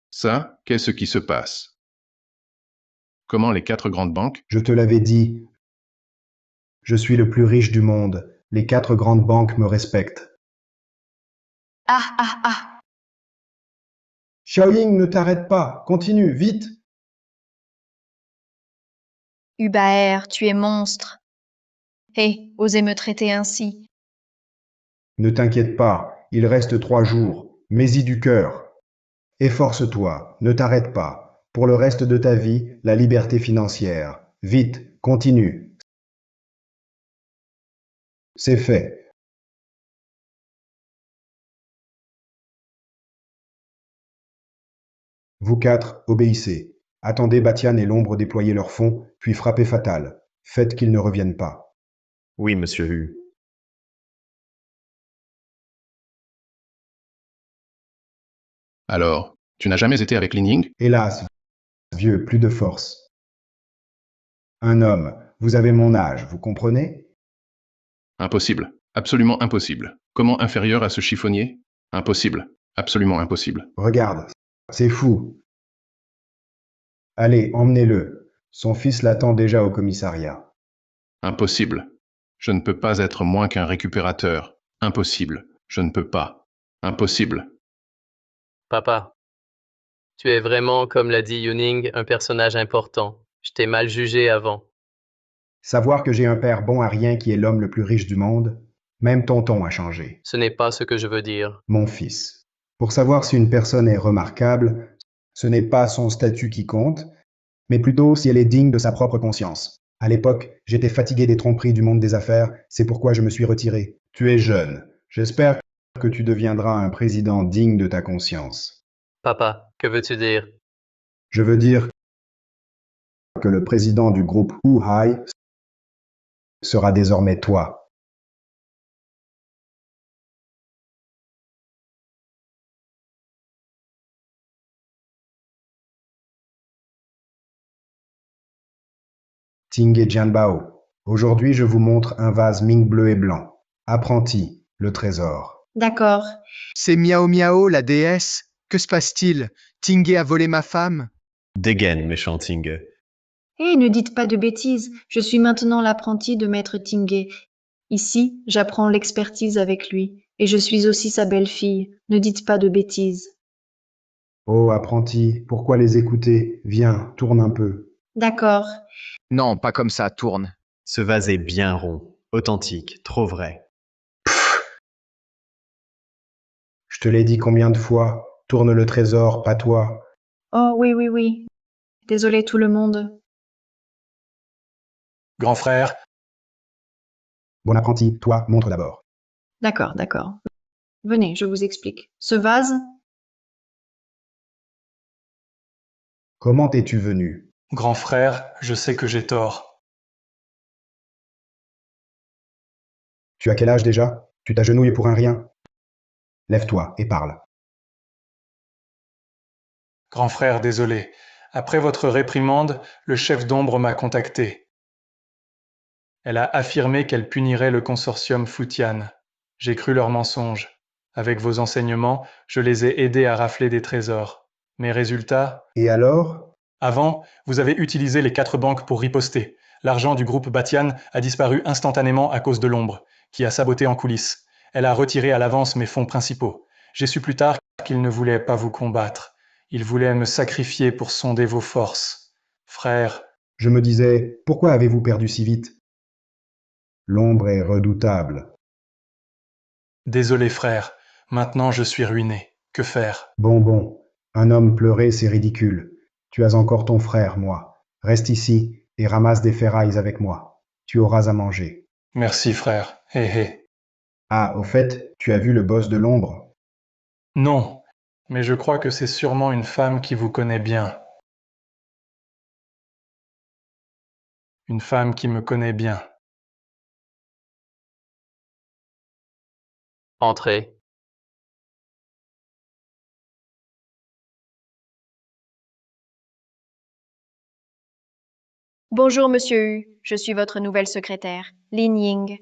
D: Ça, qu'est-ce qui se passe? Comment les 4 grandes banques?
A: Je te l'avais dit. Je suis le plus riche du monde. Les 4 grandes banques me respectent.
I: Ah.
A: Xiaoying, ne t'arrête pas. Continue, vite.
J: Hubaer, tu es monstre. Hé, osez me traiter ainsi.
A: Ne t'inquiète pas, il reste 3 jours. Mets-y du cœur. Efforce-toi, ne t'arrête pas. Pour le reste de ta vie, la liberté financière. Vite, continue. C'est fait. Vous 4, obéissez. Attendez Batian et l'ombre déployer leurs fonds, puis frappez fatal. Faites qu'ils ne reviennent pas.
H: Oui, monsieur Hu.
D: Alors, tu n'as jamais été avec Lin Ying?
A: Hélas, vieux, plus de force. Un homme, vous avez mon âge, vous comprenez?
D: Impossible. Absolument impossible. Comment inférieur à ce chiffonnier? Impossible. Absolument impossible.
A: Regarde, c'est fou. Allez, emmenez-le. Son fils l'attend déjà au commissariat.
D: Impossible. Je ne peux pas être moins qu'un récupérateur. Impossible. Je ne peux pas. Impossible.
C: Papa, tu es vraiment, comme l'a dit Yuning, un personnage important. Je t'ai mal jugé avant.
A: Savoir que j'ai un père bon à rien qui est l'homme le plus riche du monde, même tonton a changé.
C: Ce n'est pas ce que je veux dire.
A: Mon fils. Pour savoir si une personne est remarquable, ce n'est pas son statut qui compte, mais plutôt si elle est digne de sa propre conscience. À l'époque, j'étais fatigué des tromperies du monde des affaires, c'est pourquoi je me suis retiré. Tu es jeune. J'espère que tu deviendras un président digne de ta conscience.
C: Papa, que veux-tu dire?
A: Je veux dire que le président du groupe Huhai sera désormais toi. Ting et Jianbao, aujourd'hui je vous montre un vase Ming bleu et blanc. Apprenti, le trésor.
B: D'accord.
G: C'est Miao Miao, la déesse. Que se passe-t-il? Tingé a volé ma femme?
H: Dégaine, méchant Ting.
B: Eh, ne dites pas de bêtises. Je suis maintenant l'apprenti de maître Tingé. Ici, j'apprends l'expertise avec lui. Et je suis aussi sa belle-fille. Ne dites pas de bêtises.
A: Oh, apprenti, pourquoi les écouter? Viens, tourne un peu.
B: D'accord.
G: Non, pas comme ça, tourne.
H: Ce vase est bien rond, authentique, trop vrai.
A: Je te l'ai dit combien de fois? Tourne le trésor, pas toi.
B: Oh, oui, oui, oui. Désolé tout le monde.
L: Grand frère,
A: Bon apprenti, toi, montre d'abord.
B: D'accord, d'accord. Venez, je vous explique. Ce vase,
A: Comment es-tu venu?
L: grand frère, je sais que j'ai tort.
A: Tu as quel âge déjà? Tu t'agenouilles pour un rien? Lève-toi et parle.
L: Grand frère, désolé. Après votre réprimande, le chef d'ombre m'a contacté. Elle a affirmé qu'elle punirait le consortium Futian. J'ai cru leurs mensonges. Avec vos enseignements, je les ai aidés à rafler des trésors. Mes résultats?
A: Et alors?
L: Avant, vous avez utilisé les 4 banques pour riposter. L'argent du groupe Batian a disparu instantanément à cause de l'ombre, qui a saboté en coulisses. Elle a retiré à l'avance mes fonds principaux. J'ai su plus tard qu'il ne voulait pas vous combattre. Il voulait me sacrifier pour sonder vos forces. Frère,
A: Je me disais, pourquoi avez-vous perdu si vite? L'ombre est redoutable.
L: désolé frère, maintenant je suis ruiné. Que faire?
A: Bon, un homme pleurer, c'est ridicule. Tu as encore ton frère, moi. Reste ici et ramasse des ferrailles avec moi. Tu auras à manger.
L: Merci frère. Hé hé.
A: Ah, au fait, tu as vu le boss de l'ombre?
L: Non, mais je crois que c'est sûrement une femme qui vous connaît bien. Une femme qui me connaît bien.
C: Entrez.
J: Bonjour, monsieur Hu. Je suis votre nouvelle secrétaire, Lin Ying.